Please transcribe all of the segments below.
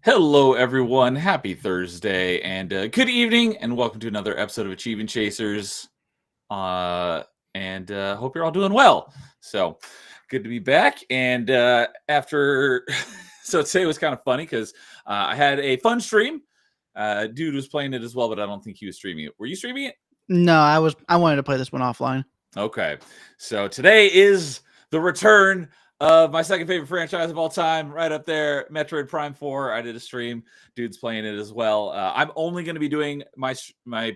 Hello, everyone. Happy Thursday and good evening, and welcome to another episode of Achievement Chasers. Hope you're all doing well. So good to be back. And after, so today was kind of funny because I had a fun stream. Dude was playing it as well, but I don't think he was streaming it. Were you streaming it? No, I wanted to play this one offline. Okay, so today is the return of my second favorite franchise of all time, right up there, Metroid Prime 4. I did a stream. Dude's playing it as well. I'm only going to be doing my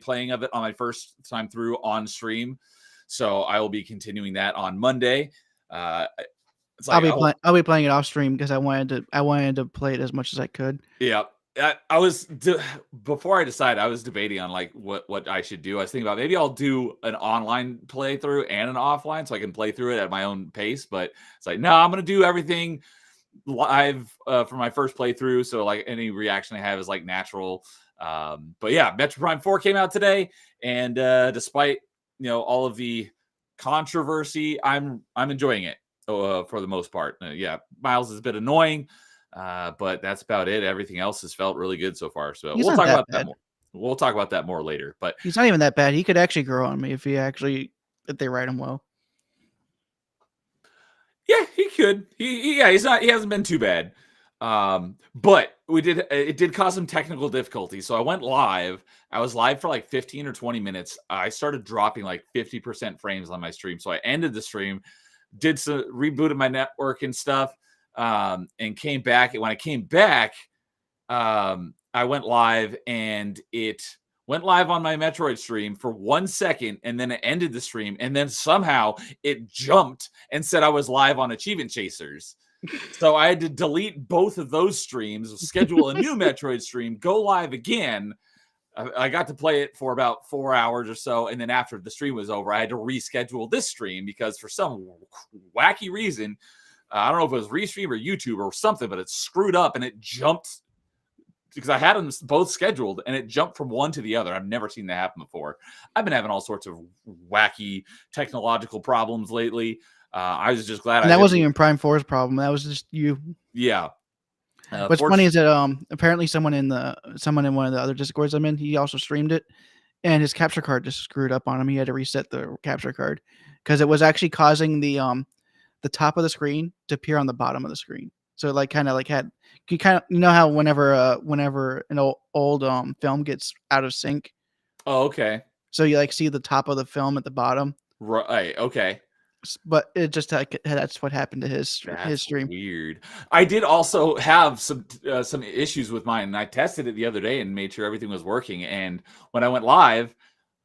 playing of it on my first time through on stream, so I will be continuing that on Monday. I'll be playing it off stream because I wanted to play it as much as I could. Yeah. I was before I decided, I was debating on like what I should do. I was thinking about maybe I'll do an online playthrough and an offline so I can play through it at my own pace. But it's like, no, I'm going to do everything live for my first playthrough. So like any reaction I have is like natural. But yeah, Metroid Prime 4 came out today, and despite all of the controversy, I'm enjoying it for the most part. Yeah, Miles is a bit annoying. But that's about it. Everything else has felt really good so far. So we'll talk about that more. We'll talk about that more later. But he's not even that bad. He could actually grow on me if they write him well. Yeah, he could. He hasn't been too bad. But it did cause some technical difficulties. So I went live. I was live for like 15 or 20 minutes. I started dropping like 50% frames on my stream. So I ended the stream, rebooted my network and stuff. And came back. And when I came back, I went live, and it went live on my Metroid stream for 1 second, and then it ended the stream, and then somehow it jumped and said I was live on Achievement Chasers. So I had to delete both of those streams, schedule a new Metroid stream, go live again. I got to play it for about 4 hours or so, and then after the stream was over, I had to reschedule this stream because for some wacky reason, I don't know if it was Restream or YouTube or something, but it screwed up and it jumped because I had them both scheduled and it jumped from one to the other. I've never seen that happen before. I've been having all sorts of wacky technological problems lately. I was just glad. And that wasn't even Prime 4's problem. That was just you. Yeah. What's funny is that apparently someone in one of the other Discords I'm in, he also streamed it, and his capture card just screwed up on him. He had to reset the capture card because it was actually causing the top of the screen to appear on the bottom of the screen. So like kind of how whenever an old film gets out of sync. Oh, okay. So you like see the top of the film at the bottom. Right. Okay. But it just that's what happened to his stream. Weird. I did also have some issues with mine, and I tested it the other day and made sure everything was working. And when I went live,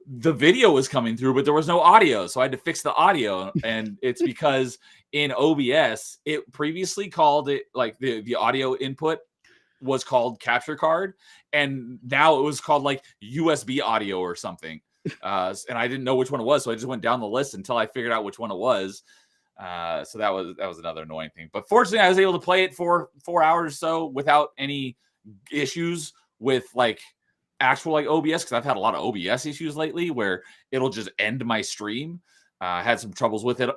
the video was coming through, but there was no audio. So I had to fix the audio. And it's because in OBS, it previously called it like the audio input was called capture card. And now it was called like USB audio or something. And I didn't know which one it was. So I just went down the list until I figured out which one it was. So that was another annoying thing. But fortunately, I was able to play it for 4 hours or so without any issues with like actual like OBS, because I've had a lot of OBS issues lately where it'll just end my stream. I had some troubles with it.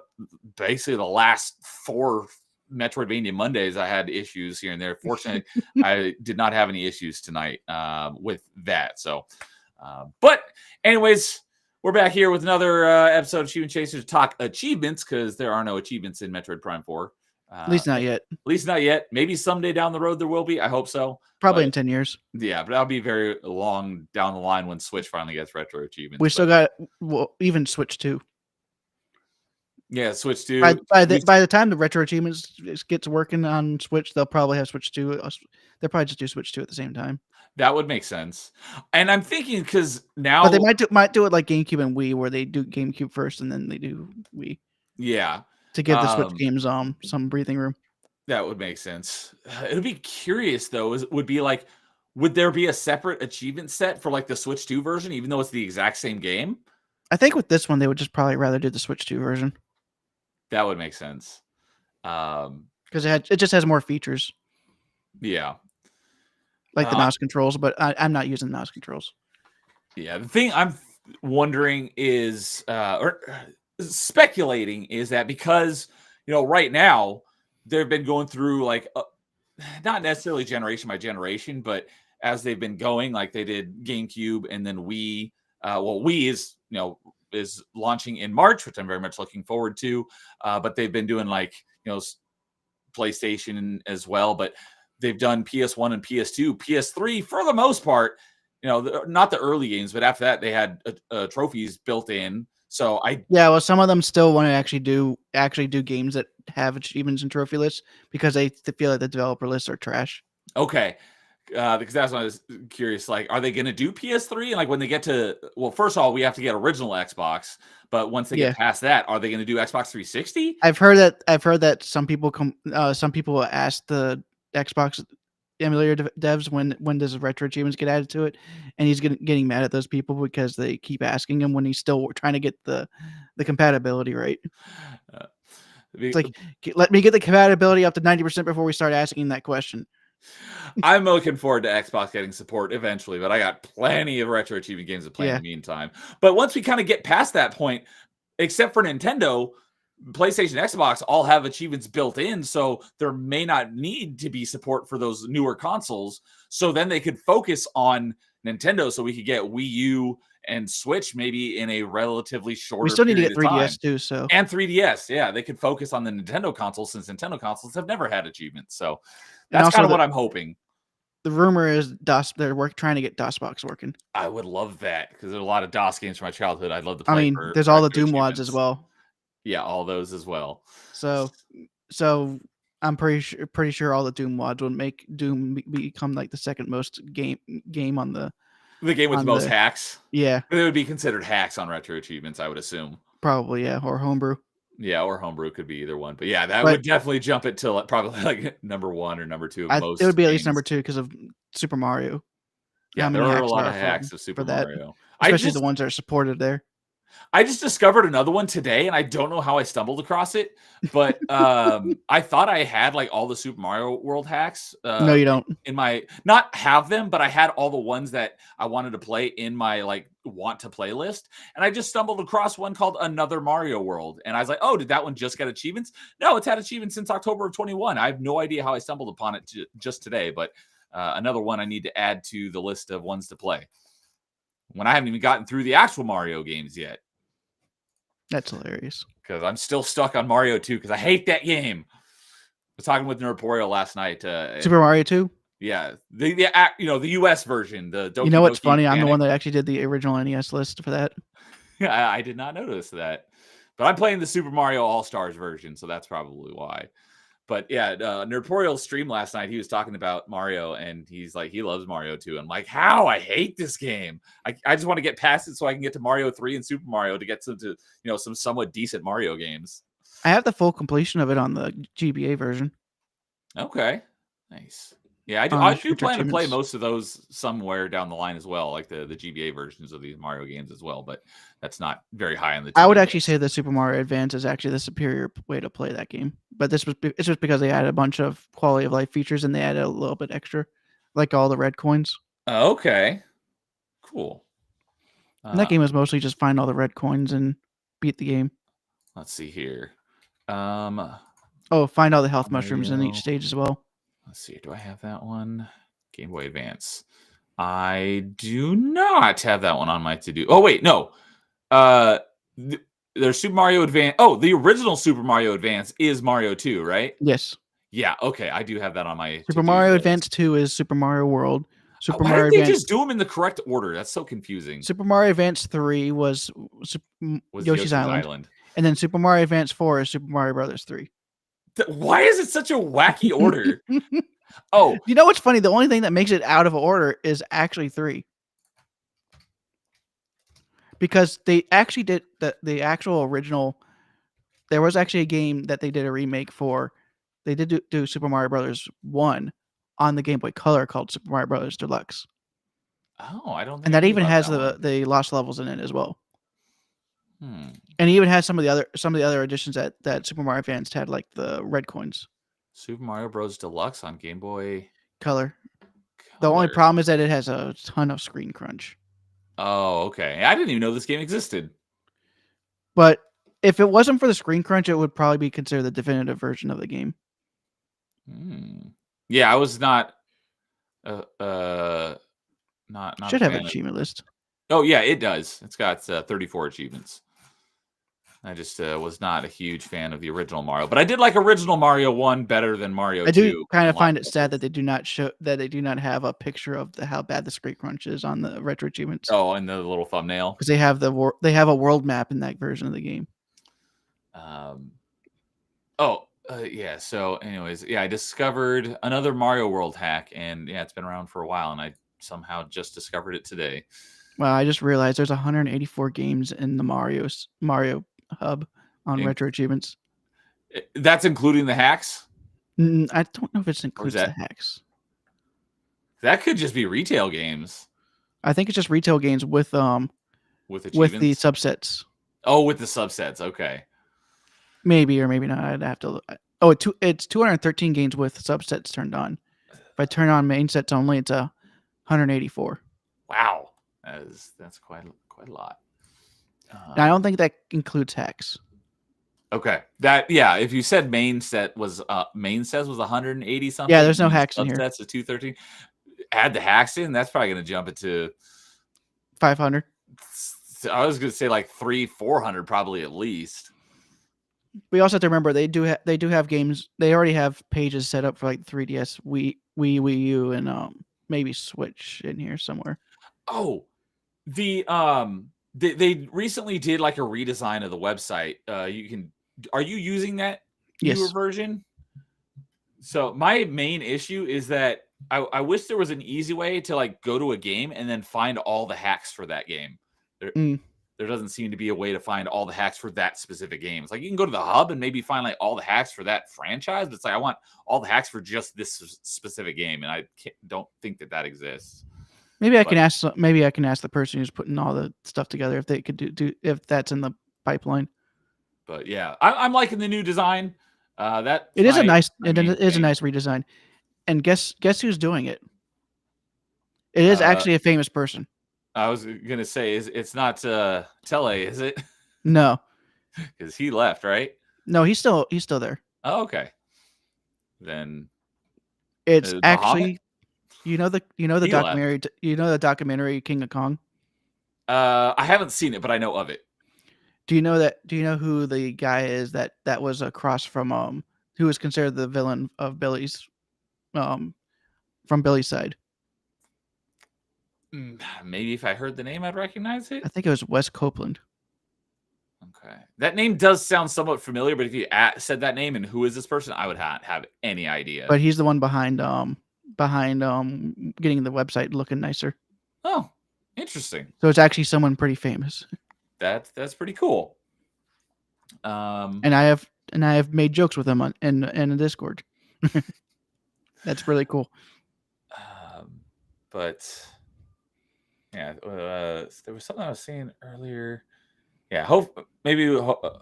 Basically, the last 4 Metroidvania Mondays, I had issues here and there. Fortunately, I did not have any issues tonight with that. So, but anyways, we're back here with another episode of Achievement Chasers to talk achievements, because there are no achievements in Metroid Prime 4. At least not yet. At least not yet. Maybe someday down the road there will be. I hope so. Probably in 10 years. Yeah, but that'll be very long down the line when Switch finally gets retro achievements. We still got even Switch 2. Yeah, Switch 2. By the time the retro achievements gets working on Switch, they'll probably have Switch 2. They'll probably just do Switch 2 at the same time. That would make sense. And I'm thinking because now, But they might do it like GameCube and Wii, where they do GameCube first and then they do Wii yeah, to give the Switch games some breathing room. that would make sense. It'd be curious though. Would be like, would there be a separate achievement set for like the Switch 2 version, even though it's the exact same game? I think with this one they would just probably rather do the Switch 2 version That would make sense. because it just has more features Yeah. like the mouse controls, but I'm not using the mouse controls. Yeah, the thing I'm wondering is, or speculating, is that because right now they've been going through like not necessarily generation by generation, but as they've been going, like they did GameCube and then Wii. Well, Wii is launching in March, which I'm very much looking forward to. But they've been doing like PlayStation as well, but they've done PS1 and PS2, PS3 for the most part. Not the early games, but after that they had trophies built in. So well, some of them still want to actually do games that have achievements and trophy lists because they feel like the developer lists are trash. Okay. Because that's what I was curious. Like, are they going to do PS3? And like when they get to, well, first of all, we have to get original Xbox. But once they get past that, are they going to do Xbox 360? I've heard that some people ask the Xbox emulator devs when does retro achievements get added to it, and he's getting mad at those people because they keep asking him when he's still trying to get the compatibility right. It's like, let me get the compatibility up to 90% before we start asking that question. I'm looking forward to Xbox getting support eventually, but I got plenty of retro achievement games to play in the meantime. But once we kind of get past that point, except for Nintendo, PlayStation, Xbox all have achievements built in, so there may not need to be support for those newer consoles. So then they could focus on Nintendo, so we could get Wii U and Switch maybe in a relatively shorter. We still need to get 3DS time. too, so and 3DS. Yeah, they could focus on the Nintendo console since Nintendo consoles have never had achievements. So that's kind of what I'm hoping. The rumor is they're trying to get DOSBox working. I would love that because there's a lot of DOS games from my childhood. I'd love to play. I mean, there's all the Doom mods as well. Yeah, all those as well. So I'm pretty sure all the Doom mods would make Doom become like the second most game on the game with the most hacks. Yeah, it would be considered hacks on retro achievements, I would assume. Probably, yeah, or homebrew. Yeah, or homebrew could be either one. But yeah, that would definitely jump it to probably like number 1 or number 2 of most. It would be at least number 2 because of Super Mario. Yeah, there are a lot of hacks of Super Mario. Especially the ones that are supported there. I just discovered another one today, and I don't know how I stumbled across it, but I thought I had like all the Super Mario World hacks. No, you don't. In my not have them, but I had all the ones that I wanted to play in my like want to play list, and I just stumbled across one called Another Mario World, and I was like, oh, did that one just get achievements? No, it's had achievements since October of 21. I have no idea how I stumbled upon it just today, but another one I need to add to the list of ones to play when I haven't even gotten through the actual Mario games yet. That's hilarious. Because I'm still stuck on Mario 2 because I hate that game. I was talking with Nerdporio last night. Super Mario 2? Yeah. The US version. The Doki, what's funny? I'm the one that actually did the original NES list for that. I did not notice that. But I'm playing the Super Mario All-Stars version, so that's probably why. But yeah, Nerdporial's stream last night, he was talking about Mario, and he's like, he loves Mario 2. I'm like, how? I hate this game. I just want to get past it so I can get to Mario 3 and Super Mario to get some somewhat decent Mario games. I have the full completion of it on the GBA version. Okay. Nice. Yeah, I do plan to play most of those somewhere down the line as well, like the GBA versions of these Mario games as well, but that's not very high on the I would actually say the Super Mario Advance is actually the superior way to play that game. But it's just because they added a bunch of quality of life features and they added a little bit extra, like all the red coins. Okay. Cool. And that game is mostly just find all the red coins and beat the game. Let's see here. Find all the health mushrooms in each stage as well. Let's see. Do I have that one? Game Boy Advance. I do not have that one on my to-do. Oh, wait. No. There's Super Mario Advance. Oh, the original Super Mario Advance is Mario 2, right? Yes. Yeah. Okay. I do have that on my Super Mario Advance 2 is Super Mario World. Why Mario didn't they just do them in the correct order? That's so confusing. Super Mario Advance 3 was Yoshi's Island. And then Super Mario Advance 4 is Super Mario Brothers 3. Why is it such a wacky order? Oh, You know what's funny? The only thing that makes it out of order is actually 3. Because they actually did the actual original. There was actually a game that they did a remake for. They did do Super Mario Brothers 1 on the Game Boy Color called Super Mario Brothers Deluxe. oh, I don't think And I that knew even about has that one. the lost levels in it as well. Hmm. And it even has some of the other editions that Super Mario fans had, like the red coins. Super Mario Bros. Deluxe on Game Boy Color. The only Color. problem is that it has a ton of screen crunch. Oh, okay. I didn't even know this game existed. But if it wasn't for the screen crunch, it would probably be considered the definitive version of the game. Yeah, I was not not a Should have an fan of. achievement list. Oh yeah, it does. It's got 34 achievements. I just was not a huge fan of the original Mario, but I did like original Mario 1 better than Mario 2. I do kind in of a lot find it sad ways. that they do not have a picture of how bad the screen crunch is on the retro achievements, Oh, and the little thumbnail. because they have a world map in that version of the game. Yeah. So, anyways, yeah, I discovered another Mario World hack, and yeah, it's been around for a while, and I somehow just discovered it today. Well, I just realized there's 184 games in the Mario Hub on In- retro achievements. That's including the hacks, I don't know if it or is includes the that hacks. that could just be retail games I think it's just retail games with the achievements? subsets. Oh, with the subsets. Okay. Maybe or maybe not. I'd have to look. Oh, it's 213 games with subsets turned on. If I turn on main sets only, it's 184. Wow, that's quite a lot. Now, I don't think that includes hacks. Okay, if you said main set was 180 something. Yeah, there's no hacks in here. Subsets of 213. Add the hacks in. That's probably going to jump it to 500. I was going to say like 400 probably at least. We also have to remember they do have games. They already have pages set up for like 3DS, Wii U, and maybe Switch in here somewhere. Oh, they recently did like a redesign of the website. Are you using that newer version? So my main issue is that I wish there was an easy way to like go to a game and then find all the hacks for that game. There doesn't seem to be a way to find all the hacks for that specific game. It's like you can go to the hub and maybe find like all the hacks for that franchise, but it's like I want all the hacks for just this specific game, and I don't think that exists. Maybe I can ask the person who's putting all the stuff together if they could do if that's in the pipeline. But yeah, I'm liking the new design. It is a nice redesign. And guess who's doing it? It is actually a famous person. I was gonna say it's not Tele, is it? No, because he left, right? No, he's still there. Oh, okay. Then it's actually Bahamut? the documentary the documentary King of Kong. I haven't seen it, but I know of it. Do you know who the guy is that was across from who was considered the villain of Billy's from Billy's side? Maybe if I heard the name, I'd recognize it. I think it was Wes Copeland. Okay, that name does sound somewhat familiar, but if you said that name and who is this person, I would have any idea. But he's the one behind getting the website looking nicer. Oh, interesting. So it's actually someone pretty famous. That's pretty cool. And I have made jokes with him in the Discord. That's really cool. But yeah, there was something I was saying earlier. Yeah, maybe we'll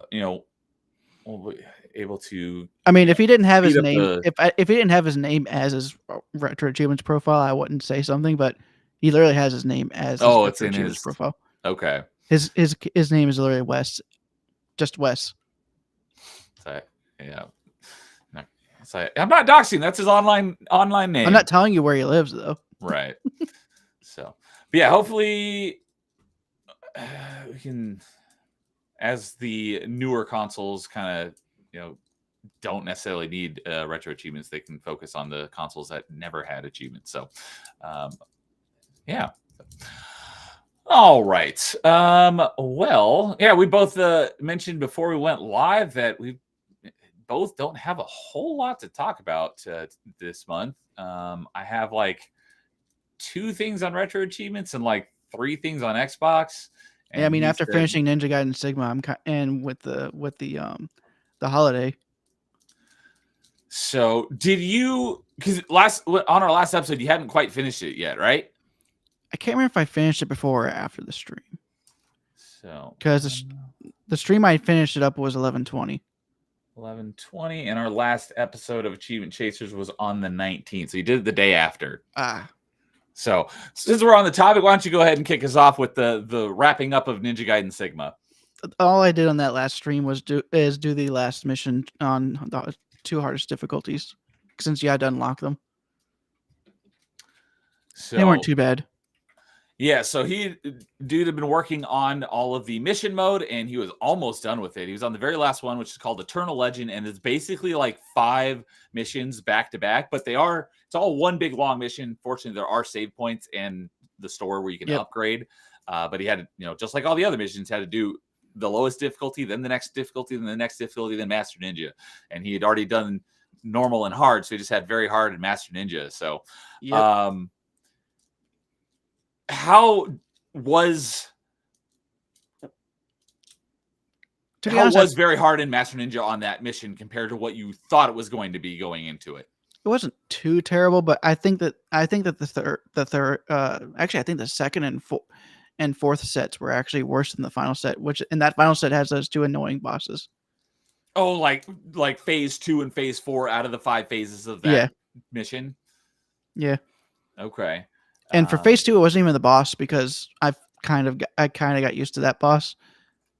be able to. I mean, if he didn't have his name, if he didn't have his name as his retro achievements profile, I wouldn't say something. But he literally has his name as his it's in his profile. Okay. His name is literally Wes, just Wes. So, yeah. I'm not doxing. That's his online name. I'm not telling you where he lives though. Right. So, but yeah, hopefully we can, as the newer consoles kind of, don't necessarily need retro achievements, they can focus on the consoles that never had achievements. So, yeah. All right. Well, yeah, we both mentioned before we went live that we both don't have a whole lot to talk about this month. I have like 2 things on retro achievements and like 3 things on Xbox. Yeah, I mean, after finishing Ninja Gaiden Sigma, and with the holiday. So did you? Because on our last episode, you hadn't quite finished it yet, right? I can't remember if I finished it before or after the stream. So because the stream I finished it up was 11:20. 11:20, and our last episode of Achievement Chasers was on the 19th. So you did it the day after. So since we're on the topic, why don't you go ahead and kick us off with the wrapping up of Ninja Gaiden Sigma? All I did on that last stream was do the last mission on the 2 hardest difficulties, since you had to unlock them. So they weren't too bad. Yeah, so dude had been working on all of the mission mode, and he was almost done with it. He was on the very last one, which is called Eternal Legend, and it's basically like 5 missions back to back, but it's all one big long mission. Fortunately, there are save points and the store where you can upgrade. But he had to, just like all the other missions, had to do the lowest difficulty, then the next difficulty, then the next difficulty, then Master Ninja. And he had already done normal and hard, so he just had very hard and Master Ninja. So, how was very hard in Master Ninja on that mission compared to what you thought it was going to be going into it? It wasn't too terrible, but I think that the second and fourth sets were actually worse than the final set, and that final set has those 2 annoying bosses. Oh, like phase 2 and phase 4 out of the 5 phases of that mission? Yeah. Okay. And for phase 2, it wasn't even the boss, because I kind of got used to that boss,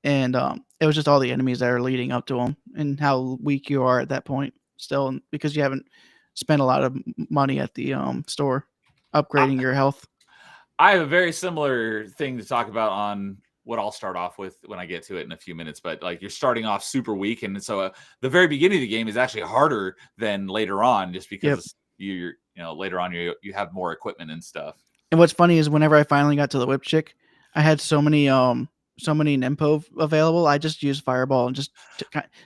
and it was just all the enemies that are leading up to him and how weak you are at that point still, because you haven't spent a lot of money at the store upgrading your health. I have a very similar thing to talk about on what I'll start off with when I get to it in a few minutes, but like you're starting off super weak, and so the very beginning of the game is actually harder than later on, just because you're later on you have more equipment and stuff. And what's funny is whenever I finally got to the whip chick, I had so many Nempo available. I just used Fireball and just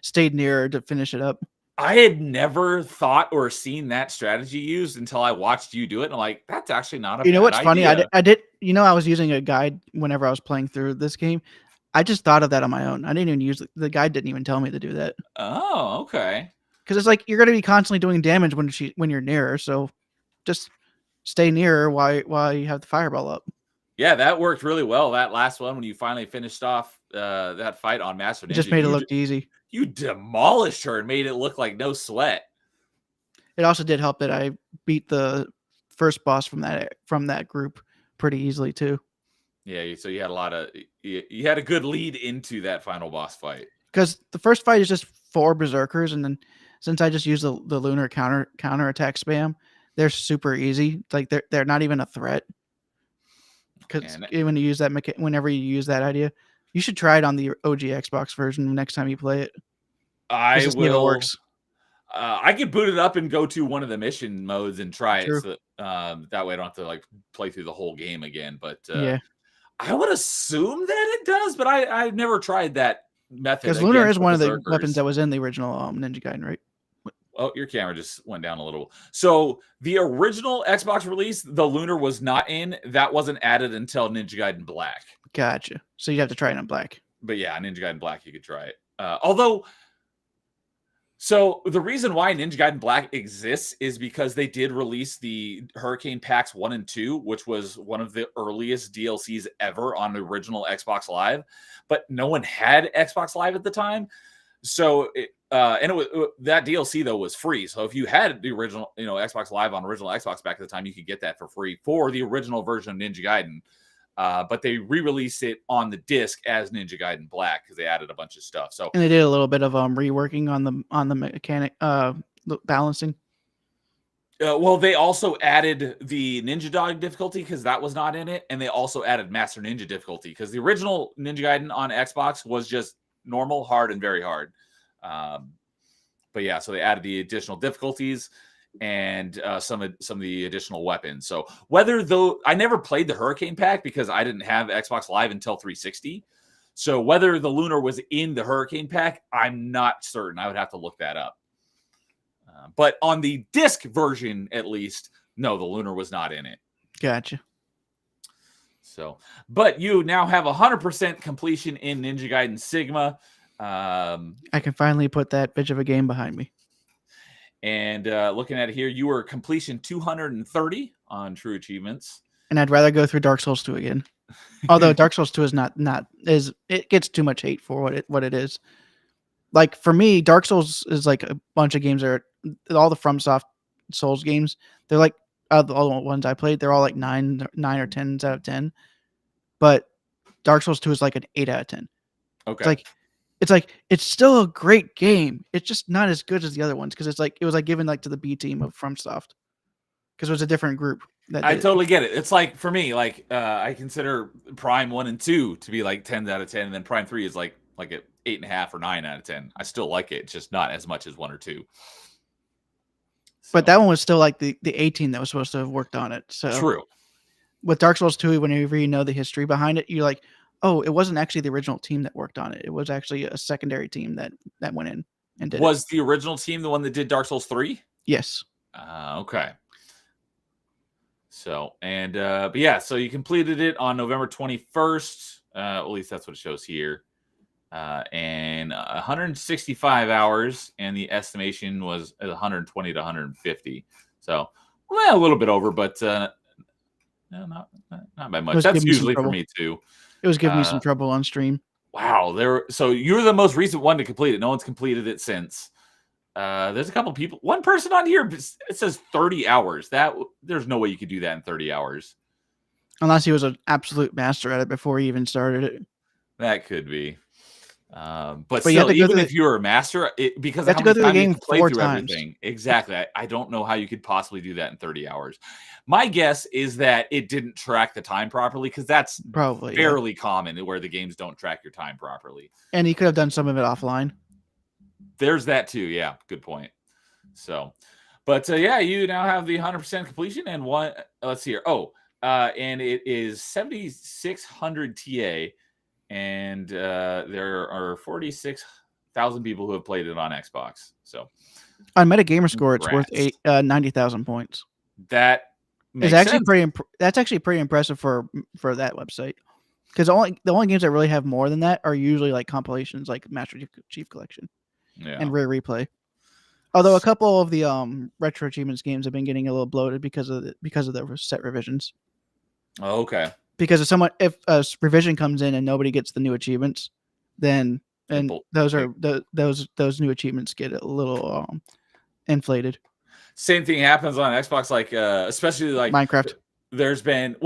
stayed near her to finish it up. I had never thought or seen that strategy used until I watched you do it, and I'm like, that's actually not a bad idea. You know what's funny? I did. I was using a guide whenever I was playing through this game. I just thought of that on my own. I didn't even use the guide. Didn't even tell me to do that. Oh, okay. Because it's like you're going to be constantly doing damage when you're near her, so just stay near her while you have the Fireball up. Yeah, that worked really well. That last one, when you finally finished off that fight on Master Ninja, it just made it look easy. You demolished her and made it look like no sweat. It also did help that I beat the first boss from that group pretty easily too. Yeah, so you had you had a good lead into that final boss fight. Because the first fight is just 4 berserkers, and then since I just used the lunar counter attack spam, they're super easy. Like they're not even a threat. Because when you use whenever you use that idea, you should try it on the OG Xbox version next time you play it. I will. It works. I could boot it up and go to one of the mission modes and try it. So that way I don't have to like play through the whole game again. But I would assume that it does, but I've never tried that method. Because Lunar is one of the weapons that was in the original Ninja Gaiden, right? Oh, your camera just went down a little. So the original Xbox release, the Lunar was not in. That wasn't added until Ninja Gaiden Black. Gotcha. So you have to try it on Black. But yeah, Ninja Gaiden Black, you could try it. So the reason why Ninja Gaiden Black exists is because they did release the Hurricane Packs 1 and 2, which was one of the earliest DLCs ever on the original Xbox Live. But no one had Xbox Live at the time. So that DLC though was free. So if you had the original, Xbox Live on original Xbox back at the time, you could get that for free for the original version of Ninja Gaiden. But they re-released it on the disc as Ninja Gaiden Black because they added a bunch of stuff. So and they did a little bit of reworking on the mechanic balancing. Well, they also added the Ninja Dog difficulty because that was not in it, and they also added Master Ninja difficulty because the original Ninja Gaiden on Xbox was just normal, hard, and very hard. But yeah, so they added the additional difficulties and some of the additional weapons. So I never played the Hurricane Pack because I didn't have Xbox Live until 360. So whether the Lunar was in the Hurricane pack, I'm not certain. I would have to look that up. But on the disc version, at least, no, the Lunar was not in it. Gotcha. So, but you now have 100% completion in Ninja Gaiden Sigma. I can finally put that bitch of a game behind me. And looking at it here, you were completion 230 on True Achievements. And I'd rather go through Dark Souls 2 again. Although Dark Souls 2 is it gets too much hate for what it is. Like for me, Dark Souls is like a bunch of games that are all the FromSoft Souls games. They're like all the ones I played, they're all like 9 or 10s out of 10. But Dark Souls 2 is like an 8 out of 10. Okay. It's still a great game. It's just not as good as the other ones because it was like given like to the B team of FromSoft because it was a different group. I totally get it. It's like for me, like I consider Prime 1 and 2 to be like 10s out of 10, and then Prime 3 is like an 8.5 or 9 out of 10. I still like it. It's just not as much as 1 or 2. So. But that one was still like the A team that was supposed to have worked on it. So true. With Dark Souls 2, whenever you know the history behind it, you're like, oh, it wasn't actually the original team that worked on it. It was actually a secondary team that went in and did it. Was the original team the one that did Dark Souls 3? Yes. Okay. So, but yeah, so you completed it on November 21st. At least that's what it shows here. And 165 hours, and the estimation was at 120 to 150. So, well, a little bit over, but not by much. That's usually for me too. It was giving me some trouble on stream. Wow, so you're the most recent one to complete it. No one's completed it since. There's a couple people. One person on here, it says 30 hours. There's no way you could do that in 30 hours. Unless he was an absolute master at it before he even started it. That could be. But still, even if you're a master, because you have to go through the game 4 times. Everything. Exactly. I don't know how you could possibly do that in 30 hours. My guess is that it didn't track the time properly, because that's probably fairly common where the games don't track your time properly. And he could have done some of it offline. There's that too. Yeah, good point. So, but yeah, you now have the 100% completion and one. Let's see here. And it is 7600 TA. And there are 46,000 people who have played it on Xbox. So on Metagamer Score, it's worth 90,000 points. That is actually that's actually pretty impressive for that website. Because the only games that really have more than that are usually like compilations, like Master Chief Collection and Rare Replay. Although a couple of the Retro Achievements games have been getting a little bloated because of the set revisions. Oh, okay. Because if a revision comes in and nobody gets the new achievements, then those new achievements get a little inflated. Same thing happens on Xbox, like especially like Minecraft. There's been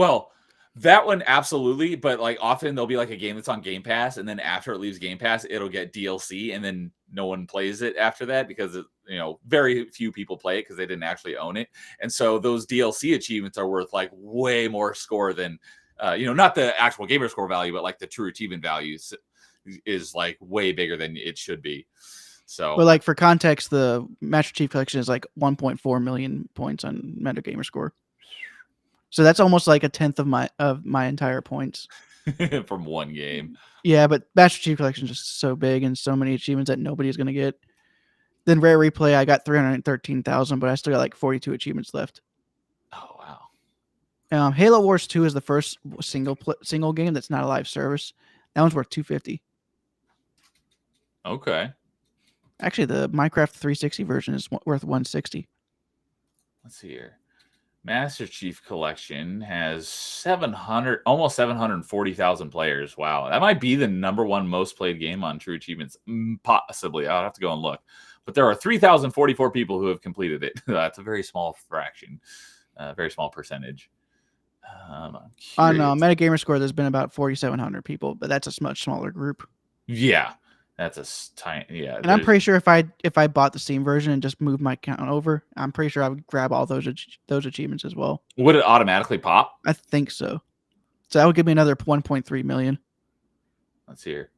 that one absolutely, but like often there'll be like a game that's on Game Pass, and then after it leaves Game Pass, it'll get DLC, and then no one plays it after that because very few people play it because they didn't actually own it, and so those DLC achievements are worth like way more score than. Not the actual gamer score value, but like the true achievement values is like way bigger than it should be. So, but like for context, the Master Chief Collection is like 1.4 million points on Metagamer Score. So that's almost like a tenth of my entire points from one game. Yeah, but Master Chief Collection is just so big and so many achievements that nobody's gonna get. Then Rare Replay, I got 313,000, but I still got like 42 achievements left. Oh wow. Halo Wars 2 is the first single game that's not a live service. That one's worth 250. Okay. Actually, the Minecraft 360 version is worth 160. Let's see here. Master Chief Collection has almost 740,000 players. Wow, that might be the #1 most played game on True Achievements. Possibly, I'll have to go and look. But there are 3,044 people who have completed it. That's a very small fraction, very small percentage. On Metagamer Score, there's been about 4,700 people, but that's a much smaller group. Yeah, that's a tiny. Yeah, and I'm pretty sure if I bought the Steam version and just moved my account over, I'm pretty sure I would grab all those achievements as well. Would it automatically pop? I think so. So that would give me another 1.3 million. Let's see here.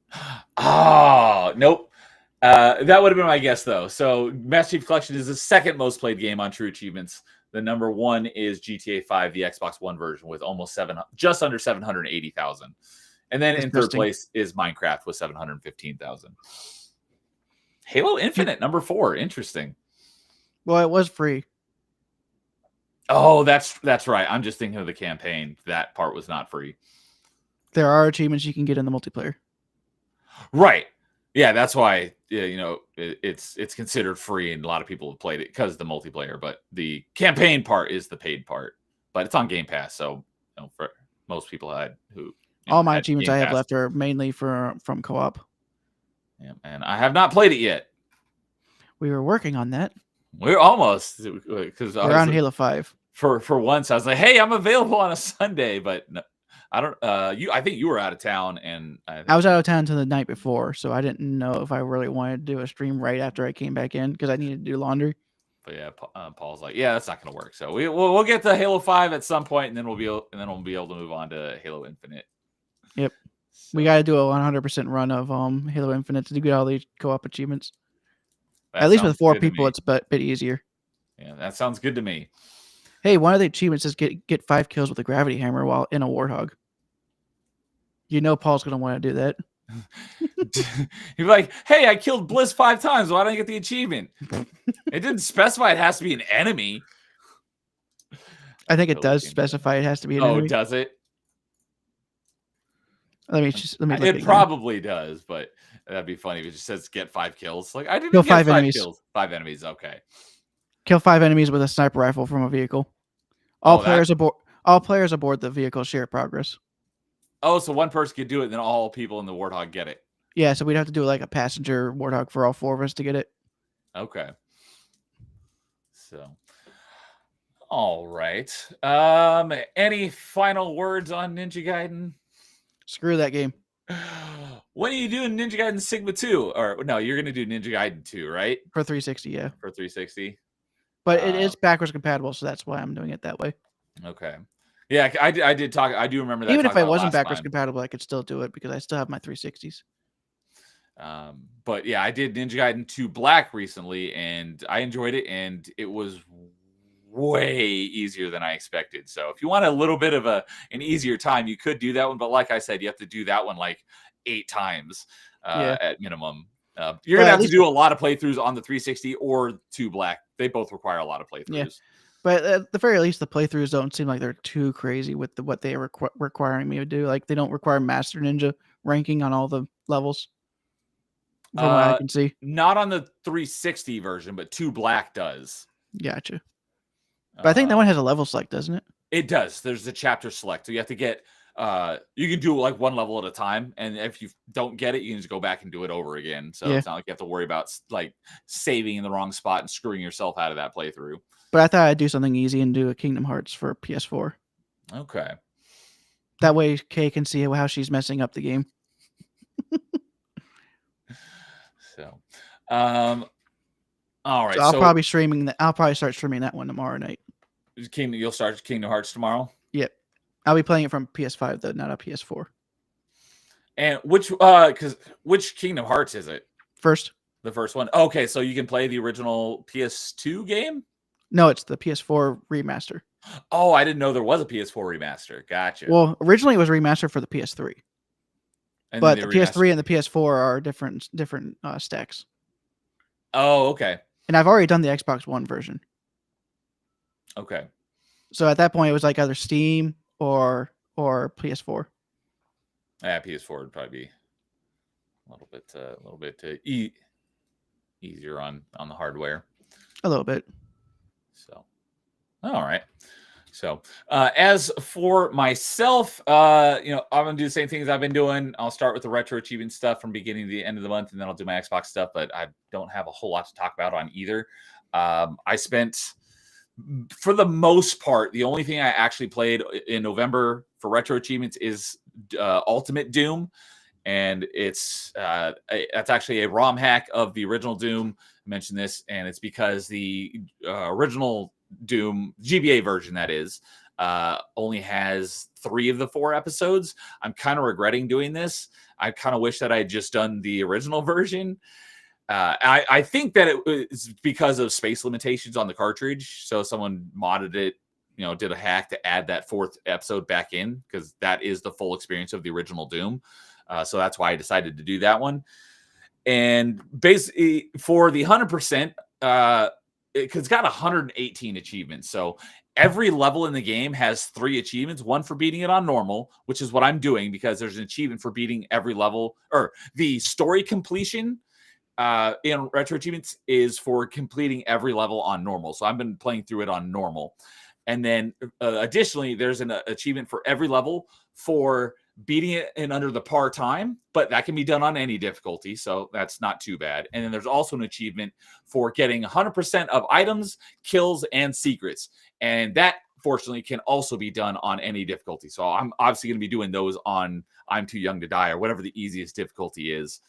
Oh, nope. That would have been my guess, though. So Master Chief Collection is the second most played game on True Achievements. The #1 is GTA 5, the Xbox One version, with just under 780,000. And then in third Disgusting. place is Minecraft with 715,000. Halo Infinite, number 4. Interesting. Well, it was free. Oh, that's right. I'm just thinking of the campaign. That part was not free. There are achievements you can get in the multiplayer. Right. Yeah, that's why it's considered free, and a lot of people have played it because of the multiplayer. But the campaign part is the paid part. But it's on Game Pass, so for most people who all my achievements I have left are mainly from co-op. Yeah, and I have not played it yet. We were working on that. We're almost, because we're on Halo 5. For once, I was like, "Hey, I'm available on a Sunday," but no, I don't. I think you were out of town, and I was out of town until the night before, so I didn't know if I really wanted to do a stream right after I came back in because I needed to do laundry. But yeah, Paul's like, "Yeah, that's not going to work." So we'll get to Halo 5 at some point, and then we'll be able to move on to Halo Infinite. Yep, so we got to do a 100% run of Halo Infinite to get all the co-op achievements. At least with 4 people, it's a bit easier. Yeah, that sounds good to me. Hey, one of the achievements is get 5 kills with a gravity hammer while in a warthog. You know Paul's going to want to do that. He'd be like, "Hey, I killed Bliss 5 times. Why don't I get the achievement?" It didn't specify it has to be an enemy. I think it does specify it has to be an enemy. Oh, does it? Let me look it probably does, but that'd be funny if it just says get 5 kills. Like, I didn't kill get 5 5 enemies. kills. 5 enemies, okay. Kill 5 enemies with a sniper rifle from a vehicle. All players aboard the vehicle share progress. Oh, so one person could do it, and then all people in the Warthog get it. Yeah, so we'd have to do like a passenger Warthog for all 4 of us to get it. Okay. So, all right. Any final words on Ninja Gaiden? Screw that game. When are you doing Ninja Gaiden Sigma 2? Or no, you're going to do Ninja Gaiden 2, right? For 360, yeah. For 360. But it is backwards compatible, so that's why I'm doing it that way. Okay. Yeah, I did talk. I do remember that. Even if I wasn't backwards compatible, I could still do it because I still have my 360s. But yeah, I did Ninja Gaiden 2 Black recently, and I enjoyed it, and it was way easier than I expected. So if you want a little bit of an easier time, you could do that one. But like I said, you have to do that one like 8 times at minimum. You're going to have to do a lot of playthroughs on the 360 or 2 Black. They both require a lot of playthroughs. Yeah. But at the very least, the playthroughs don't seem like they're too crazy with what they are requiring me to do. Like, they don't require Master Ninja ranking on all the levels. From what I can see. Not on the 360 version, but 2 Black does. Gotcha. But I think that one has a level select, doesn't it? It does. There's a chapter select. So you have to get, you can do like one level at a time. And if you don't get it, you can just go back and do it over again. So it's not like you have to worry about like saving in the wrong spot and screwing yourself out of that playthrough. But I thought I'd do something easy and do a Kingdom Hearts for PS4. Okay. That way Kay can see how she's messing up the game. So, all right. So I'll probably start streaming that one tomorrow night. You'll start Kingdom Hearts tomorrow? Yep. I'll be playing it from PS5 though, not a PS4. And which Kingdom Hearts is it? The first one. Okay, so you can play the original PS2 game? No, it's the PS4 remaster. Oh, I didn't know there was a PS4 remaster. Gotcha. Well, originally it was remastered for the PS3. But the PS3 and the PS4 are different stacks. Oh, okay. And I've already done the Xbox One version. Okay. So at that point, it was like either Steam or PS4. Yeah, PS4 would probably be a little bit easier on the hardware. A little bit. So, all right. So, as for myself, I'm going to do the same things I've been doing. I'll start with the retro achievement stuff from beginning to the end of the month, and then I'll do my Xbox stuff, but I don't have a whole lot to talk about on either. I spent, for the most part, the only thing I actually played in November for retro achievements is Ultimate Doom, and that's actually a ROM hack of the original Doom. I mentioned this, and it's because the original Doom GBA version, that is, only has 3 of the 4 episodes. I'm kind of regretting doing this. I kind of wish that I had just done the original version. I think that it was because of space limitations on the cartridge. So someone modded it, did a hack to add that 4th episode back in, because that is the full experience of the original Doom. So that's why I decided to do that one. And basically for the 100%, it's got 118 achievements. So every level in the game has 3 achievements, one for beating it on normal, which is what I'm doing because there's an achievement for beating every level, or the story completion in retro achievements is for completing every level on normal. So I've been playing through it on normal. And then additionally, there's an achievement for every level for beating it in under the par time, but that can be done on any difficulty, so that's not too bad. And then there's also an achievement for getting 100% of items, kills, and secrets, and that fortunately can also be done on any difficulty. So I'm obviously going to be doing those on I'm Too Young to Die, or whatever the easiest difficulty is.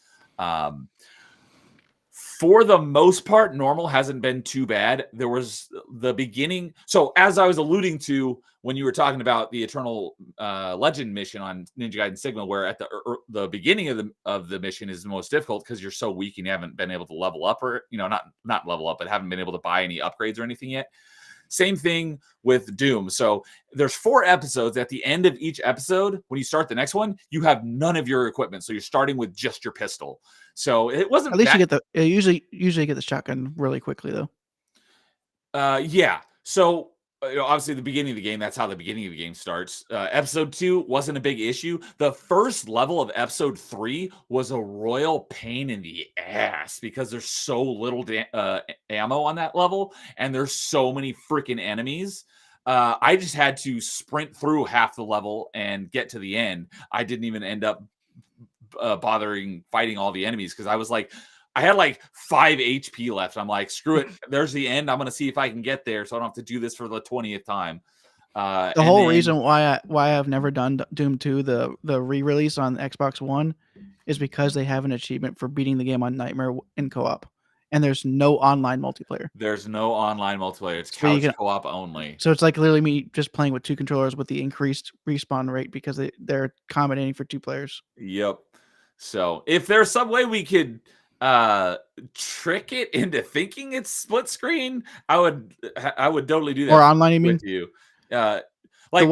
For the most part, normal hasn't been too bad. There was the beginning. So as I was alluding to when you were talking about the Eternal Legend mission on Ninja Gaiden Sigma, where at the beginning of the mission is the most difficult because you're so weak and you haven't been able to level up, or not level up, but haven't been able to buy any upgrades or anything yet. Same thing with Doom. So there's 4 episodes. At the end of each episode, when you start the next one, you have none of your equipment. So you're starting with just your pistol. So it wasn't. At least you get usually get the shotgun really quickly though. Yeah. So obviously the beginning of the game, that's how the beginning of the game starts. Episode 2 wasn't a big issue. The first level of episode 3 was a royal pain in the ass because there's so little ammo on that level, and there's so many freaking enemies. I just had to sprint through half the level and get to the end. I didn't even end up bothering fighting all the enemies because I was like, I had like 5 HP left. I'm like, screw it. There's the end. I'm going to see if I can get there so I don't have to do this for the 20th time. The whole reason why I've never done Doom 2, the re-release on Xbox One, is because they have an achievement for beating the game on Nightmare in co-op. And there's no online multiplayer. There's no online multiplayer. It's couch co-op only. So it's like literally me just playing with 2 controllers with the increased respawn rate because they're accommodating for 2 players. Yep. So if there's some way we could trick it into thinking it's split screen, I would totally do that. Or online, you mean? With you. Like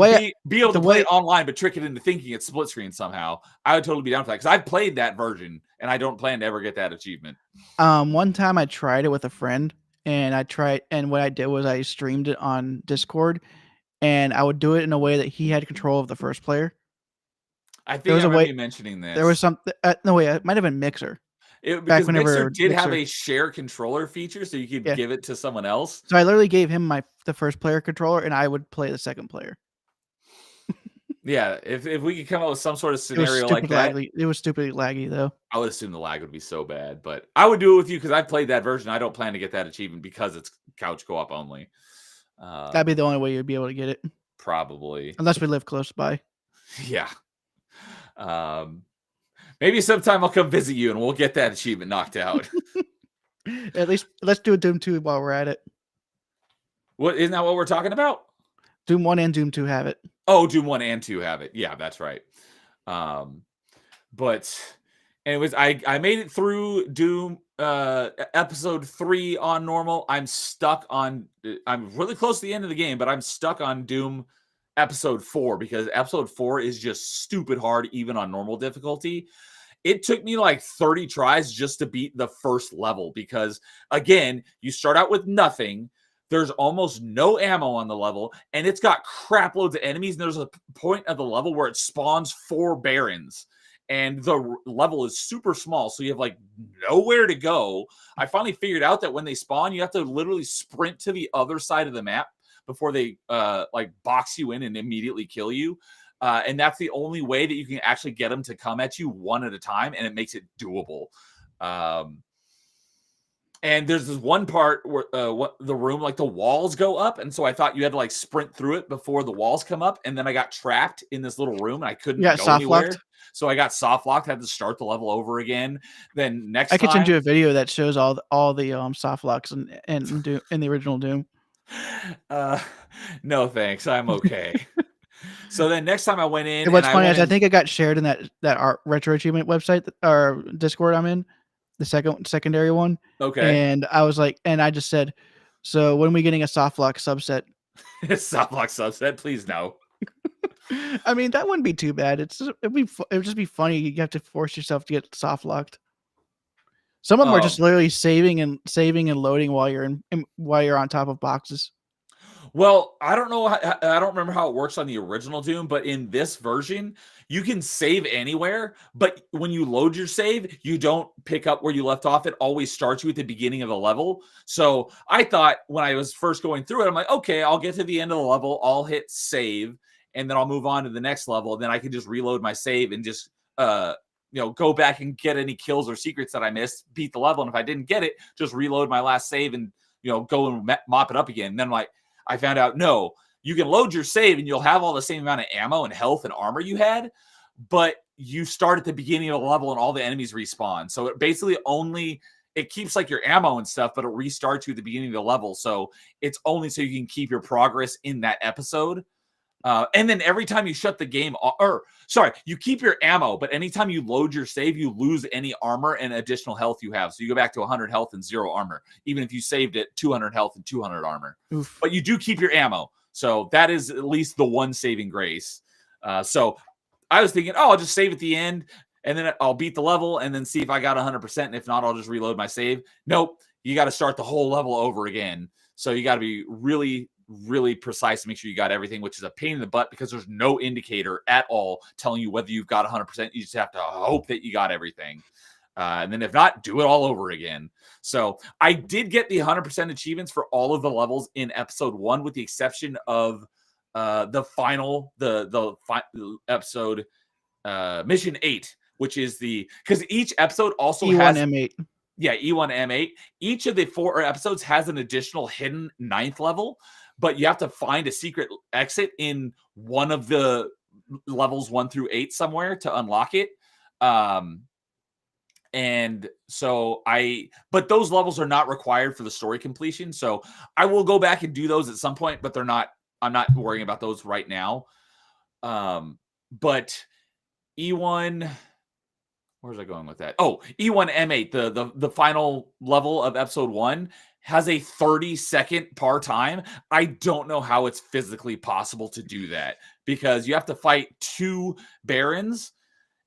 be able to play it online, but trick it into thinking it's split screen somehow. I would totally be down for that because I've played that version and I don't plan to ever get that achievement. One time I tried it with a friend, and what I did was I streamed it on Discord, and I would do it in a way that he had control of the first player. I think I remember you mentioning this. There was something. No way, it might have been Mixer. Because Mixer did have a share controller feature, so you could give it to someone else. So I literally gave him the first player controller, and I would play the second player. Yeah, if we could come up with some sort of scenario like that. It was stupidly laggy, though. I would assume the lag would be so bad, but I would do it with you because I've played that version. I don't plan to get that achievement because it's couch co-op only. That'd be the only way you'd be able to get it. Probably. Unless we live close by. Yeah. Maybe sometime I'll come visit you and we'll get that achievement knocked out. At least let's do a Doom 2 while we're at it. What isn't that what we're talking about? Doom 1 and Doom 2 have it. Oh, Doom 1 and 2 have it. Yeah, that's right. But anyways, I made it through Doom episode 3 on normal. I'm really close to the end of the game, but I'm stuck on Doom episode 4 because episode 4 is just stupid hard even on normal difficulty. It took me like 30 tries just to beat the first level because again, you start out with nothing. There's almost no ammo on the level, and it's got crap loads of enemies. And there's a point of the level where it spawns 4 barons, and the level is super small, so you have like nowhere to go. I finally figured out that when they spawn, you have to literally sprint to the other side of the map before they like box you in and immediately kill you. And that's the only way that you can actually get them to come at you one at a time, and it makes it doable. And there's this one part where the room, like the walls go up. And so I thought you had to like sprint through it before the walls come up. And then I got trapped in this little room and I couldn't go anywhere. So I got soft locked, had to start the level over again. Then next time I could send you a video that shows all the soft locks in the original Doom. No, thanks. I'm okay. So then next time I went in. And what's funny is I think it got shared in that art retro achievement website or Discord I'm in. The secondary one. Okay. And I was like, and I just said, so when are we getting a soft lock subset Softlock subset, please no. I mean, that wouldn't be too bad. It would just be funny. You have to force yourself to get soft locked. Some of them are just literally saving and loading while you're on top of boxes. Well, I don't know. I don't remember how it works on the original Doom, but in this version, you can save anywhere. But when you load your save, you don't pick up where you left off. It always starts you at the beginning of the level. So I thought when I was first going through it, I'm like, okay, I'll get to the end of the level. I'll hit save, and then I'll move on to the next level. And then I can just reload my save and just go back and get any kills or secrets that I missed, beat the level. And if I didn't get it, just reload my last save and go and mop it up again. And then I found out, no, you can load your save and you'll have all the same amount of ammo and health and armor you had, but you start at the beginning of the level and all the enemies respawn. So it basically it keeps like your ammo and stuff, but it restarts you at the beginning of the level. So it's only so you can keep your progress in that episode. And then every time you shut the game, you keep your ammo, but anytime you load your save, you lose any armor and additional health you have. So you go back to 100 health and 0 armor, even if you saved it 200 health and 200 armor. Oof. But you do keep your ammo. So that is at least the one saving grace. So I was thinking, I'll just save at the end and then I'll beat the level and then see if I got 100%. And if not, I'll just reload my save. Nope. You got to start the whole level over again. So you got to be really, really precise to make sure you got everything, which is a pain in the butt because there's no indicator at all telling you whether you've got 100%. You just have to hope that you got everything. And then if not, do it all over again. So I did get the 100% achievements for all of the levels in episode 1, with the exception of the final episode, mission 8, which is because each episode also has E1M8. Yeah, E1M8. Each of the 4 episodes has an additional hidden 9th level, but you have to find a secret exit in one of the levels 1 through 8 somewhere to unlock it. And so but those levels are not required for the story completion. So I will go back and do those at some point, but I'm not worrying about those right now. But E1, where's I going with that? Oh, E1M8, the final level of episode 1 has a 30-second par time. I don't know how it's physically possible to do that because you have to fight 2 barons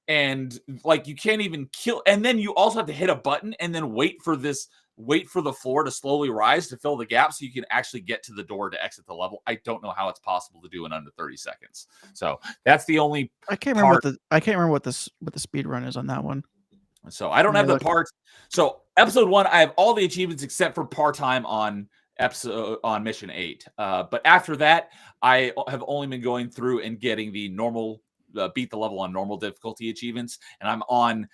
and you can't even kill. And then you also have to hit a button and then wait for the floor to slowly rise to fill the gap so you can actually get to the door to exit the level. I don't know how it's possible to do in under 30 seconds. So that's the only I can't remember what the speed run is on that one. So I don't have the parts. So episode 1, I have all the achievements except for part-time on mission 8. But after that, I have only been going through and getting the normal beat the level on normal difficulty achievements. And I'm on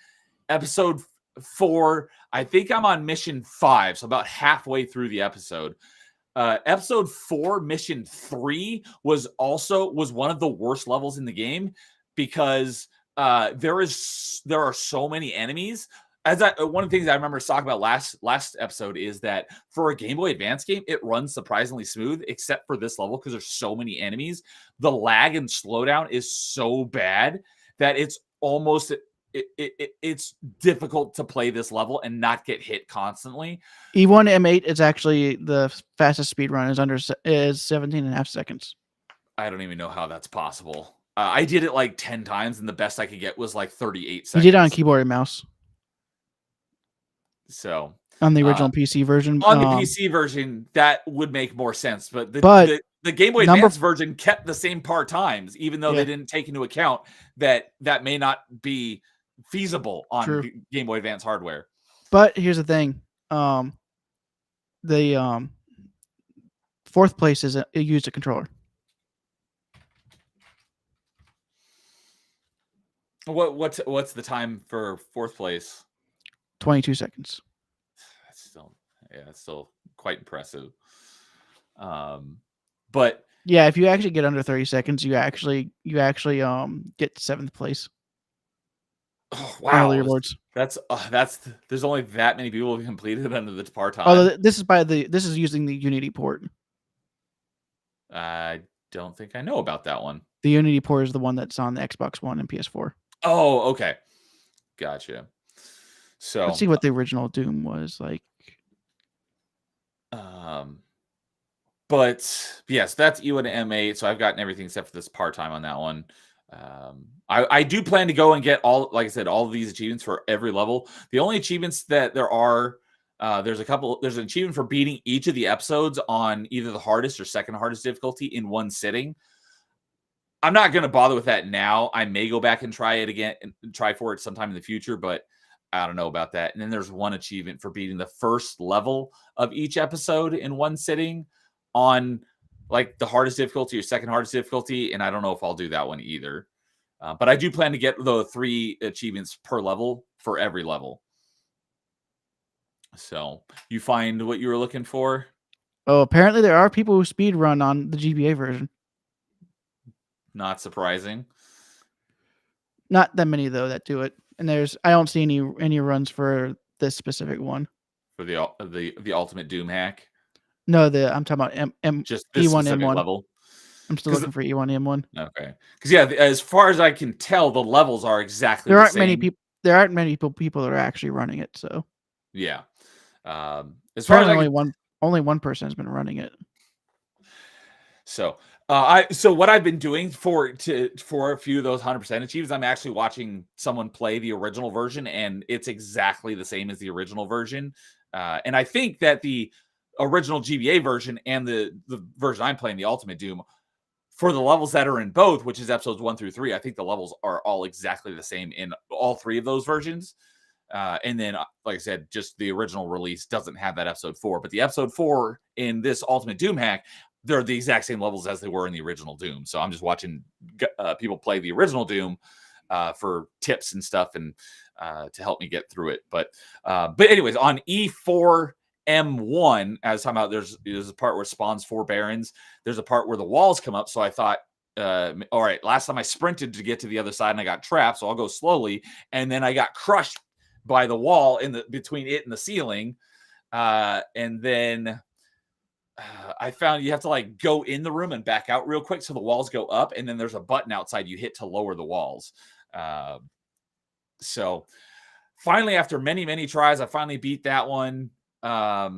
episode 4. I think I'm on mission 5. So about halfway through the episode. Episode 4, mission 3 was one of the worst levels in the game because there are so many enemies. One of the things I remember talking about last episode is that for a Game Boy Advance game, it runs surprisingly smooth, except for this level because there's so many enemies. The lag and slowdown is so bad that it's almost it's difficult to play this level and not get hit constantly. E1M8 is actually the fastest speed run is 17.5 seconds. I don't even know how that's possible. I did it like 10 times and the best I could get was like 38 seconds. You did it on keyboard and mouse. So on the original PC version, on the PC version, that would make more sense. But the Game Boy Advance version kept the same par times, even though they didn't take into account that may not be feasible on Game Boy Advance hardware. But here's the thing: the 4th place is it used a controller. What's the time for 4th place? 22 seconds. That's still quite impressive. But yeah, if you actually get under 30 seconds, you actually get 7th place. Oh, wow, that's there's only that many people who completed under the par time. Oh, this is using the Unity port. I don't think I know about that one. The Unity port is the one that's on the Xbox One and PS4. Oh, okay, gotcha. So let's see what the original Doom was like. But yes, that's E1 to M8. So I've gotten everything except for this part-time on that one. I do plan to go and get all, like I said, all of these achievements for every level. The only achievements that there are, there's an achievement for beating each of the episodes on either the hardest or second hardest difficulty in one sitting. I'm not going to bother with that now. I may go back and try it again and try for it sometime in the future, but I don't know about that. And then there's one achievement for beating the first level of each episode in one sitting on like the hardest difficulty or second hardest difficulty. And I don't know if I'll do that one either. But I do plan to get the 3 achievements per level for every level. So you find what you were looking for? Oh, apparently there are people who speed run on the GBA version. Not surprising. Not that many though that do it. And I don't see any runs for this specific one. For the Ultimate Doom hack? No, I'm talking about just this E1 specific M1 level. I'm still looking for E1 M1. Okay, because yeah, as far as I can tell, the levels are exactly. There the aren't same. many people. There aren't many people that are actually running it. So yeah, as far as only one person has been running it. So so what I've been doing for a few of those 100% achievements, I'm actually watching someone play the original version, and it's exactly the same as the original version. And I think that the original GBA version and the version I'm playing, the Ultimate Doom, for the levels that are in both, which is episodes 1 through 3, I think the levels are all exactly the same in all 3 of those versions. And then, like I said, just the original release doesn't have that episode 4, but the episode 4 in this Ultimate Doom hack, they're the exact same levels as they were in the original Doom. So I'm just watching people play the original Doom for tips and stuff and to help me get through it. But anyways, on E4 M1, as I'm talking about, there's a part where it spawns 4 barons. There's a part where the walls come up. So I thought, all right, last time I sprinted to get to the other side and I got trapped, so I'll go slowly. And then I got crushed by the wall between it and the ceiling. And then I found you have to like go in the room and back out real quick so the walls go up, and then there's a button outside you hit to lower the walls. So finally, after many tries, I finally beat that one. That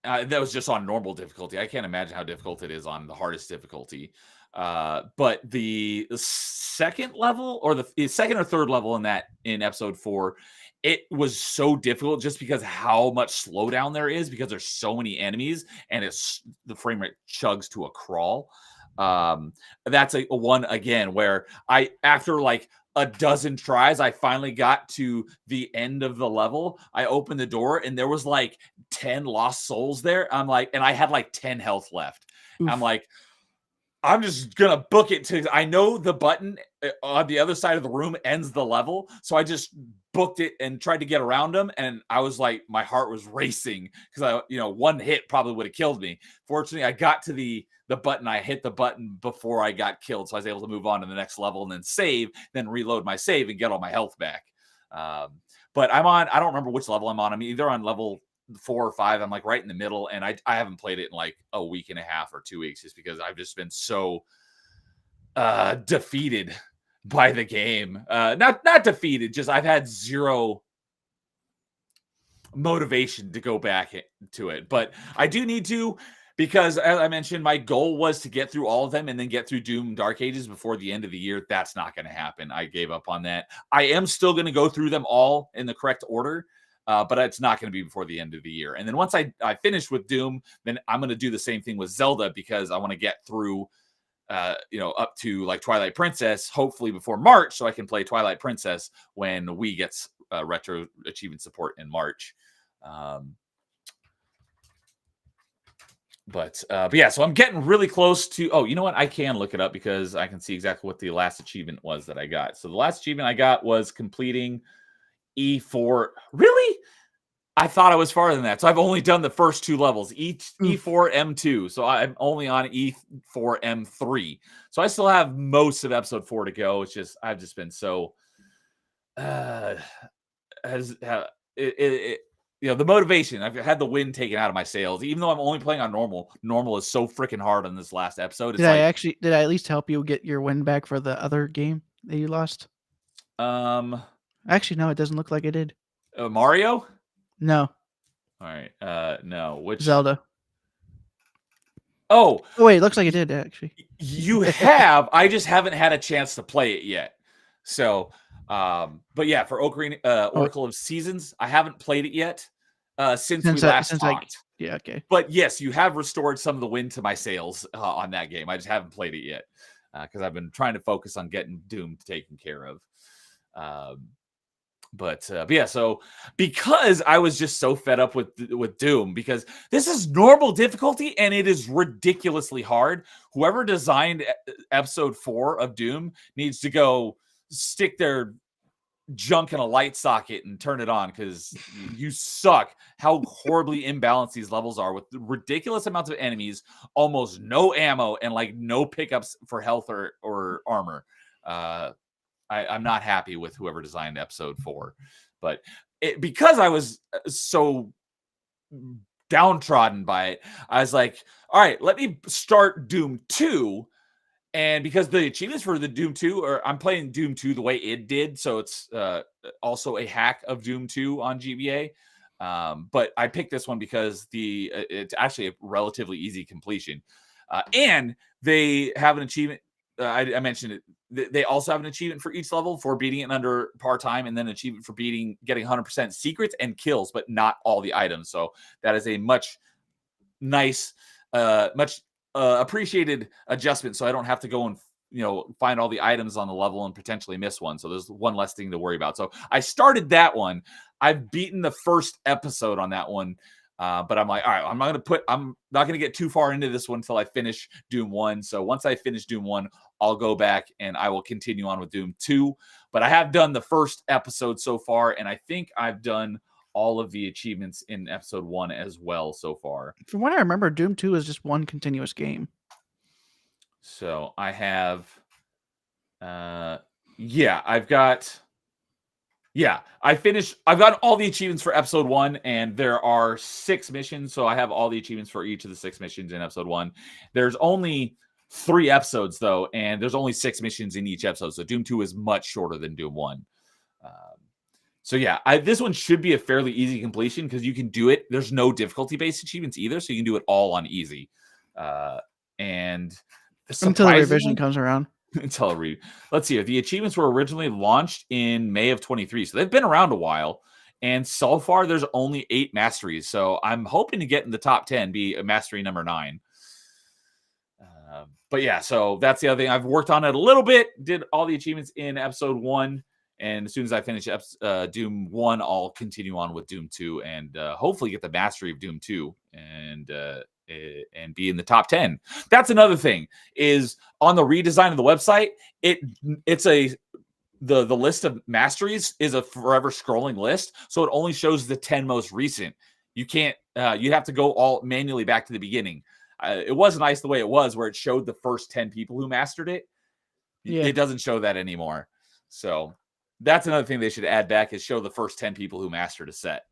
was just on normal difficulty. I can't imagine how difficult it is on the hardest difficulty. But the second level, or the second or third level in episode 4, it was so difficult just because how much slowdown there is, because there's so many enemies and the frame rate chugs to a crawl. That's a one again where after like a dozen tries, I finally got to the end of the level. I opened the door and there was like 10 lost souls there. I'm like, and I had like 10 health left. Oof. I'm like, I'm just gonna book it I know the button on the other side of the room ends the level, so I just booked it and tried to get around them. And I was like, my heart was racing because one hit probably would have killed me. Fortunately, I got to the button. I hit the button before I got killed, so I was able to move on to the next level and then save, then reload my save and get all my health back. But I don't remember which level I'm on. I'm either on level 4 or 5. I'm like right in the middle, and I haven't played it in like a week and a half or 2 weeks, just because I've just been so defeated by the game. Not defeated, just I've had zero motivation to go back to it. But I do need to, because as I mentioned, my goal was to get through all of them and then get through Doom Dark Ages before the end of the year. That's not going to happen. I gave up on that. I am still going to go through them all in the correct order. But it's not going to be before the end of the year. And then once I finish with Doom, then I'm going to do the same thing with Zelda, because I want to get through, up to like Twilight Princess, hopefully before March, so I can play Twilight Princess when Wii gets retro achievement support in March. But yeah, so I'm getting really close to. Oh, you know what? I can look it up because I can see exactly what the last achievement was that I got. So the last achievement I got was completing E4. Really? I thought I was farther than that. So I've only done the first 2 levels, E4 M2. So I'm only on E4 M3. So I still have most of episode 4 to go. It's just I've just been so the motivation. I've had the wind taken out of my sails, even though I'm only playing on normal. Normal is so freaking hard on this last episode. It's did I at least help you get your win back for the other game that you lost? Actually, no, it doesn't look like it did. Mario? No. All right. No. Which Zelda? Oh, wait, it looks like it did actually. you have. I just haven't had a chance to play it yet. So, but yeah, for Oracle of Seasons, I haven't played it yet since we last talked. Yeah, okay. But yes, you have restored some of the wind to my sails on that game. I just haven't played it yet because I've been trying to focus on getting Doom taken care of. But yeah, so because I was just so fed up with Doom, because this is normal difficulty and it is ridiculously hard. Whoever designed episode 4 of Doom needs to go stick their junk in a light socket and turn it on, because you suck how horribly imbalanced these levels are, with ridiculous amounts of enemies, almost no ammo, and like no pickups for health or armor. I'm not happy with whoever designed episode 4, but because I was so downtrodden by it, I was like, all right, let me start Doom 2. And because the achievements for the Doom 2 I'm playing Doom 2 the way it did, so it's also a hack of Doom 2 on GBA. But I picked this one because it's actually a relatively easy completion. And they have an achievement. I mentioned it. They also have an achievement for each level for beating it under par time, and then an achievement for getting 100% secrets and kills, but not all the items. So that is a much appreciated adjustment. So I don't have to go and find all the items on the level and potentially miss one. So there's one less thing to worry about. So I started that one. I've beaten the first episode on that one. But I'm like, all right, I'm not going to get too far into this one until I finish Doom 1. So once I finish Doom 1, I'll go back and I will continue on with Doom 2. But I have done the first episode so far, and I think I've done all of the achievements in episode 1 as well so far. From what I remember, Doom 2 is just one continuous game. So I have, I've got all the achievements for episode 1, and there are 6 missions. So I have all the achievements for each of the 6 missions in episode 1. There's only 3 episodes though, and there's only 6 missions in each episode. So Doom 2 is much shorter than Doom 1. So yeah, this one should be a fairly easy completion because you can do it. There's no difficulty-based achievements either, so you can do it all on easy. And until the revision comes around. Let's see. The achievements were originally launched in May of 23, so they've been around a while. And so far, there's only 8 masteries. So I'm hoping to get in the top 10, be a mastery number 9. But yeah, so that's the other thing. I've worked on it a little bit, did all the achievements in episode 1. And as soon as I finish Doom 1, I'll continue on with Doom 2 and hopefully get the mastery of Doom 2 and be in the top 10. That's another thing, is on the redesign of the website, the list of masteries is a forever scrolling list, so it only shows the 10 most recent. You can't you have to go all manually back to the beginning. It was nice the way it was, where it showed the first 10 people who mastered it. Yeah. It doesn't show that anymore. So that's another thing they should add back, is show the first 10 people who mastered a set.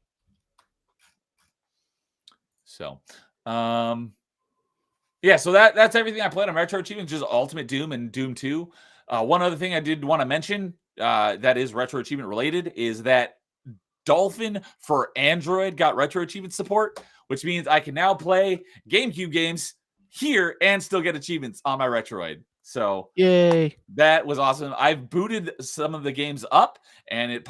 So, yeah, so that's everything I played on Retro Achievements, just Ultimate Doom and Doom 2. One other thing I did want to mention that is Retro Achievement related is that Dolphin for Android got Retro Achievement support, which means I can now play GameCube games here and still get achievements on my Retroid. So yay, that was awesome. I've booted some of the games up, and it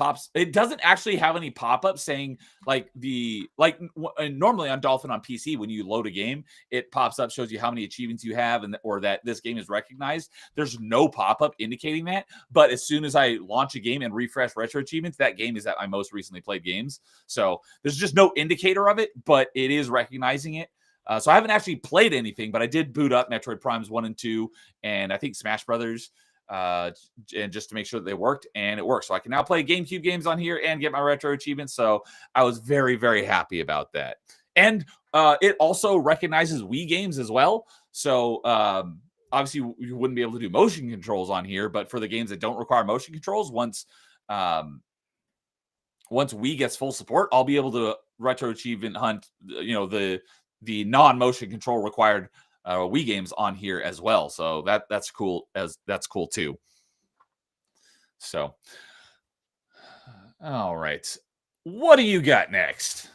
doesn't actually have any pop-ups saying normally on Dolphin on PC, when you load a game, it pops up, shows you how many achievements you have, or that this game is recognized. There's no pop-up indicating that, but as soon as I launch a game and refresh Retro Achievements, that game is at my most recently played games. So there's just no indicator of it, but it is recognizing it. So I haven't actually played anything, but I did boot up Metroid Primes 1 and 2, and I think Smash Brothers, and just to make sure that they worked, and it worked. So I can now play GameCube games on here and get my retro achievements. So I was very, very happy about that. And it also recognizes Wii games as well. So obviously you wouldn't be able to do motion controls on here, but for the games that don't require motion controls, once Wii gets full support, I'll be able to retro achievement hunt, the non-motion control required Wii games on here as well. So that's cool. That's cool too. So, all right, what do you got next?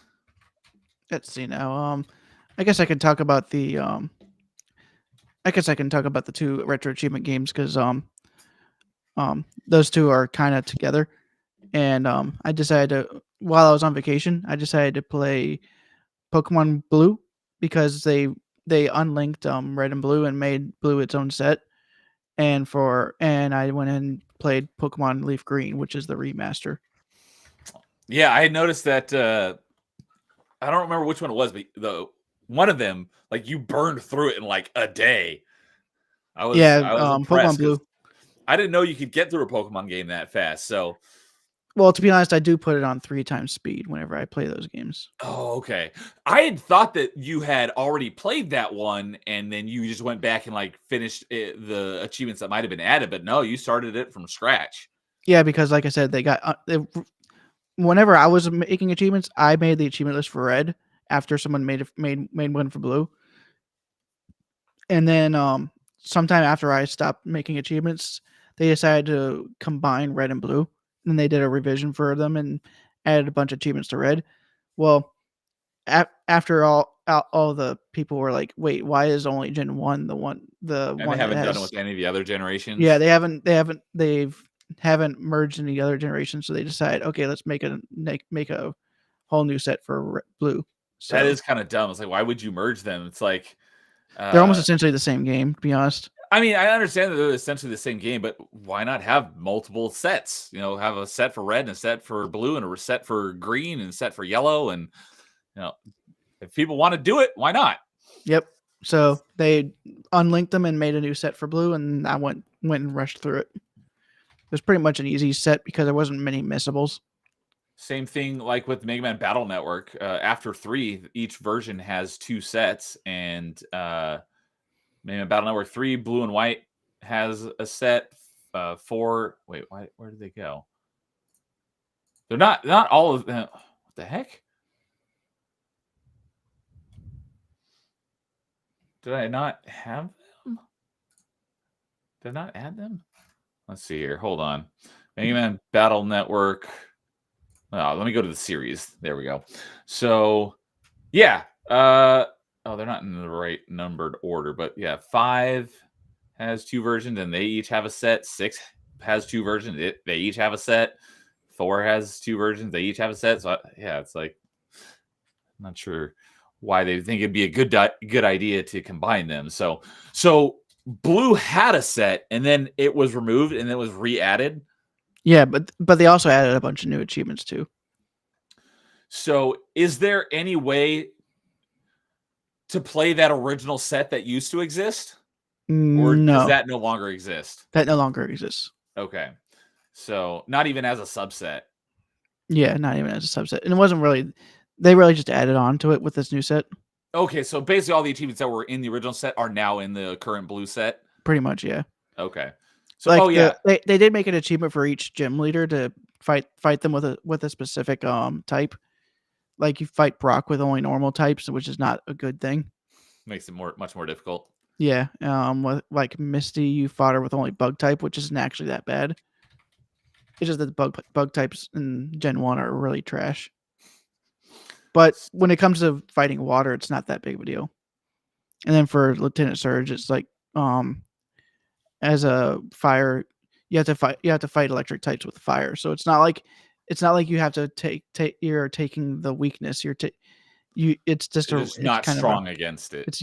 Let's see now. I guess I can talk about the I guess I can talk about the 2 retro achievement games because those 2 are kind of together. And I decided to, while I was on vacation, I decided to play Pokemon Blue because they unlinked Red and Blue and made Blue its own set. And I went and played Pokemon Leaf Green, which is the remaster. Yeah, I had noticed that. I don't remember which one it was, but one of them, like you burned through it in like a day. I was Pokemon impressed Blue. I didn't know you could get through a Pokemon game that fast. So, well, to be honest, I do put it on 3 times speed whenever I play those games. Oh, okay. I had thought that you had already played that one, and then you just went back and like finished the achievements that might have been added. But no, you started it from scratch. Yeah, because like I said, they got whenever I was making achievements, I made the achievement list for Red after someone made one for Blue, and then sometime after I stopped making achievements, they decided to combine Red and Blue, and they did a revision for them and added a bunch of achievements to Red. Well, after all the people were like, "Wait, why is only Gen 1 the one They haven't done it with any of the other generations. Yeah, they haven't merged any other generations, so they decided, okay, let's make a whole new set for Blue. So that is kind of dumb. It's like, why would you merge them? It's like they're almost essentially the same game, to be honest. I mean, I understand that they're essentially the same game, but why not have multiple sets? You know, have a set for red and a set for blue and a set for green and a set for yellow. And, you know, if people want to do it, why not? Yep. So they unlinked them and made a new set for Blue, and I went and rushed through it. It was pretty much an easy set because there wasn't many missables. Same thing like with Mega Man Battle Network. After 3, each version has 2 sets, and Mega Man Battle Network 3, Blue and White, has a set. 4. Wait, where did they go? They're not all of them. What the heck? Did I not have them? Did I not add them? Let's see here. Hold on. Mega Man Battle Network. Oh, let me go to the series. There we go. So, yeah. Oh, they're not in the right numbered order, but yeah, 5 has 2 versions, and they each have a set. 6 has 2 versions. They each have a set. 4 has 2 versions. They each have a set. So, yeah, it's like, I'm not sure why they think it'd be a good idea to combine them. So Blue had a set, and then it was removed, and then it was re-added. Yeah, but they also added a bunch of new achievements too. So is there any way to play that original set that used to exist? Or does that no longer exist? That no longer exists. Okay. So not even as a subset. Yeah, not even as a subset. And it wasn't really, they really just added on to it with this new set. Okay, so basically all the achievements that were in the original set are now in the current Blue set? Pretty much, yeah. Okay. So, like they did make an achievement for each gym leader to fight them with a specific type. Like you fight Brock with only normal types, which is not a good thing. Makes it much more difficult. Yeah. With, like Misty, you fought her with only bug type, which isn't actually that bad. It's just that the bug types in Gen 1 are really trash. But when it comes to fighting water, it's not that big of a deal. And then for Lieutenant Surge, it's like as a fire, you have to fight electric types with fire. So it's not like you have to you're taking the weakness. It's just it's not strong against it. It's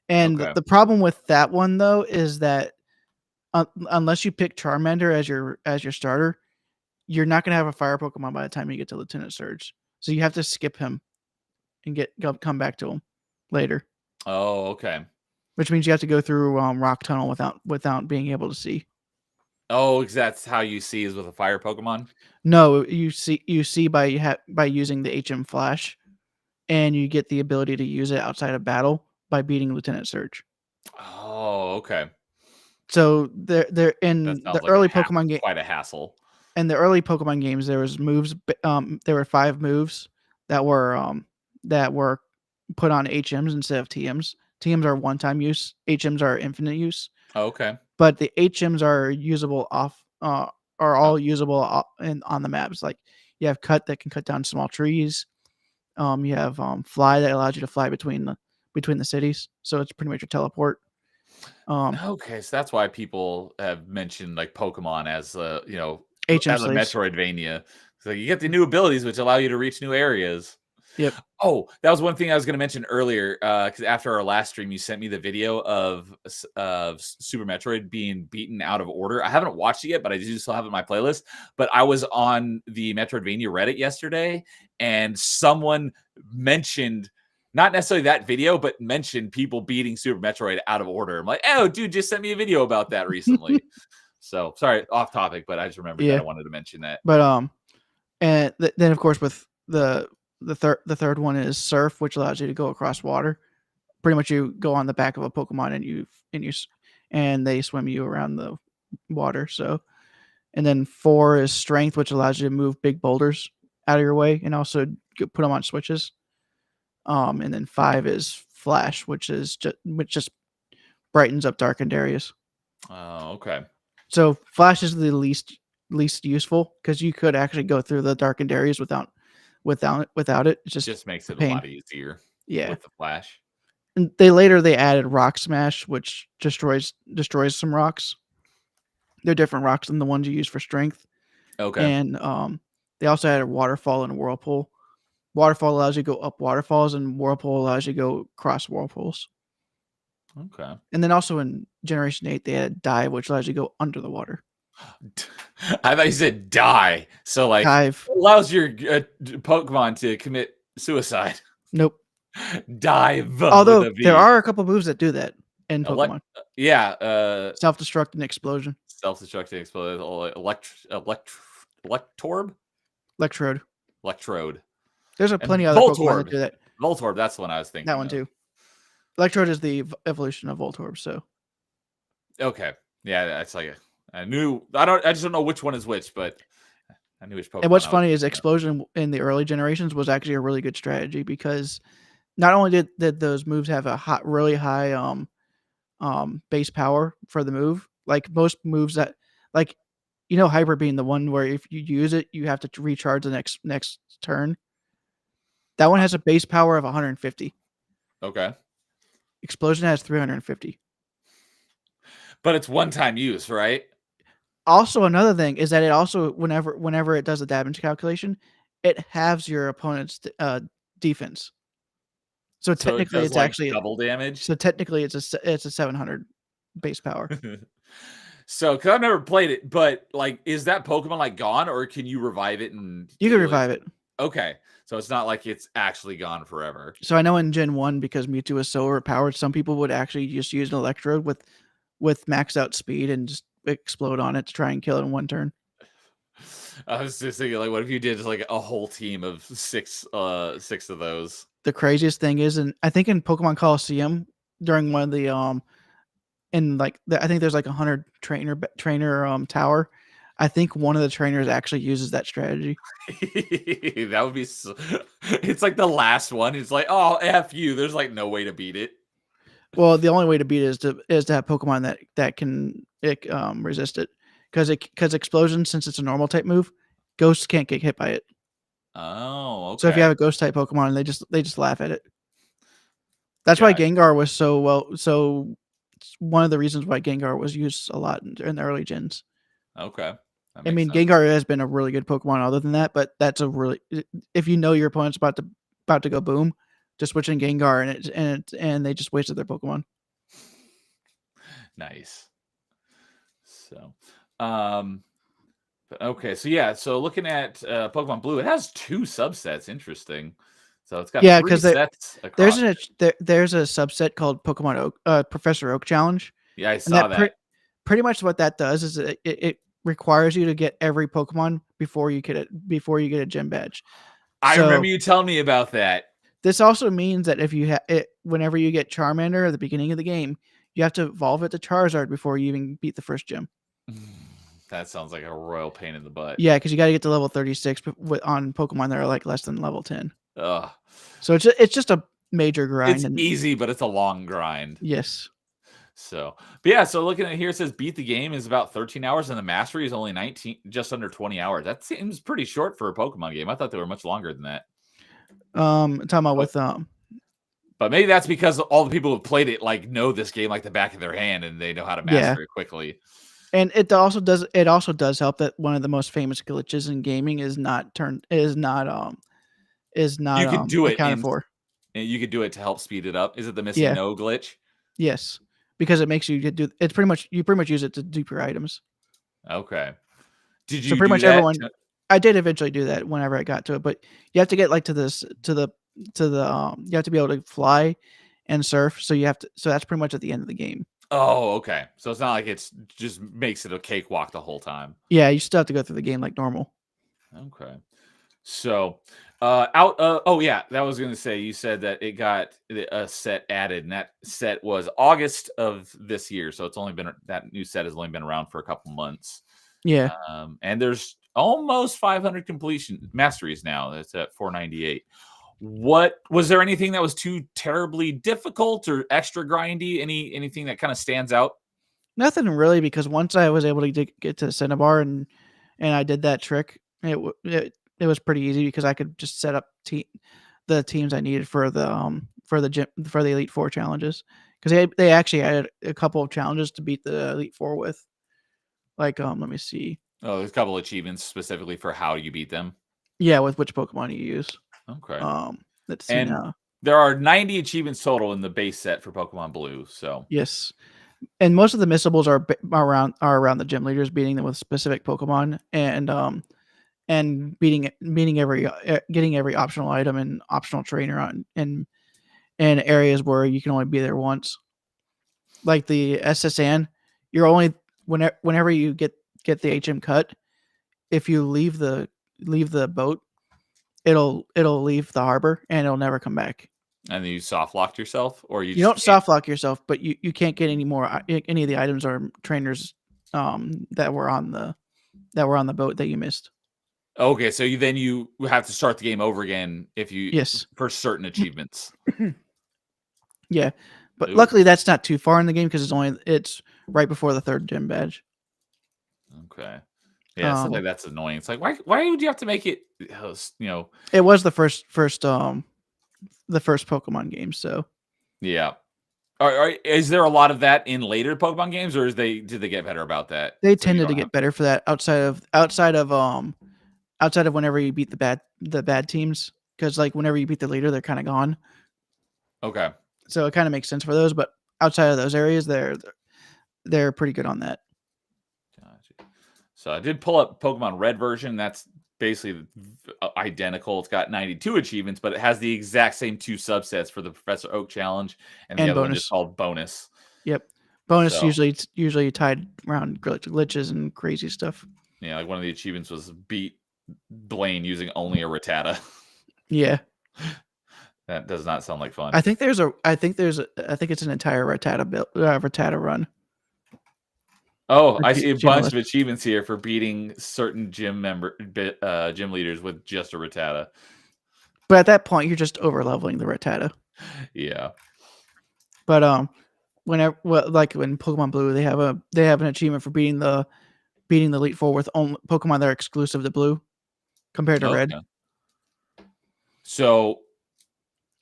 And the problem with that one though is that unless you pick Charmander as your starter, you're not going to have a fire Pokemon by the time you get to Lieutenant Surge. So you have to skip him and come back to him later. Oh, okay. Which means you have to go through Rock Tunnel without being able to see. Oh, because that's how you see is with a fire Pokemon? No, you see by using the HM Flash, and you get the ability to use it outside of battle by beating Lieutenant Surge. Oh, okay. So they're in the early Pokemon game. Quite a hassle. In the early Pokemon games, there was moves. There were 5 moves that were put on HMs instead of TMs. TMs are one-time use. HMs are infinite use. Oh, okay. But the HMs are usable usable on the maps. Like you have Cut that can cut down small trees. You have Fly that allows you to fly between the cities. So it's pretty much a teleport. Okay, so that's why people have mentioned like Pokemon as HM as a slaves. Metroidvania. So you get the new abilities which allow you to reach new areas. Yep. Oh, that was one thing I was going to mention earlier. Because after our last stream, you sent me the video of Super Metroid being beaten out of order. I haven't watched it yet, but I do still have it in my playlist. But I was on the Metroidvania Reddit yesterday, and someone mentioned not necessarily that video, but mentioned people beating Super Metroid out of order. I'm like, oh, dude, just sent me a video about that recently. So sorry, off topic, but I just remembered that I wanted to mention that. But and then of course with the third one is Surf, which allows you to go across water. Pretty much, you go on the back of a Pokemon and they swim you around the water. So, and then 4 is Strength, which allows you to move big boulders out of your way and also put them on switches. And then 5 is Flash, which just brightens up darkened areas. Oh, okay. So Flash is the least useful because you could actually go through the darkened areas without it. It just makes it a a lot easier. Yeah. With the Flash. And they added Rock Smash, which destroys some rocks. They're different rocks than the ones you use for strength. Okay. And they also added Waterfall and Whirlpool. Waterfall allows you to go up waterfalls, and Whirlpool allows you to go across whirlpools. Okay. And then also in Generation 8, they added Dive, which allows you to go under the water. I thought you said die. So like Dive allows your Pokemon to commit suicide. Nope. Dive. Although there are a couple moves that do that in Pokemon. Self-destruct and explosion. Self-destruct and explosion. Electorb? Electrode. There's plenty of other Pokemon that do that. Voltorb, that's the one I was thinking. That one too. Electrode is the evolution of Voltorb, so. Okay. Yeah, that's like I just don't know which one is which, but I knew which Pokemon. And what's funny is Explosion in the early generations was actually a really good strategy because not only did those moves have a really high base power for the move, like most moves that Hyper Beam, the one where if you use it, you have to recharge the next turn. That one has a base power of 150. Okay. Explosion has 350. But it's one-time use, right? Also, another thing is that it also whenever it does a damage calculation, it halves your opponent's defense. So technically, it's actually double damage. So technically, it's a 700 base power. So, because I've never played it, but like, is that Pokemon like gone, or can you revive it? You can revive it. Okay, so it's not like it's actually gone forever. So I know in Gen 1, because Mewtwo is so overpowered, some people would actually just use an Electrode with maxed out speed and just explode on it to try and kill it in one turn. I was just thinking, like, what if you did just like a whole team of six of those? The craziest thing is, and I think in Pokemon Coliseum during one of the I think there's like 100 trainer tower. I think one of the trainers actually uses that strategy. That would be it's like the last one. It's like, oh, F you. There's like no way to beat it. Well, the only way to beat it is to have Pokemon that can resist it. Because Explosion, since it's a normal type move, Ghosts can't get hit by it. Oh, okay. So if you have a Ghost type Pokemon, they just laugh at it. That's why Gengar was so one of the reasons why Gengar was used a lot in the early gens. Okay. I mean, Gengar has been a really good Pokemon other than that, but that's if you know your opponent's about to go boom, just switch in Gengar and they just wasted their Pokemon. Nice. So, okay, so looking at Pokemon Blue, it has 2 subsets. Interesting. So it's got 3 sets. There's a subset called Pokemon Professor Oak Challenge. Yeah, I saw that. Pretty much what that does is it requires you to get every Pokemon before you get a gym badge. I remember you telling me about that. This also means that if you whenever you get Charmander at the beginning of the game, you have to evolve it to Charizard before you even beat the first gym. That sounds like a royal pain in the butt. Yeah, because you got to get to level 36 on Pokemon that are like less than level 10. Ugh. So it's just a major grind. It's easy, but it's a long grind. Yes. So, but yeah, so looking at here, it says beat the game is about 13 hours and the mastery is only just under 20 hours. That seems pretty short for a Pokemon game. I thought they were much longer than that. Talking about with But maybe that's because all the people who played it like know this game like the back of their hand, and they know how to master it quickly. And it also does help that one of the most famous glitches in gaming is not You could do it accounted for. You could do it to help speed it up. Is it the missing Yeah. no glitch? Yes, because it makes you do. It's pretty much you use it to dupe your items. Okay. Did So you pretty do much that? everyone. I did eventually do that whenever I got to it, but you have to get like to the you have to be able to fly and surf. So that's pretty much at the end of the game. Oh, okay. So it's not like it's just makes it a cakewalk the whole time. Yeah, you still have to go through the game like normal. Okay. So, oh yeah, that was going to say, you said that it got a set added, and that set was August of this year. So that new set has only been around for a couple months. Yeah. And there's almost 500 completion masteries now. That's at 498. What was there anything that was too terribly difficult or extra grindy? Anything that kind of stands out? Nothing really, because once I was able to get to Cinnabar and I did that trick, it was pretty easy because I could just set up the teams I needed for the Elite Four challenges, because they actually added a couple of challenges to beat the Elite Four with. Like let me see. Oh, there's a couple of achievements specifically for how you beat them. Yeah, with which Pokemon you use. Okay. Let's see now. There are 90 achievements total in the base set for Pokemon Blue. So yes, and most of the missables are around the gym leaders beating them with specific Pokemon and getting every optional item and optional trainer on in areas where you can only be there once. Like the SSN, you're only whenever you get the HM cut, if you leave the boat, it'll leave the harbor and it'll never come back. And then you soft locked yourself, or you don't soft lock yourself, but you can't get any of the items or trainers that were on the boat that you missed. Okay, so you have to start the game over again yes, for certain achievements. Yeah, but luckily that's not too far in the game because it's right before the 3rd gym badge. Okay. Yeah, something like that's annoying. It's like, why would you have to make it? It was the first Pokemon game, so yeah. Is there a lot of that in later Pokemon games, or did they get better about that? They tended to get better for that outside of whenever you beat the bad teams, because like whenever you beat the leader, they're kind of gone. Okay. So it kind of makes sense for those, but outside of those areas, they're pretty good on that. Gotcha. So I did pull up Pokemon Red version. That's basically identical. It's got 92 achievements, but it has the exact same 2 subsets for the Professor Oak challenge and the other one is called bonus. Yep. Bonus usually tied around glitches and crazy stuff. Yeah, like one of the achievements was beat Blaine using only a Rattata. Yeah. That does not sound like fun. I think it's an entire Rattata run. Oh, I see a bunch of achievements here for beating certain gym leaders with just a Rattata. But at that point, you're just over leveling the Rattata. Yeah. But like when Pokemon Blue, they have an achievement for beating the Elite Four with only Pokemon that are exclusive to Blue, compared to Red. So,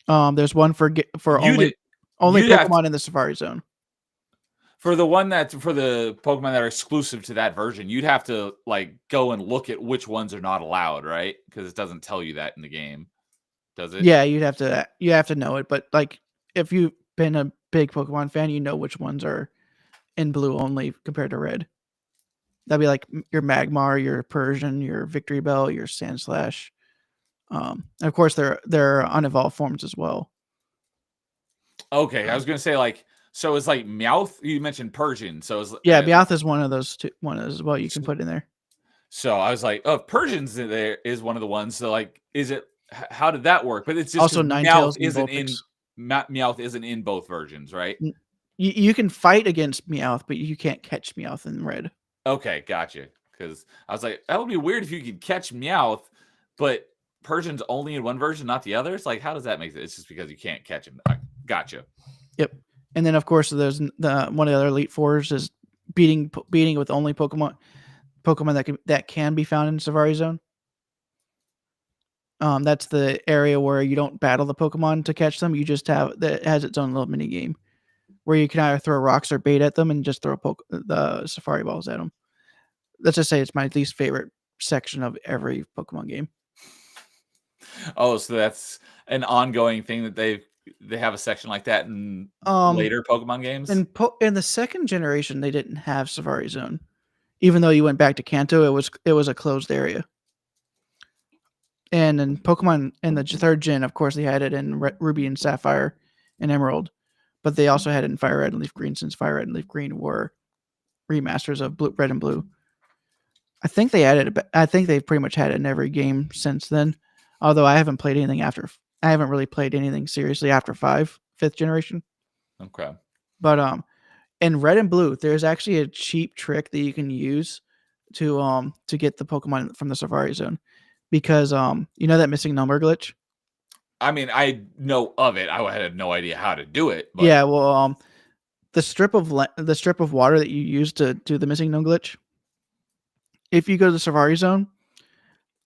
there's one for only Pokemon in the Safari Zone. For the Pokemon that are exclusive to that version, you'd have to like go and look at which ones are not allowed, right? Because it doesn't tell you that in the game, does it? Yeah, you have to know it. But like, if you've been a big Pokemon fan, you know which ones are in Blue only compared to Red. That'd be like your Magmar, your Persian, your Victory Bell, your Sandslash. Of course, there are unevolved forms as well. Okay, I was gonna say like. So it's like Meowth. You mentioned Persian, so it's Meowth is one of those two. One as well you can put in there. So I was like, oh, Persian's in there is one of the ones. So like, is it? How did that work? But it's just also Meowth isn't in both versions, right? You can fight against Meowth, but you can't catch Meowth in Red. Okay, gotcha. Because I was like, that would be weird if you could catch Meowth, but Persian's only in one version, not the others. Like, how does that make sense? It's just because you can't catch him. Gotcha. Yep. And then, of course, there's one of the other Elite Fours is beating with only Pokemon that can be found in Safari Zone. That's the area where you don't battle the Pokemon to catch them. You just have that has its own little mini game where you can either throw rocks or bait at them and just throw the Safari balls at them. Let's just say it's my least favorite section of every Pokemon game. Oh, so that's an ongoing thing that they have a section like that in later Pokemon games? In the second generation, they didn't have Safari Zone. Even though you went back to Kanto, it was a closed area. And in Pokemon in the third gen, of course, they had it in Ruby and Sapphire and Emerald, but they also had it in Fire Red and Leaf Green, since Fire Red and Leaf Green were remasters of Red and Blue. I think they added it. I think they've pretty much had it in every game since then. Although I haven't played anything after. I haven't really played anything seriously after 5th generation. Okay. But in Red and Blue, there's actually a cheap trick that you can use to get the Pokemon from the Safari Zone, because you know that missing number glitch. I mean, I know of it. I had no idea how to do it. But... Yeah, well, the strip of water that you use to do the missing number glitch. If you go to the Safari Zone,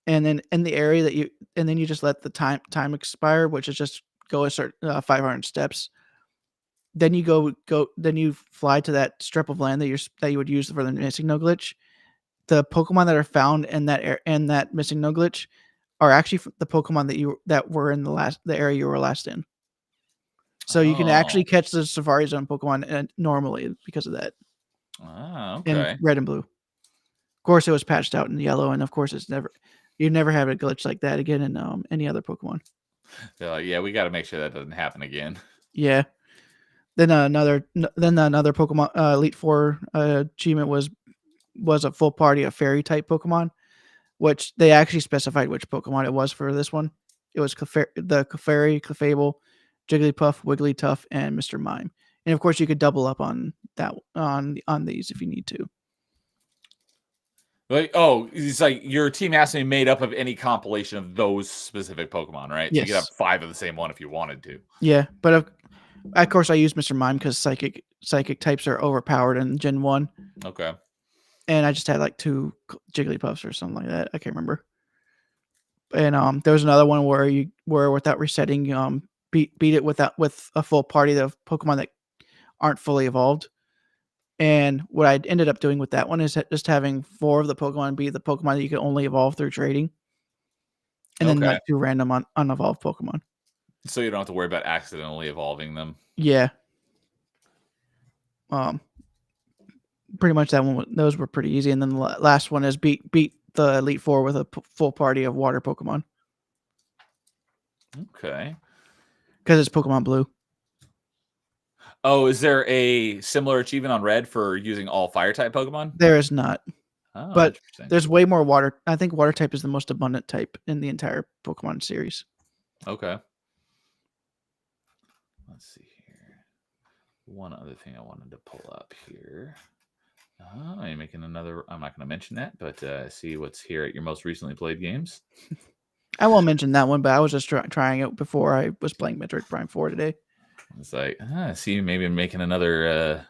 and then in the area that you just let the time expire, which is just go a certain 500 steps. Then you then you fly to that strip of land that you would use for the missing no glitch. The Pokemon that are found in that missing no glitch are actually the Pokemon that were in the area you were last in. So you can actually catch the Safari Zone Pokemon normally because of that. Oh, okay. In Red and Blue. Of course, it was patched out in Yellow, and of course, you never have a glitch like that again in any other Pokemon. They're like, yeah, we got to make sure that doesn't happen again. Yeah. Then another Pokemon Elite Four achievement was a full party of fairy type Pokemon, which they actually specified which Pokemon it was for this one. It was the Clefairy, Clefable, Jigglypuff, Wigglytuff, and Mr. Mime. And of course, you could double up on that on these if you need to. Like, oh, it's like your team has to be made up of any compilation of those specific Pokemon, right? Yes. So you could have 5 of the same one if you wanted to. Yeah, but of course, I used Mr. Mime because psychic types are overpowered in Gen 1. Okay. And I just had like 2 Jigglypuffs or something like that. I can't remember. And there was another one where without resetting, beat it with a full party of Pokemon that aren't fully evolved. And what I ended up doing with that one is just having 4 of the Pokemon be the Pokemon that you can only evolve through trading. And then like 2 random unevolved Pokemon. So you don't have to worry about accidentally evolving them. Yeah. Pretty much those were pretty easy. And then the last one is beat the Elite Four with a full party of water Pokemon. Okay. Because it's Pokemon Blue. Oh, is there a similar achievement on Red for using all fire type Pokemon? There is not. Oh, but there's way more water. I think water type is the most abundant type in the entire Pokemon series. Okay. Let's see here. One other thing I wanted to pull up here. I'm making another. I'm not going to mention that, but see what's here at your most recently played games. I won't mention that one, but I was just trying it before I was playing Metroid Prime 4 today. It's like, see, maybe I'm making another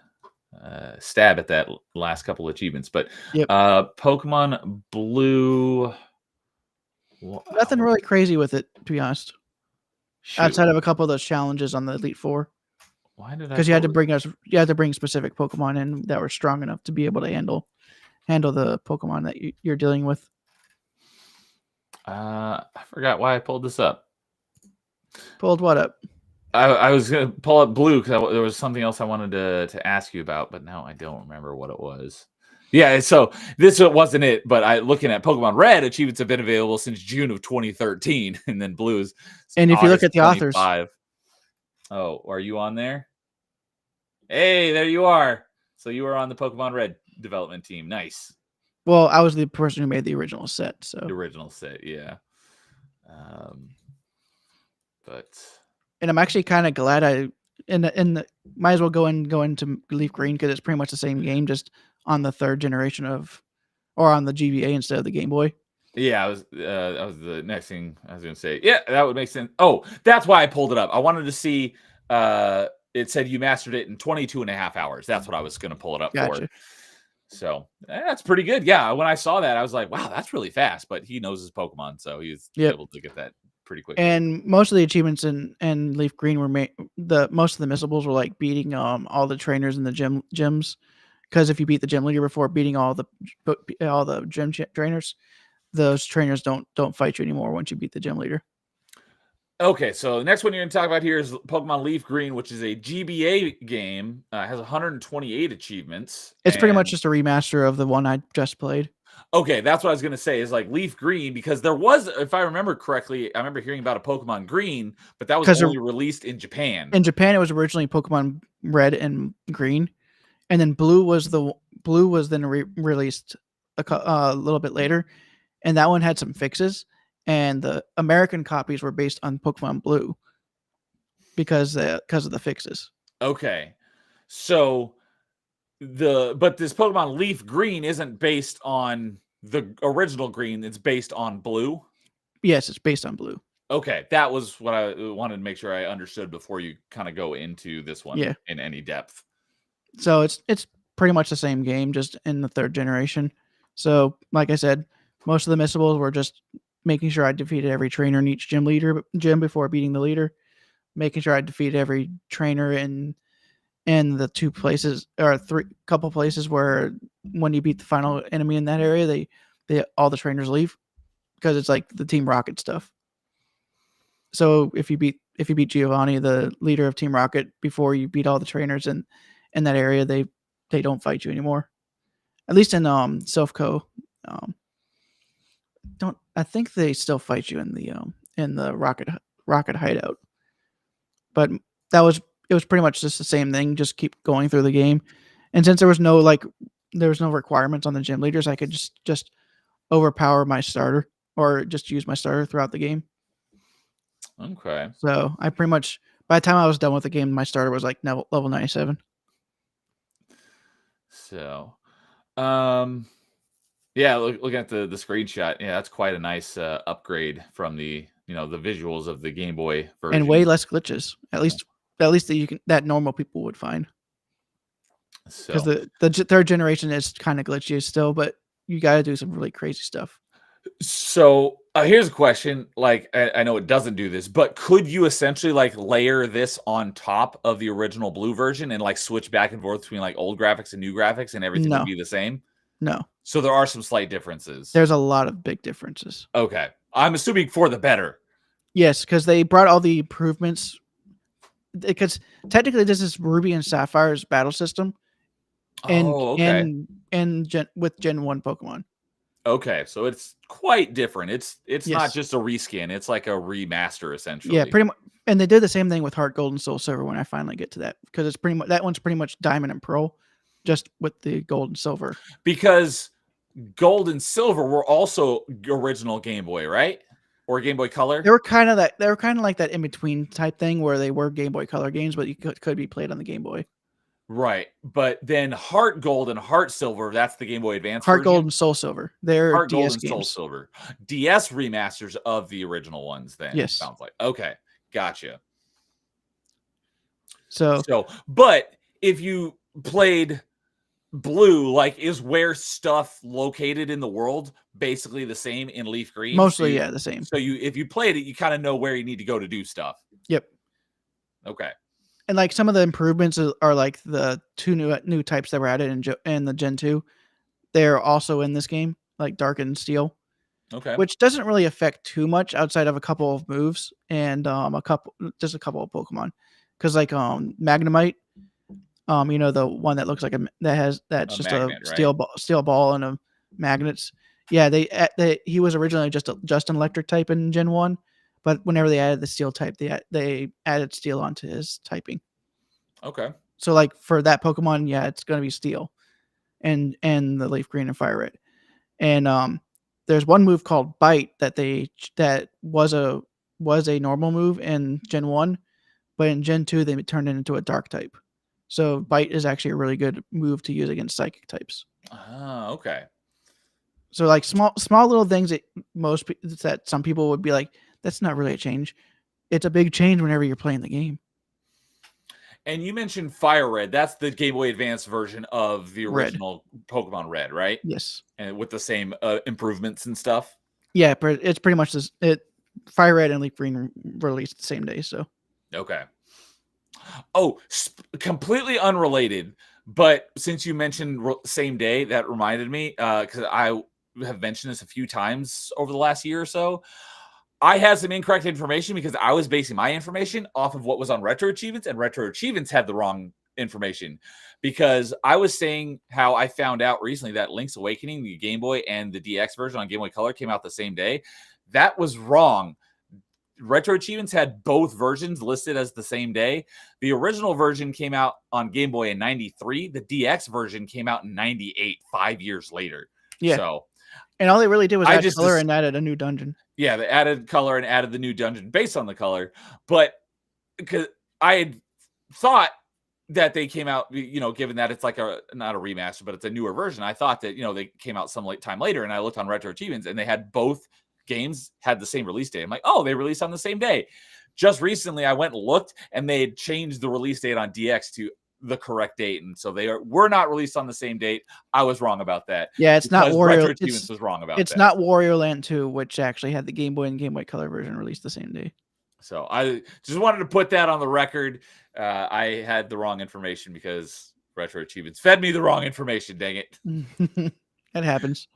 stab at that last couple achievements. But yep. Pokemon Blue. Nothing really crazy with it, to be honest. Shoot. Outside of a couple of those challenges on the Elite Four. Why did I? Because you had to bring specific Pokemon in that were strong enough to be able to handle the Pokemon that you're dealing with. I forgot why I pulled this up. Pulled what up? I was gonna pull up Blue because there was something else I wanted to ask you about, but now I don't remember what it was. Yeah, so this wasn't it, but looking at Pokemon Red, achievements have been available since June of 2013, and then Blue's. And if you look at the authors, oh, are you on there? Hey, there you are. So you were on the Pokemon Red development team. Nice. Well, I was the person who made the original set. So the original set, yeah. But. And I'm actually kind of glad might as well go into LeafGreen because it's pretty much the same game, just on the 3rd generation or on the GBA instead of the Game Boy. Yeah, that was the next thing I was going to say. Yeah, that would make sense. Oh, that's why I pulled it up. I wanted to see, it said you mastered it in 22.5 hours. That's what I was going to pull it up for. So that's pretty good. Yeah, when I saw that, I was like, wow, that's really fast. But he knows his Pokemon, so he's able to get that pretty quickly. And most of the achievements in LeafGreen were most of the missables were like beating all the trainers in the gyms. Because if you beat the gym leader before beating all the gym trainers, those trainers don't fight you anymore once you beat the gym leader. Okay, so the next one you're going to talk about here is Pokemon Leaf Green, which is a GBA game. Has 128 achievements. It's pretty much just a remaster of the one I just played. Okay, that's what I was going to say is like Leaf Green, because there was, if I remember correctly, I remember hearing about a Pokemon Green, but that was only released in Japan. In Japan, it was originally Pokemon Red and Green, and then Blue was then released a little bit later, and that one had some fixes. And the American copies were based on Pokemon Blue because of the fixes. Okay, so but this Pokemon Leaf Green isn't based on the original Green; it's based on Blue. Yes, it's based on Blue. Okay, that was what I wanted to make sure I understood before you kind of go into this one in any depth. So it's pretty much the same game, just in the third generation. So, like I said, most of the missables were just making sure I defeated every trainer in each gym before beating the leader, making sure I defeated every trainer in the two places or couple places where when you beat the final enemy in that area, all the trainers leave because it's like the Team Rocket stuff. So if you beat Giovanni, the leader of Team Rocket, before you beat all the trainers in that area, they don't fight you anymore. At least in Selfco. I think they still fight you in the Rocket hideout. But it was pretty much just the same thing, just keep going through the game. And since there was no requirements on the gym leaders, I could just overpower my starter or just use my starter throughout the game. Okay. So I pretty much, by the time I was done with the game, my starter was like level 97. So, yeah, looking at the screenshot, yeah, that's quite a nice upgrade from the the visuals of the Game Boy version, and way less glitches. At least that normal people would find. Because the third generation is kind of glitchy still, but you got to do some really crazy stuff. So here's a question. Like, I know it doesn't do this, but could you essentially like layer this on top of the original Blue version and like switch back and forth between like old graphics and new graphics and everything would be the same? No. So there are some slight differences. There's a lot of big differences. Okay. I'm assuming for the better. Yes, because they brought all the improvements. Because technically this is Ruby and Sapphire's battle system. And with Gen 1 Pokemon. Okay, so it's quite different. It's not just a reskin; it's like a remaster essentially. Yeah, pretty much. And they did the same thing with Heart Gold and Soul Silver when I finally get to that, because it's pretty much that one's pretty much Diamond and Pearl, just with the Gold and Silver. Because Gold and Silver were also original Game Boy, right? Or Game Boy Color. They were kind of like that in between type thing where they were Game Boy Color games, but you could be played on the Game Boy. Right, but then Heart Gold and Heart Silver, that's the Game Boy Advance Heart version? Gold and Soul Silver. They're Heart DS Gold and games. Soul Silver. DS remasters of the original ones then, yes. Sounds like. Okay, gotcha. So, but if you played Blue, like, is where stuff located in the world basically the same in Leaf Green? Mostly, the same. So if you played it, you kind of know where you need to go to do stuff. Yep. Okay. And like some of the improvements are like the two new types that were added in the Gen 2. They're also in this game, like Dark and Steel. Okay. Which doesn't really affect too much outside of a couple of moves and a couple of Pokemon. Because like Magnemite, the one that looks like that's just magnet, a steel ball and a magnets. Yeah, he was originally just an electric type in Gen 1. But whenever they added the steel type, they added steel onto his typing. Okay. So like for that Pokemon, yeah, it's gonna be steel, and the Leaf Green and Fire Red, and there's one move called Bite that was a normal move in Gen 1, but in Gen 2 they turned it into a Dark type. So Bite is actually a really good move to use against Psychic types. Ah, okay. So like small little things that some people would be like, that's not really a change. It's a big change whenever you're playing the game. And you mentioned Fire Red. That's the Game Boy Advance version of the original Pokemon Red, right? Yes. And with the same improvements and stuff? Yeah, but it's pretty much this. Fire Red and LeafGreen released the same day. So Okay. Oh, completely unrelated. But since you mentioned same day, that reminded me because I have mentioned this a few times over the last year or so. I had some incorrect information because I was basing my information off of what was on Retro Achievements, and Retro Achievements had the wrong information because I was saying how I found out recently that Link's Awakening, the Game Boy and the DX version on Game Boy Color came out the same day. That was wrong. Retro Achievements had both versions listed as the same day. The original version came out on Game Boy in 93. The DX version came out in 98, 5 years later. yeah. So, and all they really did was add color and added a new dungeon. Yeah, they added color and added the new dungeon based on the color. But because I had thought that they came out, given that it's like not a remaster, but it's a newer version. I thought that, they came out some time later, and I looked on Retro Achievements and they had both games had the same release date. I'm like, oh, they released on the same day. Just recently, I went and looked, and they had changed the release date on DX to the correct date, and so they were not released on the same date. I was wrong about that. Yeah, it's not Wario. Retro Achievements was wrong about it's that. Not Wario Land 2, which actually had the Game Boy and Game Boy Color version released the same day. So I just wanted to put that on the record. I had the wrong information because Retro Achievements fed me the wrong information. Dang it! It happens.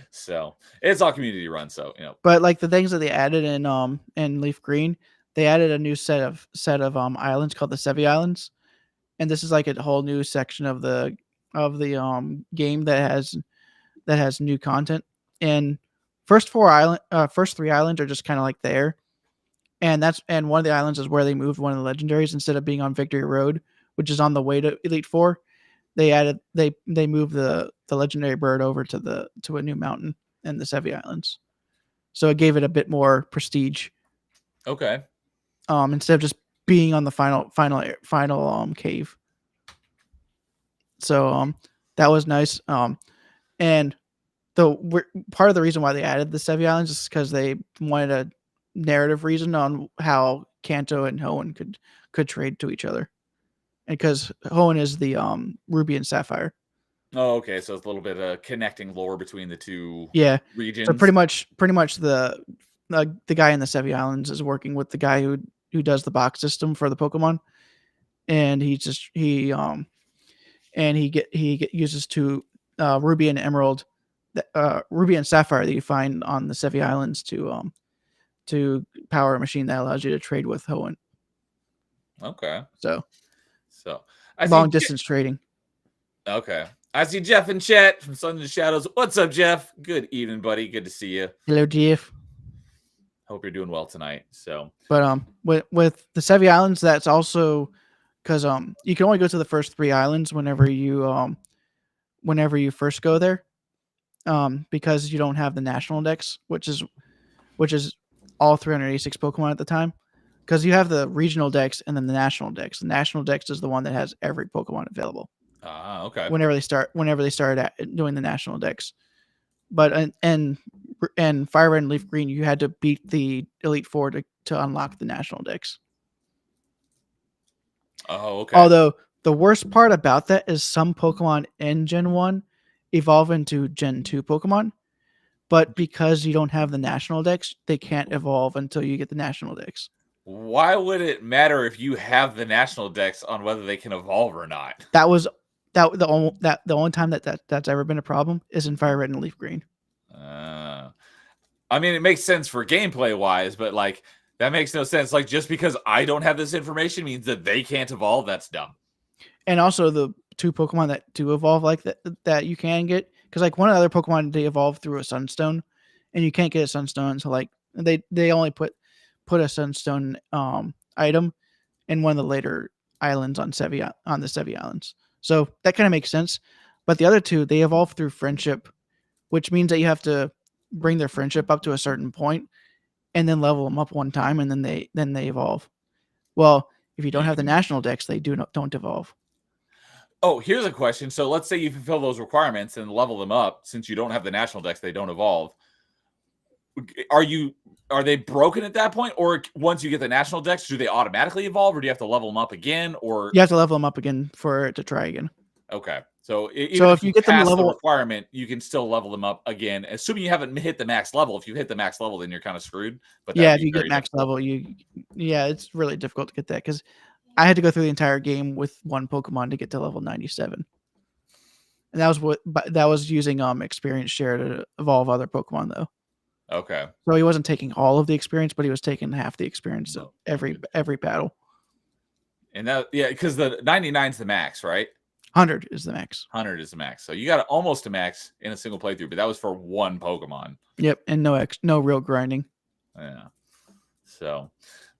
So it's all community run. So But like the things that they added in LeafGreen, they added a new set of islands called the Sevi Islands, and this is like a whole new section of the game that has new content. And first three islands are just kind of like there, and one of the islands is where they moved one of the legendaries. Instead of being on Victory Road, which is on the way to Elite Four, they moved the legendary bird over to a new mountain in the Sevi Islands. So it gave it a bit more prestige. Okay. Instead of just being on the final cave. So that was nice. And part of the reason why they added the Sevi Islands is because they wanted a narrative reason on how Kanto and Hoenn could trade to each other. And because Hoenn is the Ruby and Sapphire. Oh, okay. So it's a little bit of connecting lore between the two regions. So pretty much the guy in the Sevi Islands is working with the guy who does the box system for the Pokemon, and he uses two Ruby and Emerald, Ruby and Sapphire that you find on the Sevi Islands to power a machine that allows you to trade with Hoenn. Okay. So long distance trading. Okay. I see Jeff in chat from Sons and Shadows. What's up, Jeff? Good evening, buddy. Good to see you. Hello, Jeff. Hope you're doing well tonight. So, but with the Sevi Islands, that's also because you can only go to the first three islands whenever you first go there, because you don't have the national dex, which is all 386 Pokemon at the time, because you have the regional dex and then the national dex. The national dex is the one that has every Pokemon available. Okay. Whenever they started doing the national dex, but and Fire Red and LeafGreen, you had to beat the Elite Four to unlock the national dex. Oh, okay. Although the worst part about that is some Pokemon in Gen 1 evolve into Gen 2 Pokemon, but because you don't have the national dex, they can't evolve until you get the national dex. Why would it matter if you have the national dex on whether they can evolve or not? The only time that's ever been a problem is in Fire Red and LeafGreen. I mean, it makes sense for gameplay wise, but like that makes no sense. Like just because I don't have this information means that they can't evolve. That's dumb. And also the two Pokemon that do evolve like that you can get, because like one other Pokemon they evolve through a Sunstone, and you can't get a Sunstone until like they only put a Sunstone item in one of the later islands on the Sevi Islands. So that kind of makes sense. But the other two, they evolve through friendship, which means that you have to bring their friendship up to a certain point and then level them up one time, and then they evolve. Well, if you don't have the national dex, they don't evolve. Oh, here's a question. So let's say you fulfill those requirements and level them up. Since you don't have the national dex, they don't evolve. Are they broken at that point, or once you get the national dex, do they automatically evolve, or do you have to level them up again? Or you have to level them up again for it to try again. Okay. So even So if if you you get them pass the level, requirement, you can still level them up again, assuming you haven't hit the max level. If you hit the max level, then you're kind of screwed. But that yeah, would if be you get very max difficult. level, yeah, it's really difficult to get that because I had to go through the entire game with one Pokemon to get to level 97. And that was using experience share to evolve other Pokemon though. Okay. So he wasn't taking all of the experience, but he was taking half the experience of Okay. every battle. And that, yeah, because the 99 is the max, right? 100 is the max. 100 is the max. So you got almost a max in a single playthrough, but that was for one Pokemon. Yep, and no real grinding. Yeah. So,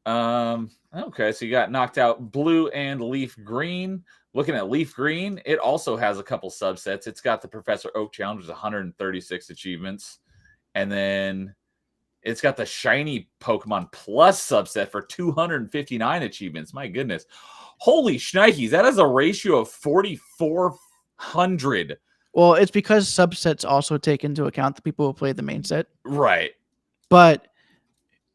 okay, so you got knocked out Blue and LeafGreen. Looking at LeafGreen, it also has a couple subsets. It's got the Professor Oak Challenge, which is 136 achievements. And then it's got the Shiny Pokemon Plus subset for 259 achievements. My goodness. Holy shnikes, that is a ratio of 4,400. Well, it's because subsets also take into account the people who play the main set. Right. But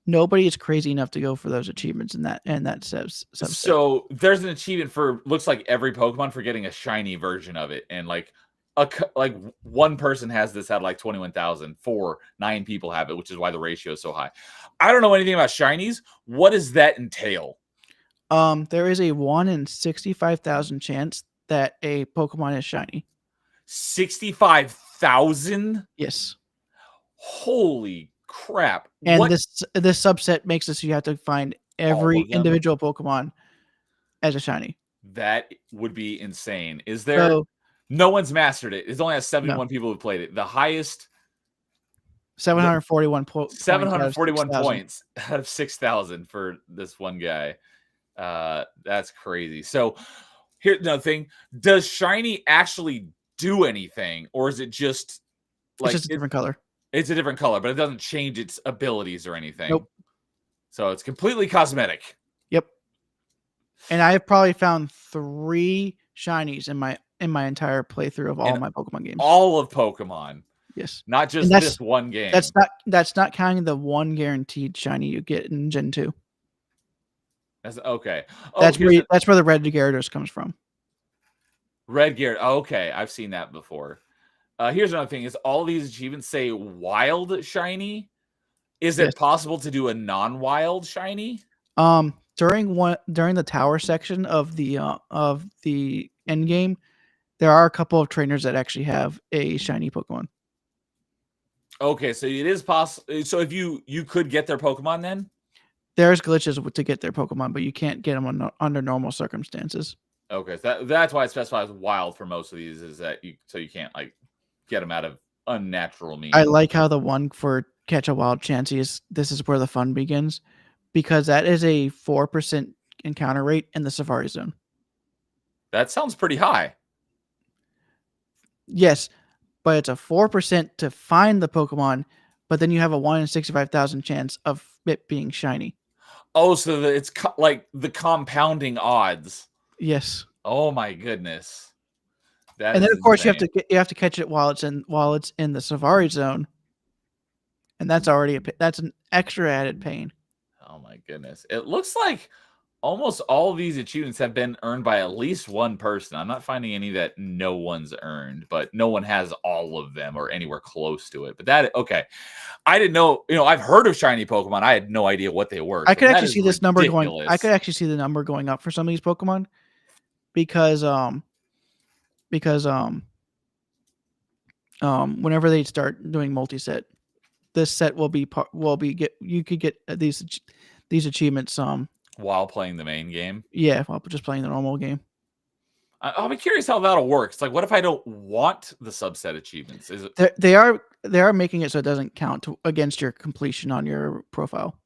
nobody is crazy enough to go for those achievements in that subset. So there's an achievement for looks like every Pokemon for getting a shiny version of it, and like one person has this at like 21,000. 9 people have it, which is why the ratio is so high. I don't know anything about shinies. What does that entail? There is a 1 in 65,000 chance that a Pokemon is shiny. 65,000? Yes. Holy crap. And What? this subset makes it so you have to find every individual Pokemon as a shiny. That would be insane. Is there no one's mastered it. It only has 71 people who played it. The highest 741 741 points out of 6,000 for this one guy. That's crazy. So here's another thing. Does shiny actually do anything, or is it just like it's just a different color? It's a different color, but it doesn't change its abilities or anything. Nope. So it's completely cosmetic. Yep. And I have probably found 3 shinies in my entire playthrough of all my Pokemon games. All of Pokemon. Yes. Not just this one game. That's not counting the one guaranteed shiny you get in Gen 2. That's okay. Oh, that's where the Red Gyarados comes from. Red Gyarados. Okay, I've seen that before. Here's another thing: is all these achievements say wild shiny? Is it possible to do a non-wild shiny? During the tower section of the end game, there are a couple of trainers that actually have a shiny Pokemon. Okay, so it is possible. So if you could get their Pokemon, then there's glitches to get their Pokemon, but you can't get them under normal circumstances. Okay, so that's why it specifies wild for most of these, is that you can't like get them out of unnatural means. I like how the one for catch a wild Chansey this is where the fun begins, because that is a 4% encounter rate in the Safari Zone. That sounds pretty high. Yes, but it's a 4% to find the Pokemon, but then you have a 1 in 65,000 chance of it being shiny. Oh, so it's like the compounding odds. Yes. Oh my goodness. And then of course you have to catch it while it's in the Safari Zone, and that's already that's an extra added pain. Oh my goodness! It looks like almost all of these achievements have been earned by at least one person. I'm not finding any that no one's earned, but no one has all of them or anywhere close to it. But okay, I didn't know. I've heard of shiny Pokemon. I had no idea what they were. I could actually see this number going. I could actually see the number going up for some of these Pokemon, because whenever they start doing multi-set, this set you could get these achievements while playing the main game. Yeah, while just playing the normal game. I'll be curious how that'll work. It's like, what if I don't want the subset achievements? Is it they are making it so it doesn't count against your completion on your profile.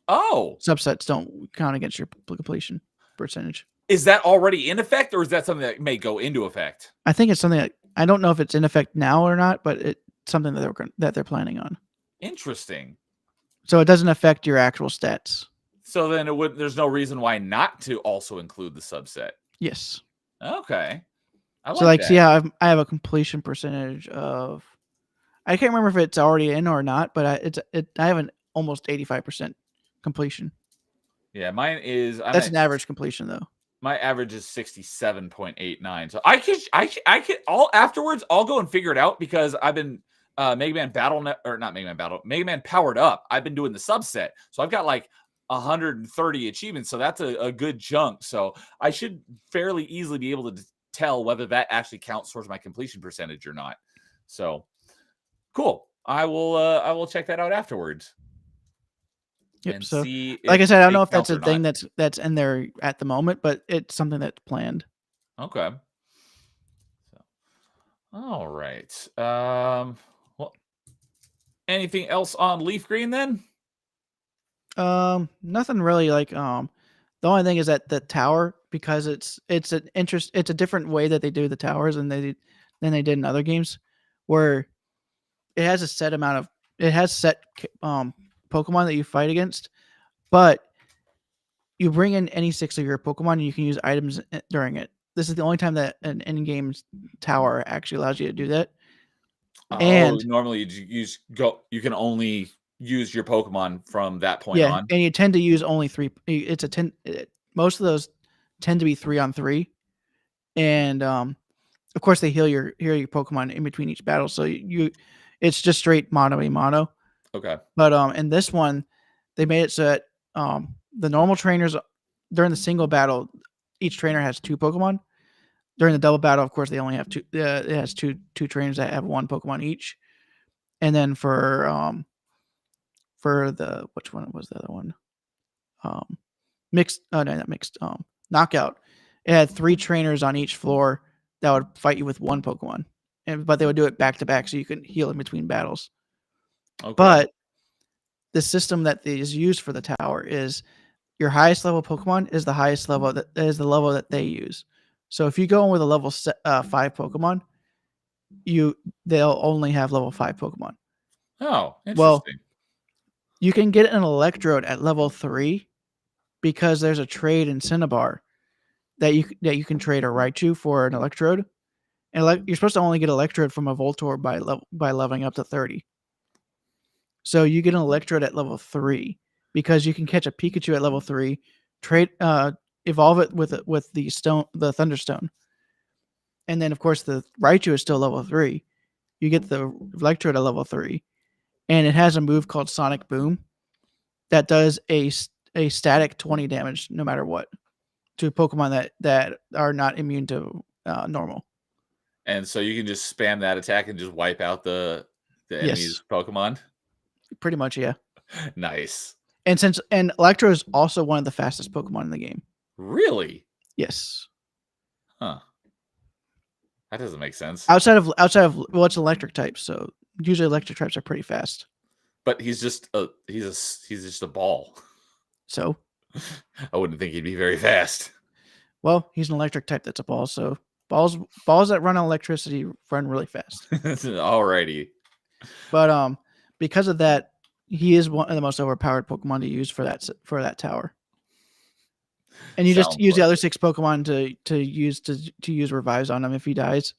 Oh, subsets don't count against your completion percentage. Is that already in effect, or is that something that may go into effect? I think it's something I don't know if it's in effect now or not, but it's something that they're planning on. Interesting. So it doesn't affect your actual stats. So then there's no reason why not to also include the subset. Yes. Okay. See how I have a completion percentage of, I can't remember if it's already in or not, but I have an almost 85% completion. Yeah, mine is. That's an average completion though. My average is 67.89. So I could all afterwards. I'll go and figure it out because I've been Mega Man Mega Man Powered Up. I've been doing the subset, so I've got like 130 achievements. So that's a good chunk. So I should fairly easily be able to tell whether that actually counts towards my completion percentage or not. So cool. I will check that out afterwards. Yep. And So, see like I if said, I don't it know if that's counts a or thing not. that's in there at the moment, but it's something that's planned. Okay. So, all right. Well, anything else on LeafGreen then? Nothing really. Like the only thing is that the tower, because it's a different way that they do the towers than they did in other games, where it has a set amount of set Pokemon that you fight against, but you bring in any 6 of your Pokemon and you can use items during it. This is the only time that an in-game tower actually allows you to do that. Oh, And normally you can only use your Pokemon from that point yeah, on. and you tend to use only 3. It's a 10. Most of those tend to be 3-on-3, and of course they heal your Pokemon in between each battle. So it's just straight mono a mono. Okay. But in this one, they made it so that the normal trainers during the single battle, each trainer has 2 Pokemon. During the double battle, of course, they only have 2. It has two trainers that have 1 Pokemon each. And then for the, which one was the other one? Mixed. No, not mixed. Knockout. It had 3 trainers on each floor that would fight you with 1 Pokemon, but they would do it back to back so you could heal in between battles. Okay. But the system that is used for the tower is your highest level Pokemon is the highest level that is the level that they use. So if you go in with a level 5 Pokemon, they'll only have level 5 Pokemon. Oh, interesting. Well, you can get an Electrode at level 3 because there's a trade in Cinnabar that you can trade a Raichu for an Electrode. And you're supposed to only get Electrode from a Voltorb by leveling up to 30. So you get an Electrode at level 3 because you can catch a Pikachu at level 3, trade evolve it with the Thunderstone. And then of course the Raichu is still level 3. You get the Electrode at level 3, and it has a move called Sonic Boom that does a static 20 damage no matter what to Pokemon that are not immune to normal. And so you can just spam that attack and just wipe out the enemy's Pokemon. Pretty much, yeah. Nice. And Electro is also one of the fastest Pokemon in the game. Really? Yes. Huh. That doesn't make sense. Outside of well, it's electric type, so usually electric types are pretty fast. But he's just a ball. So I wouldn't think he'd be very fast. Well, he's an electric type that's a ball, so balls that run on electricity run really fast. Alrighty. But because of that, he is one of the most overpowered Pokemon to use for that tower. And you just use the other 6 Pokemon to use revives on him if he dies.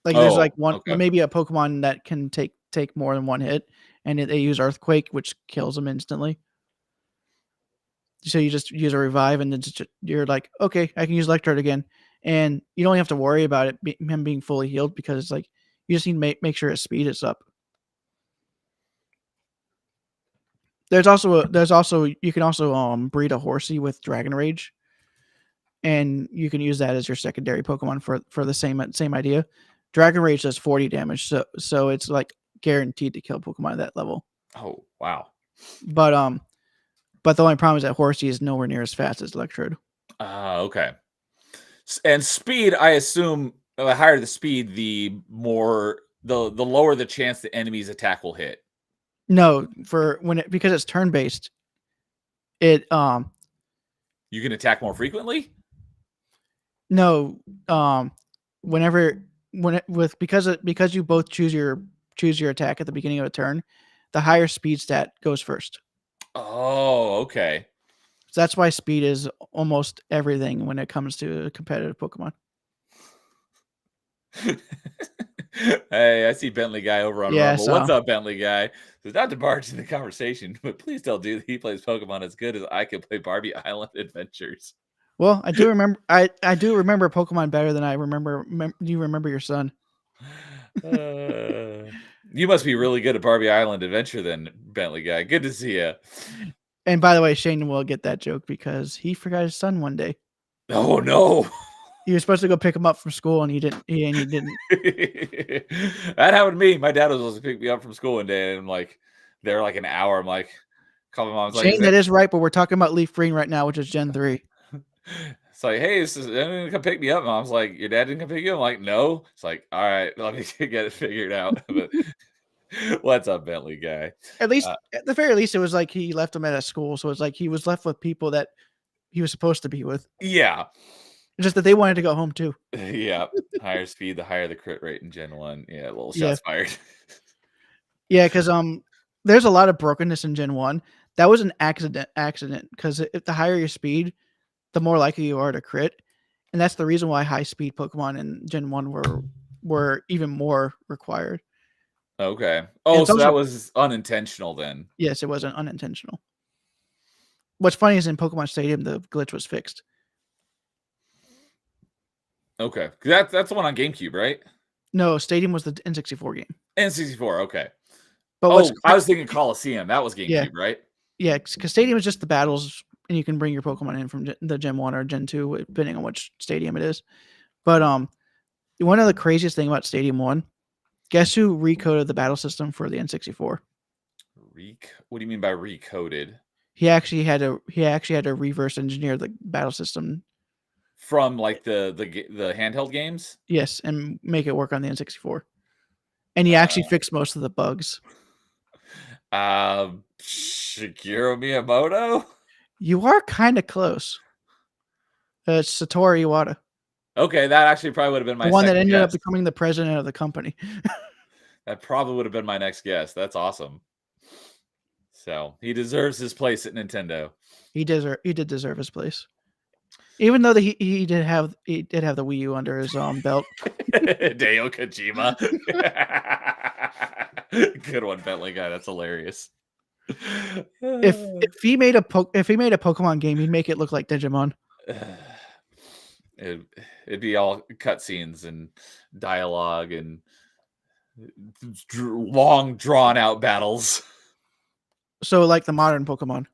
Like there's like maybe a Pokemon that can take more than 1 hit, and they use Earthquake, which kills him instantly. So you just use a revive, and then you're like, okay, I can use Electrode again, and you don't have to worry about him being fully healed because it's like you just need to make sure his speed is up. There's also you can also breed a Horsey with Dragon Rage, and you can use that as your secondary Pokemon for the same idea. Dragon Rage does 40 damage, so it's like guaranteed to kill Pokemon at that level. Oh wow! But the only problem is that Horsey is nowhere near as fast as Electrode. Okay. And speed, I assume, the higher the speed, the lower the chance the enemy's attack will hit. No, because it's turn based. You can attack more frequently. No, because you both choose your attack at the beginning of a turn, the higher speed stat goes first. Oh, okay. So that's why speed is almost everything when it comes to a competitive Pokemon. Hey, I see Bentley guy over on Rumble. What's up, Bentley guy? So not to barge in the conversation, but please tell Dude that he plays Pokemon as good as I can play Barbie Island Adventures. Well, I do remember. I do remember Pokemon better than I remember. Do you remember your son? You must be really good at Barbie Island Adventure then, Bentley guy. Good to see you. And by the way, Shane will get that joke because he forgot his son one day. Oh no. He was supposed to go pick him up from school, and he didn't. He didn't. That happened to me. My dad was supposed to pick me up from school one day, and I'm like, there like an hour. I'm like, call my mom's like, Shane, that is right, but we're talking about LeafGreen right now, which is Gen 3. It's like, hey, this is I'm gonna come pick me up. Mom's like, your dad didn't come pick you up? I'm like, no. It's like, all right, let me get it figured out. But what's up, Bentley guy? At least, at the very least, it was like he left him at a school, so it's like he was left with people that he was supposed to be with. Yeah. Just that they wanted to go home too. Yeah. Higher speed, the higher the crit rate in Gen 1. Yeah, little shots fired. Yeah, because there's a lot of brokenness in Gen 1. That was an accident because if the higher your speed, the more likely you are to crit. And that's the reason why high speed Pokemon in Gen 1 were even more required. Okay. Oh, so that was unintentional then. Yes, it wasn't unintentional. What's funny is in Pokemon Stadium, the glitch was fixed. Okay. That's the one on GameCube, right? No, Stadium was the N64 game. N64, okay. But I was thinking Coliseum. That was GameCube, right? Yeah, because Stadium is just the battles, and you can bring your Pokemon in from the Gen 1 or Gen 2, depending on which stadium it is. But one of the craziest thing about Stadium 1, guess who recoded the battle system for the N64? What do you mean by recoded? He actually had to reverse engineer the battle system from like the handheld games. Yes, and make it work on the N64. And he actually fixed most of the bugs. Shigeru Miyamoto? You are kind of close. It's Satoru Iwata. Okay, that actually probably would have been my one that ended up becoming the president of the company. That probably would have been my next guess. That's awesome. So he deserves his place at Nintendo. He did deserve his place, even though he did have the Wii U under his belt. Hideo Kojima. Good one, Bentley guy. That's hilarious. If he made a Pokemon game, he'd make it look like Digimon. It'd be all cutscenes and dialogue and long drawn out battles. So like the modern Pokemon.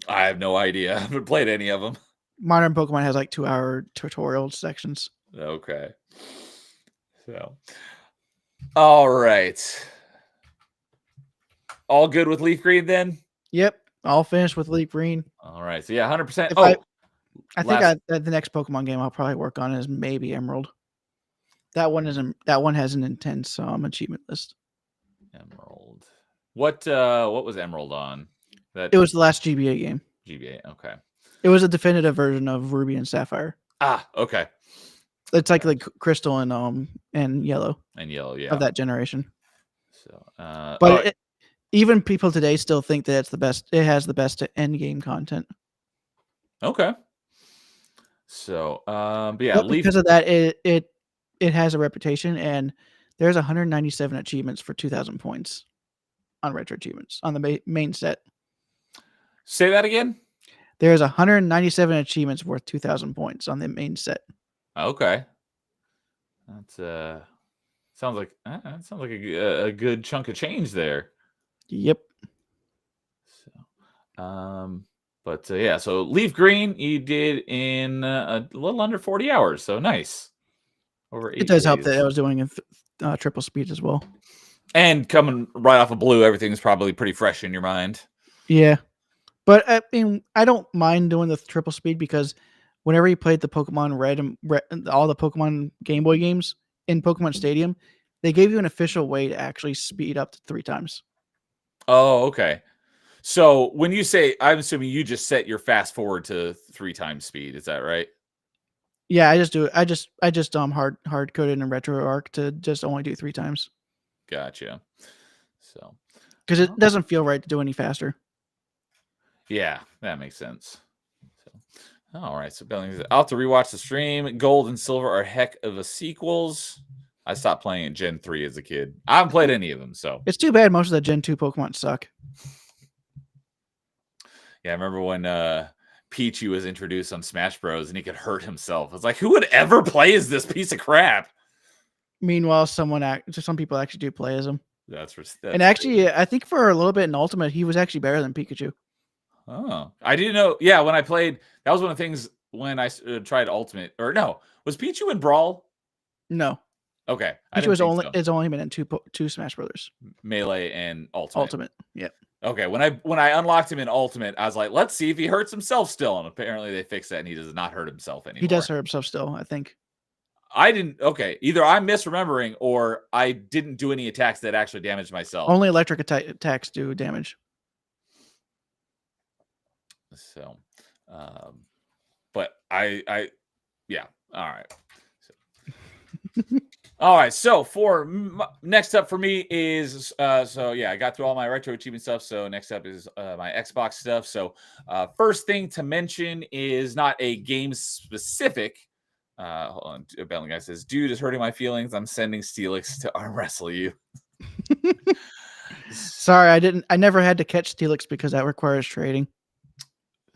I have no idea. I haven't played any of them. Modern Pokemon has like 2-hour tutorial sections. Okay. So, all right. All good with LeafGreen then? Yep. All finished with LeafGreen. All right. So yeah, 100%. I think the next Pokemon game I'll probably work on is maybe Emerald. That one has an intense achievement list. Emerald. What was Emerald on? It was the last GBA game. GBA, okay. It was a definitive version of Ruby and Sapphire. Ah, okay. It's like Crystal and Yellow. And Yellow, yeah. Of that generation. So, but even people today still think that it's the best. It has the best end game content. Okay. So, but yeah, because of that, it has a reputation, and there's 197 achievements for 2,000 points on retro achievements on the main set. Say that again. There's 197 achievements worth 2,000 points on the main set. Okay, that sounds like a good chunk of change there. Yep. So, but yeah, so LeafGreen you did in a little under 40 hours, so nice. Over 8 It does days. help that I was doing in triple speed as well. And coming right off of Blue, everything's probably pretty fresh in your mind. Yeah. But I mean, I don't mind doing the triple speed because whenever you played the Pokemon Red and all the Pokemon Game Boy games in Pokemon Stadium, they gave you an official way to actually speed up to 3 times. Oh, okay. So when you say, I'm assuming you just set your fast forward to 3 times speed. Is that right? Yeah, I just do it. I just hard coded in RetroArch to just only do 3 times. Gotcha. So because it doesn't feel right to do any faster. Yeah, that makes sense. So, all right. So I'll have to rewatch the stream. Gold and Silver are heck of a sequels. I stopped playing at Gen 3 as a kid. I haven't played any of them, so it's too bad most of the Gen 2 Pokemon suck. Yeah, I remember when Pichu was introduced on Smash Bros. And he could hurt himself. It's like, who would ever play as this piece of crap? Meanwhile, some people actually do play as him. That's and actually, crazy. I think for a little bit in Ultimate, he was actually better than Pikachu. Oh, I didn't know. Yeah, when I played, that was one of the things when I tried Ultimate. Or no, was Pichu in Brawl? No. Okay, Pichu it's only been in two Smash Brothers. Melee and Ultimate. Ultimate, yeah. Okay, when I unlocked him in Ultimate, I was like, let's see if he hurts himself still. And apparently they fixed that, and he does not hurt himself anymore. He does hurt himself still, I think. I didn't. Okay, either I'm misremembering or I didn't do any attacks that actually damaged myself. Only electric attacks do damage. So, but yeah. All right. All right. So next up for me is so yeah, I got through all my retro achievement stuff. So next up is my Xbox stuff. So first thing to mention is not a game specific. Hold on. A Battling Guy says, "Dude is hurting my feelings. I'm sending Steelix to arm wrestle you." Sorry, I never had to catch Steelix because that requires trading.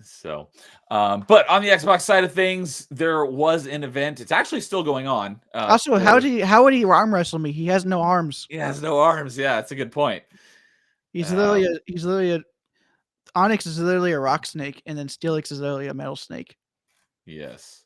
So, but on the Xbox side of things, there was an event. It's actually still going on. Also, how would he arm wrestle me? He has no arms. He has no arms. Yeah, that's a good point. He's literally a Onyx is literally a rock snake, and then Steelix is literally a metal snake. Yes.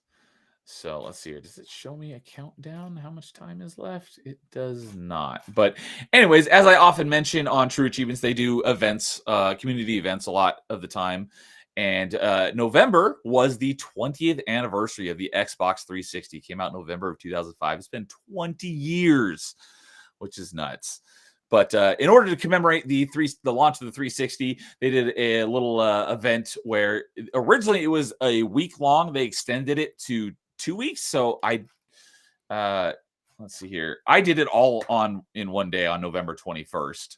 So let's see here. Does it show me a countdown? How much time is left? It does not. But anyways, as I often mention on True Achievements, they do events, community events a lot of the time. And November was the 20th anniversary of the Xbox 360. It came out in November of 2005. It's been 20 years, which is nuts. But in order to commemorate the launch of the 360, they did a little event where originally it was a week long. They extended it to 2 weeks. So let's see here. I did it all in one day on November 21st.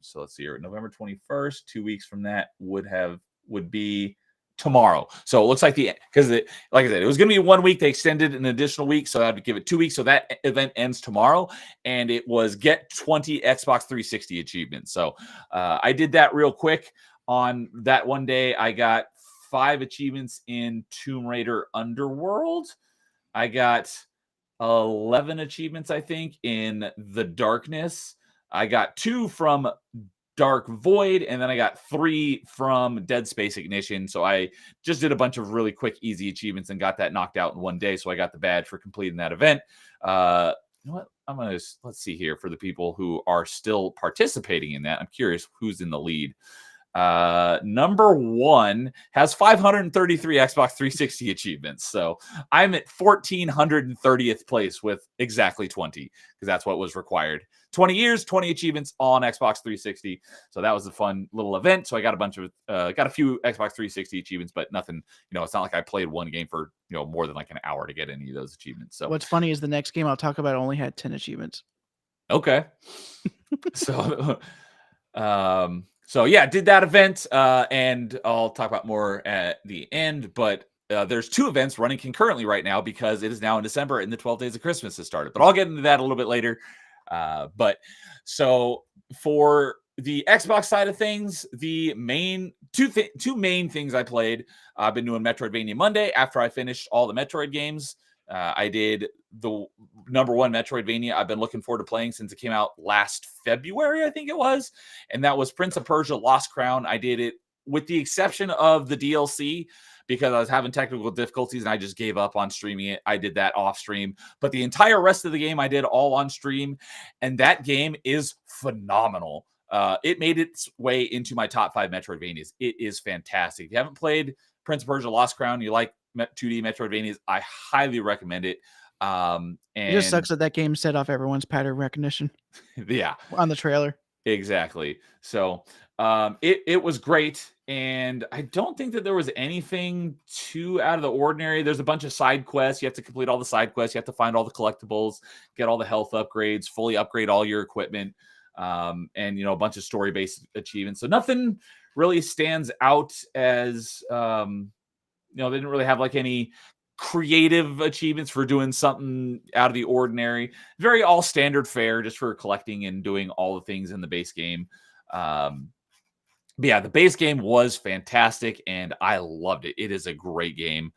So let's see here. November 21st, 2 weeks from that would be tomorrow. So it looks like like I said, it was going to be 1 week. They extended an additional week, so I had to give it 2 weeks. So that event ends tomorrow, and it was get 20 Xbox 360 achievements. So I did that real quick on that one day. I got 5 achievements in Tomb Raider Underworld. I got 11 achievements, I think, in The Darkness. I got 2 from Dark Void, and then I got 3 from Dead Space Ignition. So I just did a bunch of really quick, easy achievements and got that knocked out in one day. So I got the badge for completing that event. You know what? Let's see here for the people who are still participating in that. I'm curious who's in the lead. Number 1 has 533 Xbox 360 achievements. So I'm at 1430th place with exactly 20, because that's what was required. 20 years, 20 achievements on Xbox 360. So that was a fun little event. So I got a few Xbox 360 achievements, but nothing, it's not like I played one game for, more than like an hour to get any of those achievements. So what's funny is the next game I'll talk about only had 10 achievements. Okay. So yeah, did that event, and I'll talk about more at the end, but there's 2 events running concurrently right now because it is now in December and the 12 Days of Christmas has started, but I'll get into that a little bit later. But so for the Xbox side of things, the main two main things I played, I've been doing Metroidvania Monday after I finished all the Metroid games. I did the number 1 Metroidvania I've been looking forward to playing since it came out last February, I think it was. And that was Prince of Persia Lost Crown. I did it with the exception of the DLC because I was having technical difficulties and I just gave up on streaming it. I did that off stream, but the entire rest of the game I did all on stream. And that game is phenomenal. It made its way into my top 5 Metroidvanias. It is fantastic. If you haven't played Prince of Persia Lost Crown, you like 2D Metroidvanias, I highly recommend it. And it just sucks that game set off everyone's pattern recognition. Yeah, on the trailer. Exactly. So it was great, and I don't think that there was anything too out of the ordinary. There's a bunch of side quests. You have to complete all the side quests. You have to find all the collectibles, get all the health upgrades, fully upgrade all your equipment, and a bunch of story-based achievements. So nothing really stands out as they didn't really have like any creative achievements for doing something out of the ordinary. Very all standard fare just for collecting and doing all the things in the base game. But yeah, the base game was fantastic, and I loved it. It is a great game.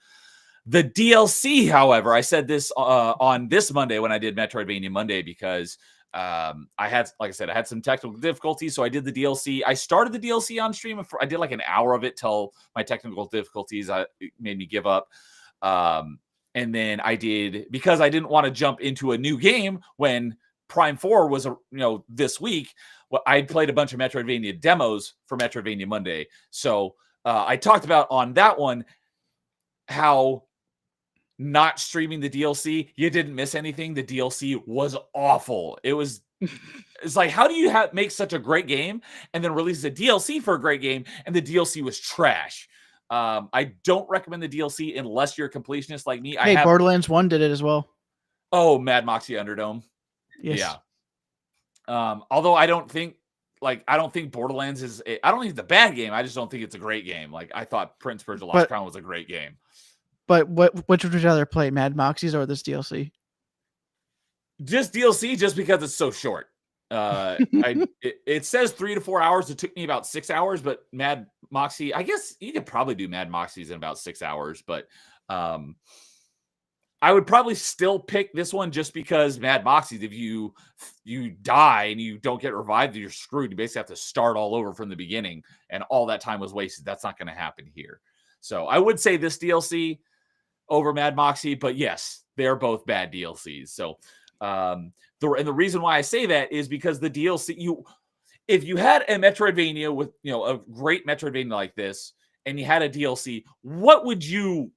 The DLC, however, I said this on this Monday when I did Metroidvania Monday because I had, like I said, I had some technical difficulties, so I did the DLC. I started the DLC on stream. I did like an hour of it till my technical difficulties made me give up. And then I did, because I didn't want to jump into a new game when Prime 4 was, this week. Well, I played a bunch of Metroidvania demos for Metroidvania Monday. So I talked about on that one how not streaming the DLC, you didn't miss anything. The DLC was awful. It's like, how do you make such a great game and then release a DLC for a great game and the DLC was trash? I don't recommend the DLC unless you're a completionist like me. Hey, Borderlands 1 did it as well. Oh, Mad Moxie Underdome. Yes. Yeah. Although I don't think Borderlands is. I don't think it's a bad game. I just don't think it's a great game. Like, I thought Prince Persia Lost Crown was a great game. But which would you rather play, Mad Moxies or this DLC? Just DLC, just because it's so short. It says 3 to 4 hours. It took me about 6 hours, but Mad Moxie, I guess you could probably do Mad Moxies in about 6 hours, but I would probably still pick this one just because Mad Moxies, if you die and you don't get revived, you're screwed. You basically have to start all over from the beginning, and all that time was wasted. That's not going to happen here. So I would say this DLC over Mad Moxie, but yes, they're both bad DLCs. So the reason why I say that is because the DLC, if you had a Metroidvania with, a great Metroidvania like this, and you had a DLC, what would you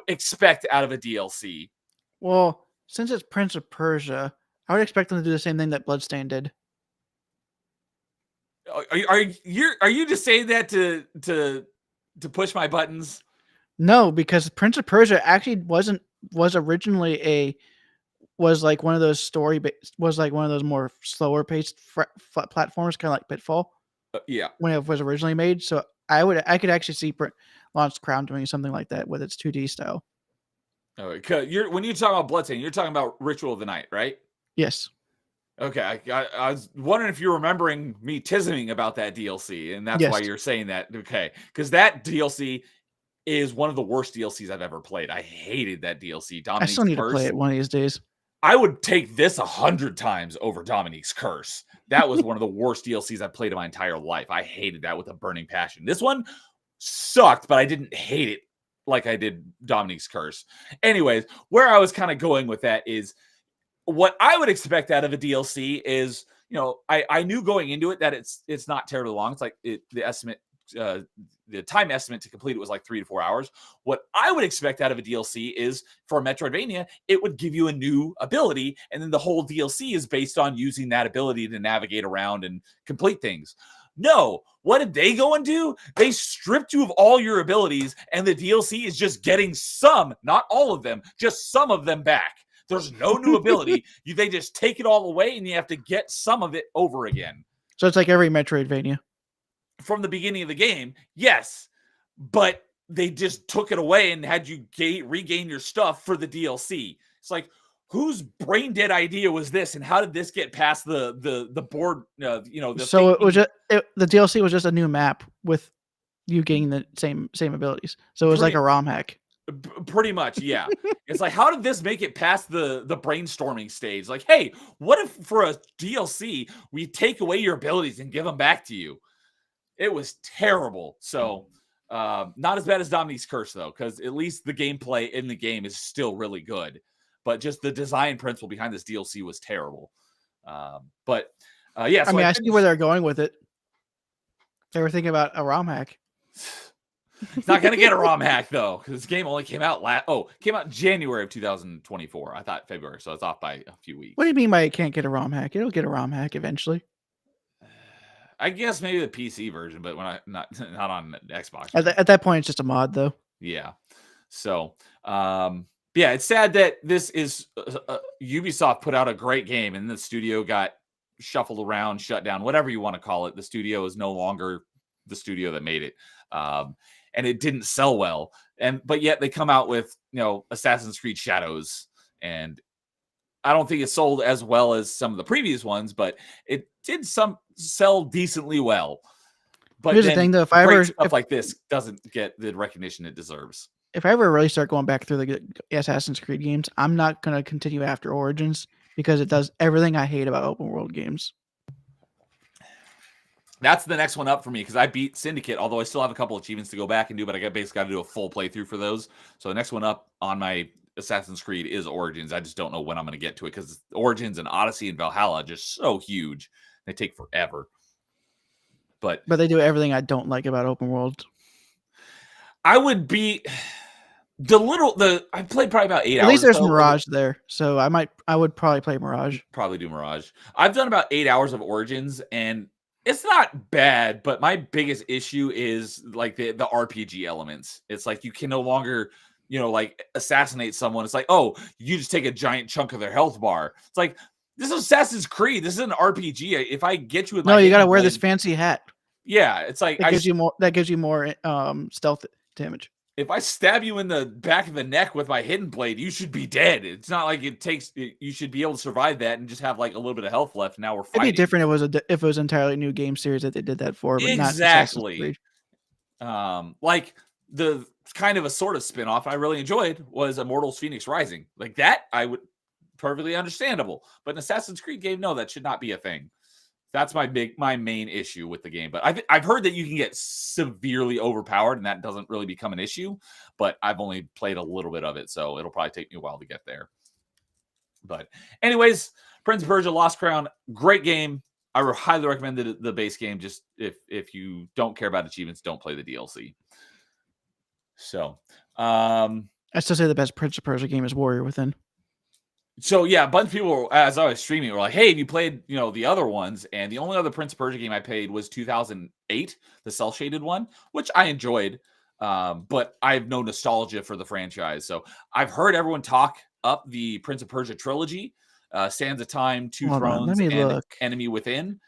expect out of a DLC? Well, since it's Prince of Persia, I would expect them to do the same thing that Bloodstained did. Are you just saying that to push my buttons? No, because Prince of Persia actually was originally like one of those more slower paced platformers, kind of like Pitfall. Yeah, when it was originally made. So I could actually see Lost Crown doing something like that with its 2D style. Oh, when you talk about Bloodstained, you're talking about Ritual of the Night, right? Yes. Okay, I was wondering if you're remembering me teasing about that DLC, and that's why you're saying that. Okay, because that DLC is one of the worst DLCs I've ever played. I hated that DLC. Dominique's I still need Curse. to play it one of these days. I would take this 100 times over Dominique's Curse. That was one of the worst DLCs I've played in my entire life. I hated that with a burning passion. This one sucked, but I didn't hate it like I did Dominique's Curse. Anyways, where I was kind of going with that is what I would expect out of a DLC is, I knew going into it that it's not terribly long. It's like the time estimate to complete it was like 3 to 4 hours. What I would expect out of a DLC is, for a Metroidvania, it would give you a new ability, and then the whole DLC is based on using that ability to navigate around and complete things. No, what did they go and do? They stripped you of all your abilities, and the DLC is just getting some, not all of them, just some of them back. There's no new ability. They just take it all away, and you have to get some of it over again. So it's like every Metroidvania. From the beginning of the game, yes, but they just took it away and had you regain your stuff for the DLC. It's like, whose brain dead idea was this, and how did this get past the board? So it was the DLC was just a new map with you getting the same abilities. So it was like a ROM hack. Pretty much, yeah. It's like, how did this make it past the brainstorming stage? Like, hey, what if for a DLC we take away your abilities and give them back to you? It was terrible. So not as bad as Dominique's Curse, though, because at least the gameplay in the game is still really good. But just the design principle behind this DLC was terrible. Yeah. So I see where they're going with it. They were thinking about a ROM hack. It's not going to get a ROM hack, though, because this game only came out in January of 2024. I thought February, so it's off by a few weeks. What do you mean by it can't get a ROM hack? It'll get a ROM hack eventually. I guess maybe the PC version, but not on Xbox. At that point, it's just a mod, though. Yeah. So, yeah, it's sad that this is Ubisoft put out a great game, and the studio got shuffled around, shut down, whatever you want to call it. The studio is no longer the studio that made it, and it didn't sell well. But yet they come out with Assassin's Creed Shadows, and I don't think it sold as well as some of the previous ones, but it did sell decently well. But Here's the then thing, though. stuff like this doesn't get the recognition it deserves. If I ever really start going back through the Assassin's Creed games, I'm not going to continue after Origins because it does everything I hate about open world games. That's the next one up for me because I beat Syndicate, although I still have a couple achievements to go back and do, but I basically got to do a full playthrough for those. So the next one up on my Assassin's Creed is Origins. I just don't know when I'm going to get to it because Origins and Odyssey and Valhalla are just so huge. They take forever. But they do everything I don't like about open world. I would be I played probably about 8 hours. At least there's Mirage there, so I would probably play Mirage. Probably do Mirage. I've done about 8 hours of Origins, and it's not bad, but my biggest issue is like the RPG elements. It's like you can no longer, like assassinate someone. It's like, oh, you just take a giant chunk of their health bar. It's like, this is Assassin's Creed. This is an RPG. If I get you with you got to wear this fancy hat. Yeah, it's like that gives you more stealth damage. If I stab you in the back of the neck with my hidden blade, you should be dead. It's not like you should be able to survive that and just have like a little bit of health left. Now we're fighting. It'd be different if it was entirely new game series that they did that for, but exactly. Like the kind of a sort of spinoff I really enjoyed was Immortals Phoenix Rising. Like that, I would perfectly understandable. But an Assassin's Creed game, no, that should not be a thing. That's my main issue with the game. But I've heard that you can get severely overpowered and that doesn't really become an issue. But I've only played a little bit of it, so it'll probably take me a while to get there. But anyways, Prince of Persia Lost Crown, great game. I would highly recommend the base game. Just if you don't care about achievements, don't play the DLC. So I still say the best Prince of Persia game is Warrior Within. So yeah, a bunch of people, as I was streaming, were like, "Hey, have you played, the other ones?" And the only other Prince of Persia game I played was 2008, the cel shaded one, which I enjoyed, but I have no nostalgia for the franchise. So I've heard everyone talk up the Prince of Persia trilogy, Sands of Time, Two Thrones, and Enemy Within.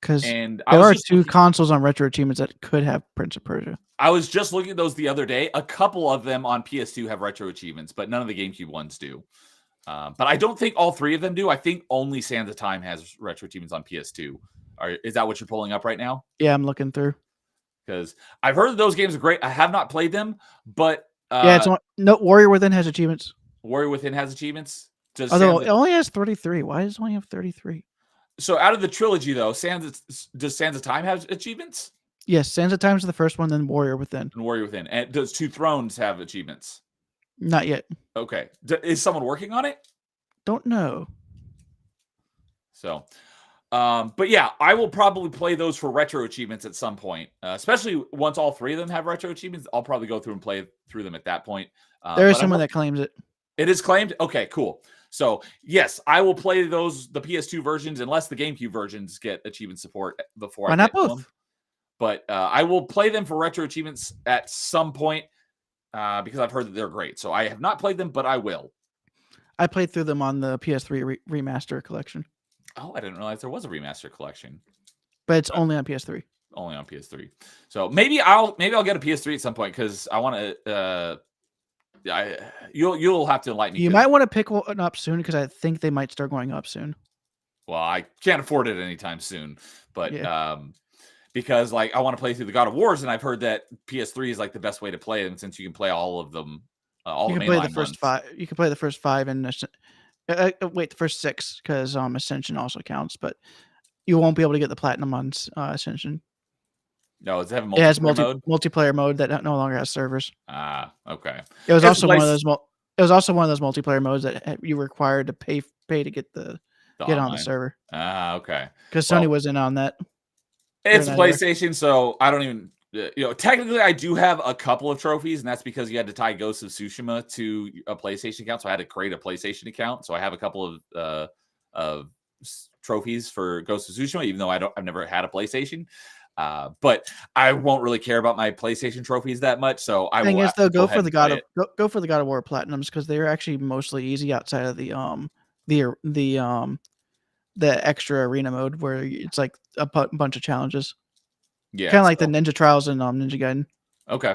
Because there are two consoles on Retro Achievements that could have Prince of Persia. I was just looking at those the other day. A couple of them on PS2 have Retro Achievements, but none of the GameCube ones do. But I don't think all three of them do. I think only Sands of Time has Retro Achievements on PS2. Is that what you're pulling up right now? Yeah, I'm looking through. Because I've heard that those games are great. I have not played them, but Warrior Within has achievements. Warrior Within has achievements. Although it only has 33. Why does it only have 33? So out of the trilogy, though, does Sands of Time have achievements? Yes, Sands of Time is the first one, then Warrior Within. And Warrior Within. And does Two Thrones have achievements? Not yet. Okay. Is someone working on it? Don't know. So, but yeah, I will probably play those for retro achievements at some point, especially once all three of them have retro achievements. I'll probably go through and play through them at that point. There is someone that claims it. It is claimed? Okay, cool. So, yes, I will play the PS2 versions, unless the GameCube versions get achievement support before Why not both? Them. But I will play them for retro achievements at some point. Because I've heard that they're great. So I have not played them, but I will. I played through them on the PS3 remaster collection. Oh, I didn't realize there was a remaster collection. But it's only on PS3. Only on PS3. So maybe I'll get a PS3 at some point because I want to. You'll have to enlighten me. You might want to pick one up soon because I think they might start going up soon. Well, I can't afford it anytime soon, but because like I want to play through the God of Wars, and I've heard that PS3 is like the best way to play them since you can play all of them. You can play the first 5. You can play the first 5 and the first 6 because Ascension also counts, but you won't be able to get the platinum on Ascension. No, does it have it has multiplayer mode that no longer has servers. Okay. It was also one of those. It was also one of those multiplayer modes that you were required to pay to get on the server. Okay. Because Sony was in on that. It's PlayStation, so I don't even. Technically, I do have a couple of trophies, and that's because you had to tie Ghost of Tsushima to a PlayStation account. So I had to create a PlayStation account. So I have a couple of trophies for Ghost of Tsushima, even though I've never had a PlayStation. But I won't really care about my PlayStation trophies that much. So I will. Go for the God of War Platinums because they're actually mostly easy outside of the extra arena mode where it's like a bunch of challenges. Yeah, kind of like the Ninja Trials and Ninja Gaiden. Okay,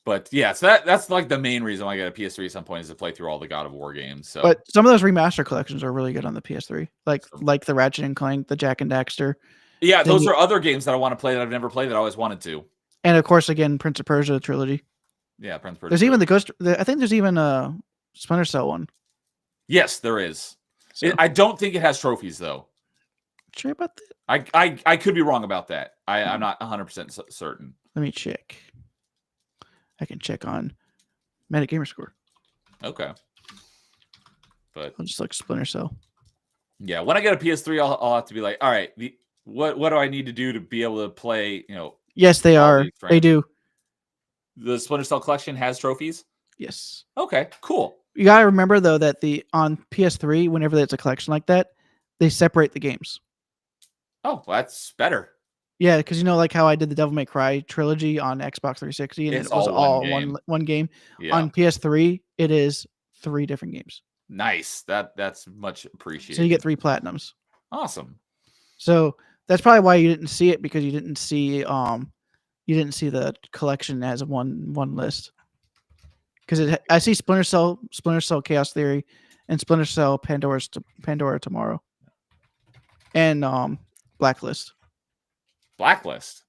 but yeah, so that's like the main reason why I got a PS3 at some point is to play through all the God of War games. So, but some of those remaster collections are really good on the PS3, like the Ratchet and Clank, the Jack and Daxter, Yeah, Then those are other games that I want to play that I've never played that I always wanted to. and of course, again, Prince of Persia trilogy. Yeah, Prince of Persia. There's even the Ghost. I think there's even a Splinter Cell one. Yes, there is. So. I don't think it has trophies though. Sure about that? I could be wrong about that. I'm not 100% certain. Let me check. I can check on Metagamerscore. Okay. But I'll just look Splinter Cell. Yeah, when I get a PS3, I'll have to be like, all right, what do I need to do to be able to play? Yes, they are. They do. The Splinter Cell collection has trophies. Yes. Okay, cool. You gotta remember though that on PS3, whenever there's a collection like that, they separate the games. Oh, well, that's better. Yeah, because like how I did the Devil May Cry trilogy on Xbox 360, and it was all one game. Yeah. On PS3, it is 3 different games. Nice. That's much appreciated. So you get 3 platinums. Awesome. So that's probably why you didn't see it, because you didn't see the collection as one list. Because I see Splinter Cell Chaos Theory, and Splinter Cell Pandora Tomorrow, and Blacklist. Blacklist.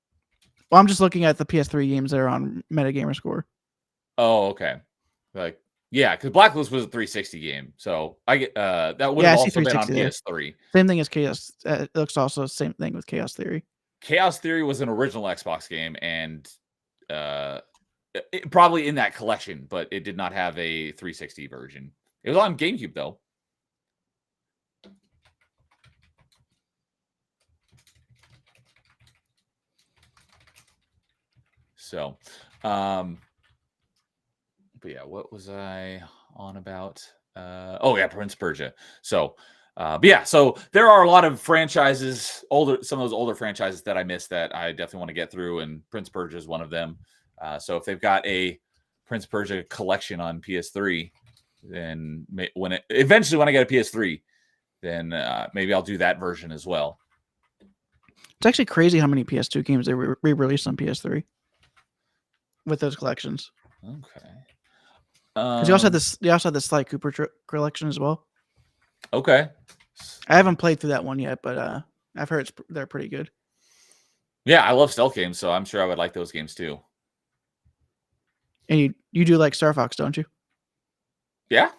Well, I'm just looking at the PS3 games that are on Metagamerscore. Oh, okay. Like, yeah, because Blacklist was a 360 game, so I get that would have also been on PS3. Same thing as Chaos. It looks also the same thing with Chaos Theory. Chaos Theory was an original Xbox game, and probably in that collection, but it did not have a 360 version. It was on GameCube though. So, but yeah, what was I on about? Oh yeah, Prince of Persia. So, but yeah, so there are a lot of franchises, some of those older franchises that I missed that I definitely want to get through, and Prince of Persia is one of them. So if they've got a Prince of Persia collection on PS3, then eventually when I get a PS3, then maybe I'll do that version as well. It's actually crazy how many PS2 games they re-released on PS3 with those collections. Okay. Because you also had the Sly Cooper collection as well. Okay. I haven't played through that one yet, but I've heard they're pretty good. Yeah, I love stealth games, so I'm sure I would like those games too. And you do like Star Fox, don't you? Yeah.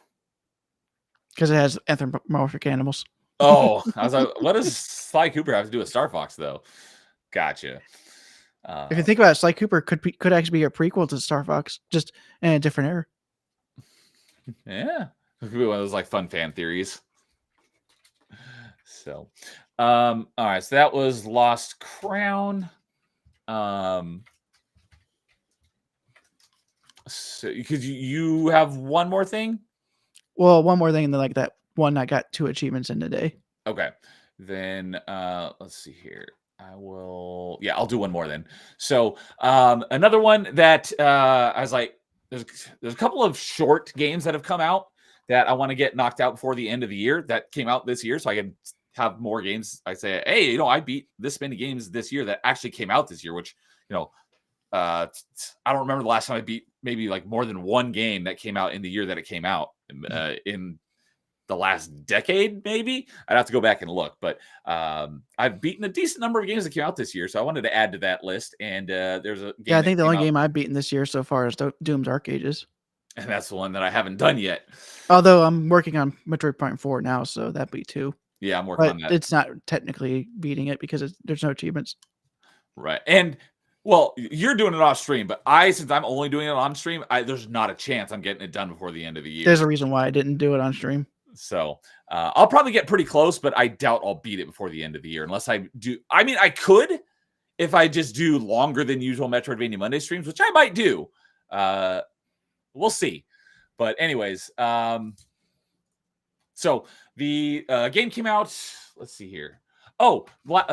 Because it has anthropomorphic animals. Oh, I was like, what does Sly Cooper have to do with Star Fox, though? Gotcha. If you think about it, Sly Cooper could actually be a prequel to Star Fox, just in a different era. Yeah. It could be one of those like fun fan theories. So, all right. So that was Lost Crown. So because you have one more thing? Well, one more thing, and then like that one, I got 2 achievements in today. Okay. Then let's see here. I'll do one more then. So another one that I was like, there's a couple of short games that have come out that I want to get knocked out before the end of the year that came out this year, so I can have more games. I say, hey, I beat this many games this year that actually came out this year, which I don't remember the last time I beat maybe like more than one game that came out in the year that it came out in the last decade, maybe. I'd have to go back and look, but I've beaten a decent number of games that came out this year, so I wanted to add to that list. And there's a game I think the only game I've beaten this year so far is Doom's Dark Ages, and that's the one that I haven't done yet. Although I'm working on Metroid Prime 4 now, so that'd be 2. Yeah, I'm working on that. It's not technically beating it because there's no achievements. Right, and well, you're doing it off stream, but since I'm only doing it on stream, there's not a chance I'm getting it done before the end of the year. There's a reason why I didn't do it on stream. So I'll probably get pretty close, but I doubt I'll beat it before the end of the year unless I do. I mean, I could if I just do longer than usual Metroidvania Monday streams, which I might do. We'll see. But anyways, so the game came out. Let's see here. Oh,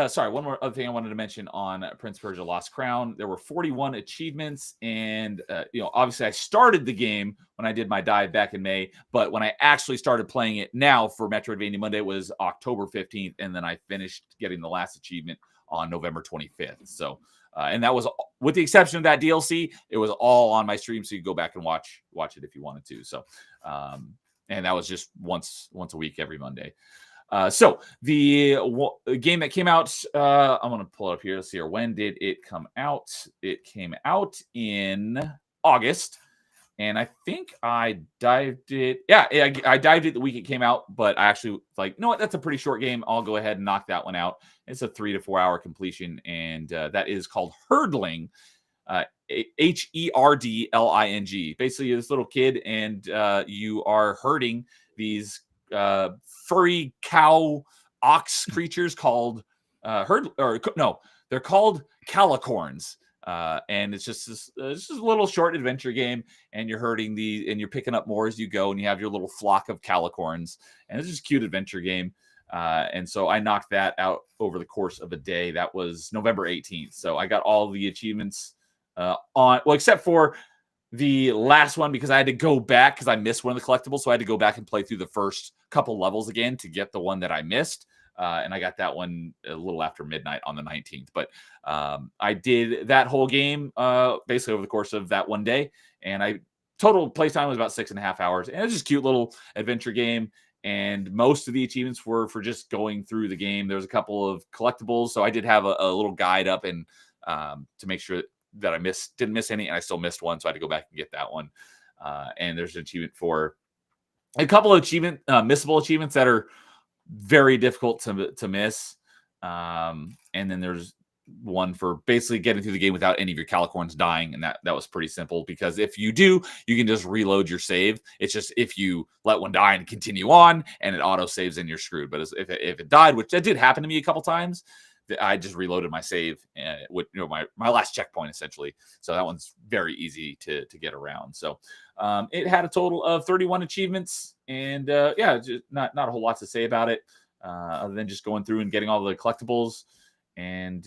sorry. One more other thing I wanted to mention on Prince of Persia Lost Crown. There were 41 achievements, and obviously I started the game when I did my dive back in May, but when I actually started playing it now for Metroidvania Monday was October 15th, and then I finished getting the last achievement on November 25th. So, and that was with the exception of that DLC, it was all on my stream, so you go back and watch it if you wanted to. So, and that was just once a week every Monday. So the game that came out, I'm going to pull it up here. Let's see here. When did it come out? It came out in August. And I think I dived it. Yeah, I dived it the week it came out, but I actually like, you know what? That's a pretty short game. I'll go ahead and knock that one out. It's a 3 to 4 hour completion, and that is called Herdling. Herdling. Basically, this little kid, and you are herding these furry cow ox creatures called they're called calicorns. And it's just a little short adventure game, and you're herding and you're picking up more as you go, and you have your little flock of calicorns, and it's just a cute adventure game. And so I knocked that out over the course of a day. That was November 18th. So I got all the achievements except for the last one, because I had to go back because I missed one of the collectibles. So I had to go back and play through the first couple levels again to get the one that I missed. And I got that one a little after midnight on the 19th. But I did that whole game basically over the course of that one day. And total playtime was about 6.5 hours. And it was just a cute little adventure game. And most of the achievements were for just going through the game. There was a couple of collectibles. So I did have a little guide up and to make sure that I didn't miss any. And I still missed one. So I had to go back and get that one. And there's an achievement for a couple of missable achievements that are very difficult to miss. And then there's one for basically getting through the game without any of your calicorns dying. And that was pretty simple, because if you do, you can just reload your save. It's just if you let one die and continue on and it auto saves, then you're screwed. But if it died, which that did happen to me a couple times, I just reloaded my save with my last checkpoint essentially. So that one's very easy to get around. So it had a total of 31 achievements, and just not a whole lot to say about it other than just going through and getting all the collectibles, and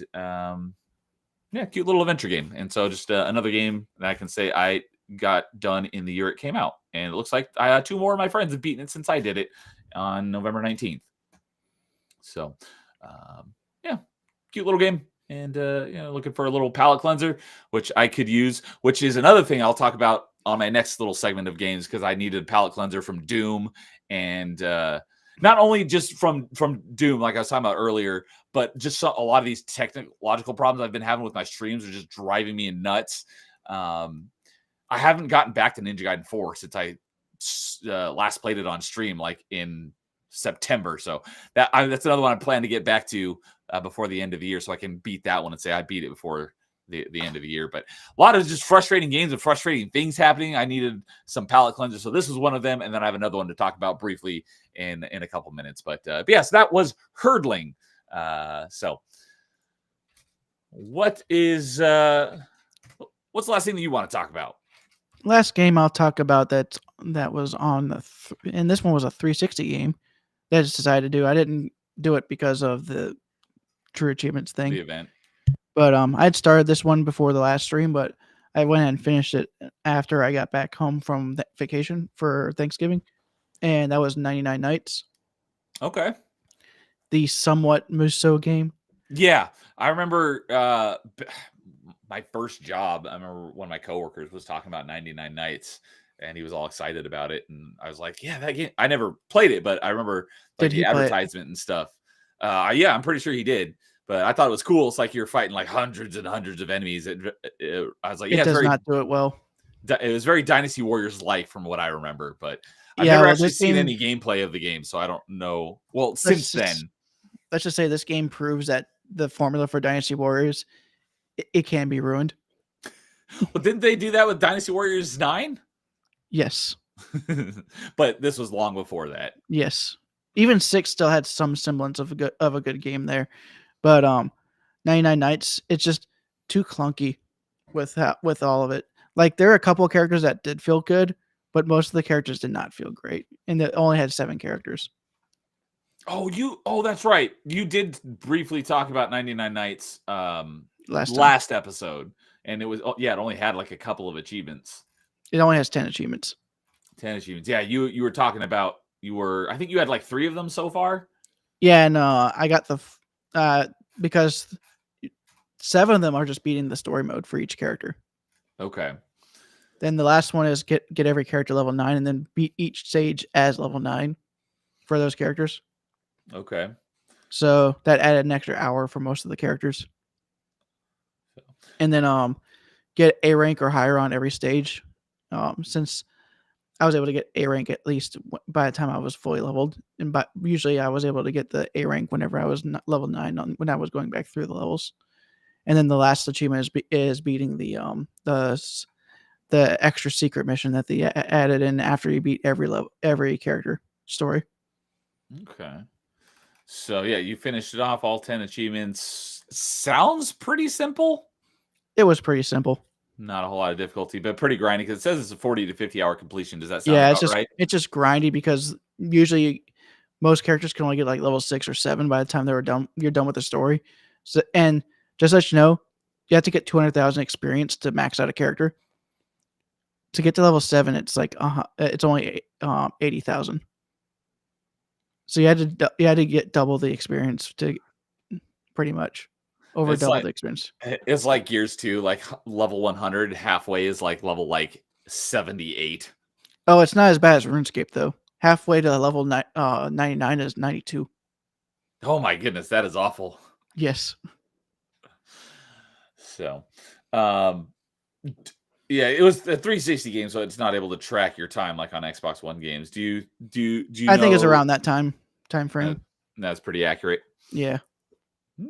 cute little adventure game. And so just another game that I can say I got done in the year it came out, and it looks like two more of my friends have beaten it since I did it on November 19th. So cute little game, and looking for a little palate cleanser, which I could use, which is another thing I'll talk about on my next little segment of games, because I needed a palate cleanser from Doom, and not only just from Doom, like I was talking about earlier, but just a lot of these technological problems I've been having with my streams are just driving me nuts. I haven't gotten back to Ninja Gaiden 4 since I last played it on stream, like in September. So that's another one I plan to get back to before the end of the year, so I can beat that one and say I beat it before the end of the year. But a lot of just frustrating games and frustrating things happening. I needed some palate cleansers, so this was one of them, and then I have another one to talk about briefly in a couple minutes. But yes, that was Herdling. So what's the last thing that you want to talk about? Last game I'll talk about that was on and this one was a 360 game that I just decided to do. I didn't do it because of the True Achievements thing, the event. But I'd started this one before the last stream, but I went and finished it after I got back home from vacation for Thanksgiving, and that was 99 Nights. Okay. The somewhat Muso game. Yeah, I remember my first job. I remember one of my coworkers was talking about 99 Nights, and he was all excited about it, and I was like, "Yeah, that game." I never played it, but I remember like the advertisement and stuff. Yeah, I'm pretty sure he did. But I thought it was cool. It's like you're fighting like hundreds and hundreds of enemies. I was like, it does not do it well. It was very Dynasty Warriors-like from what I remember, but I've never actually seen any gameplay of the game, so I don't know. Well, since then, let's just say this game proves that the formula for Dynasty Warriors, it can be ruined. Well, didn't they do that with Dynasty Warriors 9? Yes. But this was long before that. Yes. Even 6 still had some semblance of a good game there. But 99 Nights, it's just too clunky with all of it. Like, there are a couple of characters that did feel good, but most of the characters did not feel great. And it only had 7 characters. Oh, that's right. You did briefly talk about 99 Nights last episode. And it was, it only had like a couple of achievements. It only has 10 achievements. 10 achievements. Yeah, you were talking about, I think you had like 3 of them so far. Yeah, and I got because 7 of them are just beating the story mode for each character. Okay. Then the last one is get every character level 9 and then beat each stage as level 9 for those characters. Okay. So that added an extra hour for most of the characters. And then get A rank or higher on every stage. Since I was able to get A rank at least by the time I was fully leveled, and usually I was able to get the A rank whenever I was level 9 when I was going back through the levels. And then the last achievement is beating the extra secret mission that they added in after you beat every character story. Okay. So yeah, you finished it off, all 10 achievements. Sounds pretty simple. It was pretty simple. Not a whole lot of difficulty, but pretty grindy because it says it's a 40 to 50 hour completion. Does that sound about right? It's just grindy because usually most characters can only get like level 6 or 7 by the time you're done with the story. So, and just let you know, you have to get 200,000 experience to max out a character. To get to level 7, it's like it's only 80,000. So you had to get double the experience to pretty much double the experience. It's like Gears 2, like level 100 halfway is like level 78. Oh, it's not as bad as RuneScape though. Halfway to level 99 is 92. Oh my goodness, that is awful. Yes. So, yeah, it was a 360 game, so it's not able to track your time like on Xbox One games. Do you? I think it's around that time frame. That's pretty accurate. Yeah.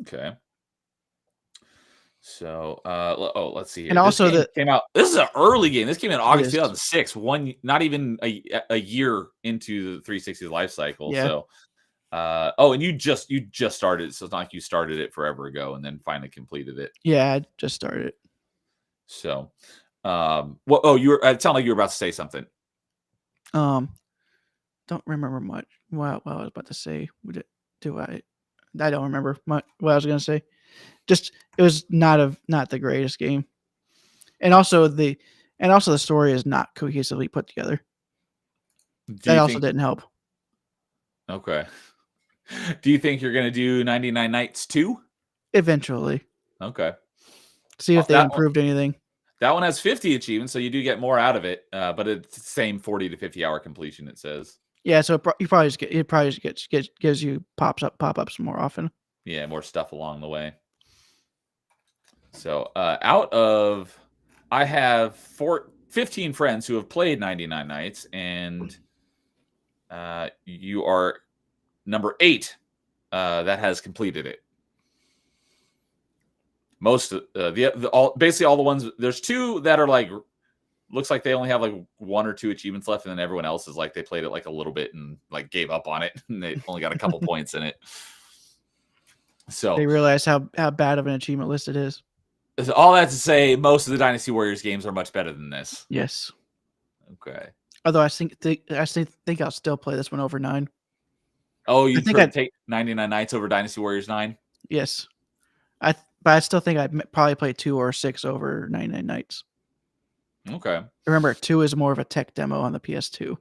Okay. So, let's see here. And also came out. This is an early game. This came in August 2006. Not even a year into the 360's life cycle. Yeah. So, and you just started it, so it's not like you started it forever ago and then finally completed it. Yeah, I just started it. So, it sounded like you were about to say something. Don't remember much. What I was about to say. I don't remember what I was going to say. Just it was not the greatest game, and also the story is not cohesively put together. That also didn't help. Okay. Do you think you're going to do 99 Nights 2? Eventually. Okay. See if they improved anything. That one has 50 achievements, so you do get more out of it, but it's the same 40 to 50 hour completion, it says. Yeah, so it probably gives you pop-ups more often. Yeah, more stuff along the way. So I have 15 friends who have played 99 Nights, and you are number 8 that has completed it. Most basically all the ones, there's 2 that are like, looks like they only have like 1 or 2 achievements left, and then everyone else is like they played it like a little bit and like gave up on it, and they only got a couple points in it. So they realize how bad of an achievement list it is. All that to say, most of the Dynasty Warriors games are much better than this. Yes. Okay. Although I think I'll still play this one over 9. Oh, you think I'd take 99 Nights over Dynasty Warriors 9? Yes. But I still think I'd probably play 2 or 6 over 99 Nights. Okay. Remember, 2 is more of a tech demo on the PS2.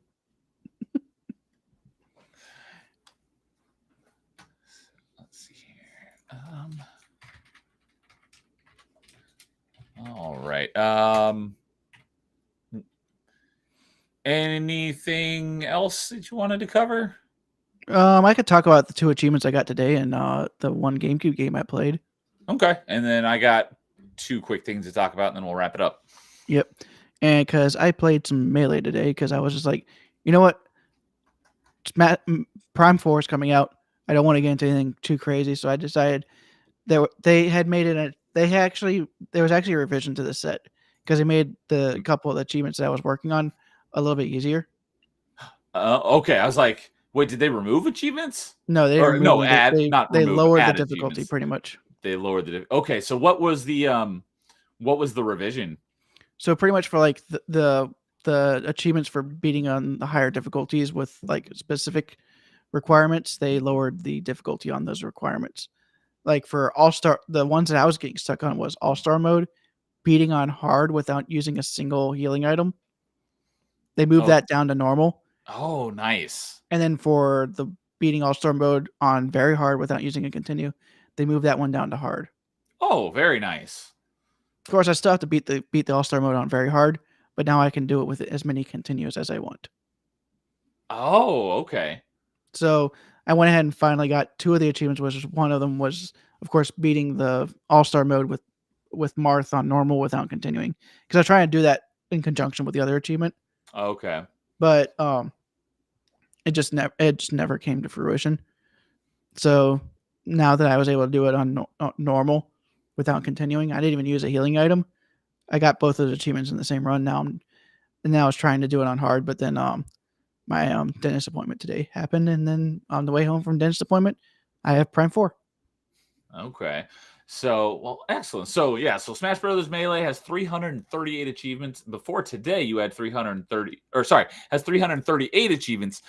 Let's see here. All right. Anything else that you wanted to cover? I could talk about the 2 achievements I got today and the one GameCube game I played. Okay. And then I got 2 quick things to talk about, and then we'll wrap it up. Yep. And because I played some Melee today, because I was just like, you know what? Prime 4 is coming out. I don't want to get into anything too crazy, so I decided there was actually a revision to the set because they made the couple of the achievements that I was working on a little bit easier. Okay. I was like, wait, did they remove achievements? No, they lowered the difficulty pretty much. They lowered the okay. So what was the revision? So pretty much for like the achievements for beating on the higher difficulties with like specific requirements, they lowered the difficulty on those requirements. Like for All-Star, the ones that I was getting stuck on was All-Star mode, beating on hard without using a single healing item. They moved that down to normal. Oh, nice. And then for the beating All-Star mode on very hard without using a continue, they moved that one down to hard. Oh, very nice. Of course, I still have to beat the All-Star mode on very hard, but now I can do it with as many continues as I want. Oh, okay. So I went ahead and finally got 2 of the achievements, which one of them was, of course, beating the all-star mode with Marth on normal without continuing. Because I was trying to do that in conjunction with the other achievement. Okay. But it just never came to fruition. So now that I was able to do it on normal without continuing, I didn't even use a healing item. I got both of those achievements in the same run. Now I was trying to do it on hard, but then my dentist appointment today happened, and then on the way home from dentist appointment, I have Prime 4. Okay. So, well, excellent. So, yeah, so Smash Brothers Melee has 338 achievements. Before today, you had 338 achievements.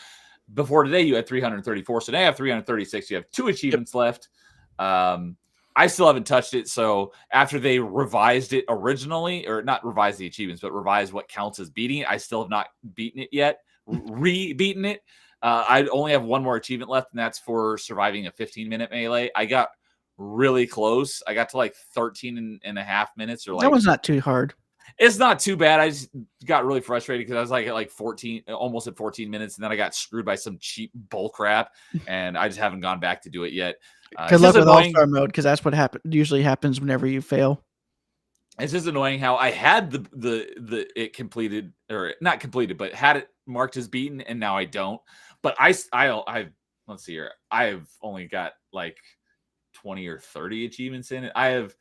Before today, you had 334. So now you have 336. You have 2 achievements left. I still haven't touched it. So after they revised it originally, or not revised the achievements, but revised what counts as beating it, I still have not beaten it yet, re-beaten it. I only have 1 more achievement left, and that's for surviving a 15-minute melee. I got really close. I got to like 13 and a half minutes. Or like, that was not too hard. It's not too bad. I just got really frustrated because I was like at like 14, almost at 14 minutes, and then I got screwed by some cheap bull crap, and I just haven't gone back to do it yet. Good luck with all-star mode, because that's what usually happens whenever you fail. It's just annoying how I had it completed, or not completed, but had it marked as beaten, and now I don't. But I let's see here. I've only got like 20 or 30 achievements in it. I have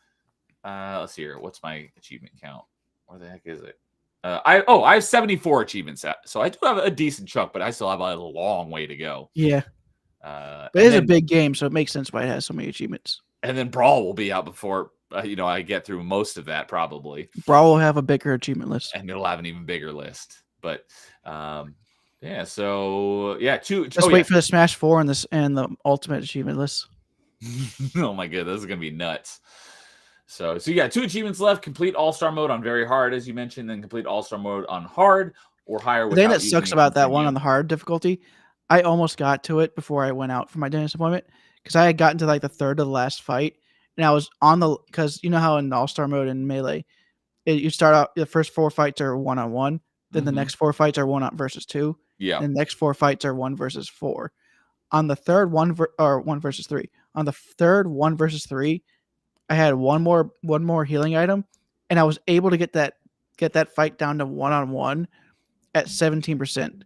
let's see here. What's my achievement count? Where the heck is it? I have 74 achievements. So I do have a decent chunk, but I still have a long way to go. Yeah. But it is a big game, so it makes sense why it has so many achievements. And then Brawl will be out before I get through most of that probably. Brawl will have a bigger achievement list, and it'll have an even bigger list. But yeah, so yeah, wait for the Smash 4 and the Ultimate achievement list. Oh my god, this is gonna be nuts. So you got 2 achievements left. Complete All-Star mode on very hard, as you mentioned, then complete All-Star mode on hard or higher. The thing that sucks about that one on the hard difficulty, I almost got to it before I went out for my dentist appointment, because I had gotten to like the third of the last fight, and I was on because you know how in the All-Star mode in Melee, you start out, the first 4 fights are 1-on-1, then the next 4 fights are 1 versus 2, yeah, and the next 4 fights are 1 versus 4. On the third 1 versus 3, on the third 1 versus 3, I had one more healing item, and I was able to get that fight down to 1-on-1 at 17%.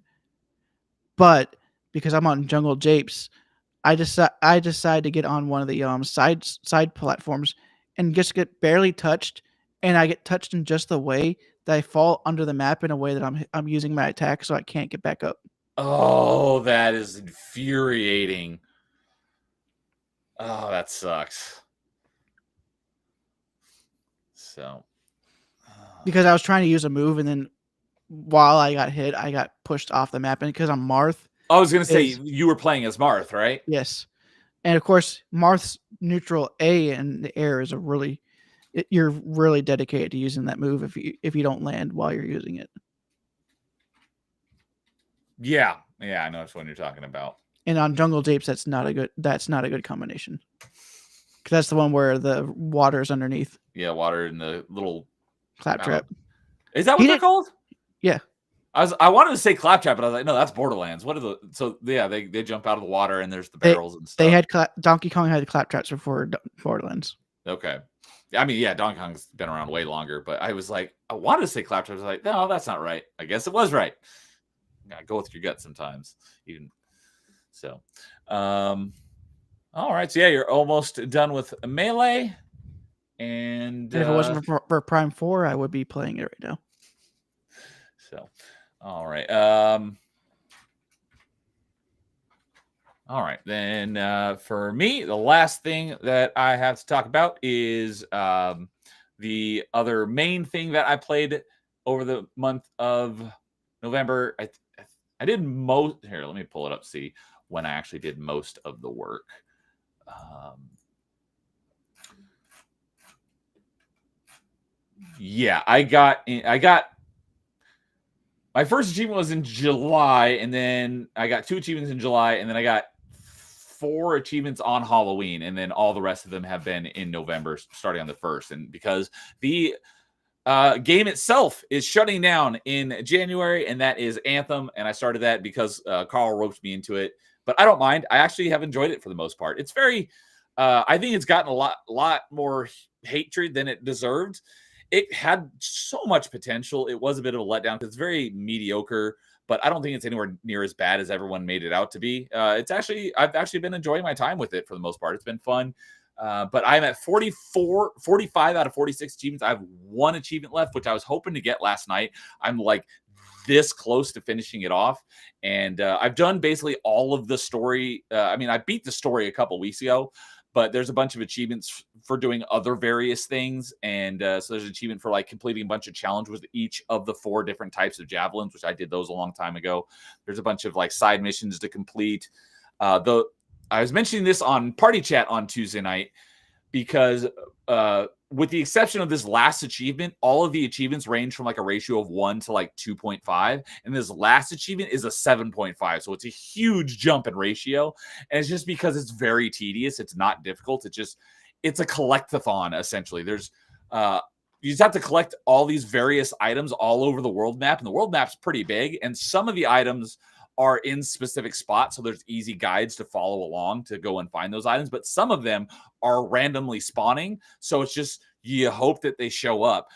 But because I'm on Jungle Japes, I decide to get on one of the side platforms and just get barely touched, and I get touched in just the way that I fall under the map in a way that I'm using my attack, so I can't get back up. Oh, that is infuriating. Oh, that sucks. So, because I was trying to use a move, and then while I got hit, I got pushed off the map, and because I'm Marth. I was going to say you were playing as Marth, right? Yes, and of course Marth's neutral A in the air is you're really dedicated to using that move if you don't land while you're using it. Yeah, I know which one you're talking about. And on Jungle Japes, that's not a good combination. Because that's the one where the water's underneath. Yeah, water in the little claptrap. Is that what they're called? Yeah. I wanted to say claptrap, but I was like, no, that's Borderlands. They jump out of the water and there's the barrels and stuff. They had Donkey Kong had the claptraps before Borderlands. Okay. I mean, yeah, Donkey Kong's been around way longer, but I was like, I wanted to say claptrap. I was like, no, that's not right. I guess it was right. You gotta go with your gut sometimes. Even so. All right. So yeah, you're almost done with Melee. And if it wasn't for Prime 4, I would be playing it right now. So, all right. All right. Then for me, the last thing that I have to talk about is the other main thing that I played over the month of November. I did most. Here, let me pull it up, see when I actually did most of the work. Yeah, I got my first achievement was in July, and then I got 2 achievements in July, and then I got 4 achievements on Halloween, and then all the rest of them have been in November, starting on the 1st. And because the game itself is shutting down in January, and that is Anthem, and I started that because Carl roped me into it. but I don't mind. I actually have enjoyed it for the most part. It's very, I think it's gotten a lot more hatred than it deserved. It had so much potential. It was a bit of a letdown because it's very mediocre, but I don't think it's anywhere near as bad as everyone made it out to be. I've actually been enjoying my time with it for the most part. It's been fun. But I'm at 45 out of 46 achievements. I have one achievement left, which I was hoping to get last night. I'm like this close to finishing it off. And I've done basically all of the story. I mean, I beat the story a couple weeks ago, but there's a bunch of achievements for doing other various things. And so there's an achievement for like completing a bunch of challenges with each of the 4 different types of javelins, which I did those a long time ago. There's a bunch of like side missions to complete. I was mentioning this on Party Chat on Tuesday night because with the exception of this last achievement, all of the achievements range from like a ratio of 1 to like 2.5. And this last achievement is a 7.5. So it's a huge jump in ratio. And it's just because it's very tedious. It's not difficult. It's a collectathon, essentially. There's you just have to collect all these various items all over the world map. And the world map's pretty big. And some of the items are in specific spots, so there's easy guides to follow along to go and find those items, but some of them are randomly spawning, so it's just you hope that they show up.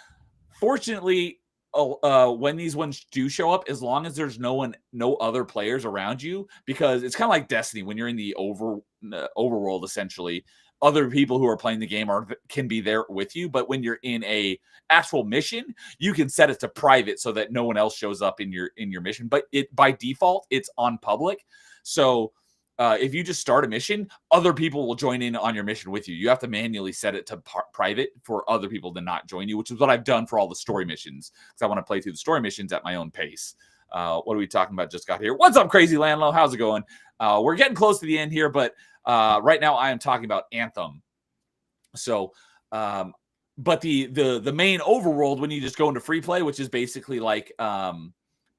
Fortunately, when these ones do show up, as long as there's no other players around you, because it's kind of like Destiny when you're in the overworld, essentially other people who are playing the game can be there with you. But when you're in a actual mission, you can set it to private so that no one else shows up in your mission. But by default, it's on public. So if you just start a mission, other people will join in on your mission with you. You have to manually set it to private for other people to not join you, which is what I've done for all the story missions, because I want to play through the story missions at my own pace. What are we talking about? Just got here. What's up, Crazy Landlow? How's it going? We're getting close to the end here, but right now I am talking about Anthem. So, but the main overworld, when you just go into free play, which is basically like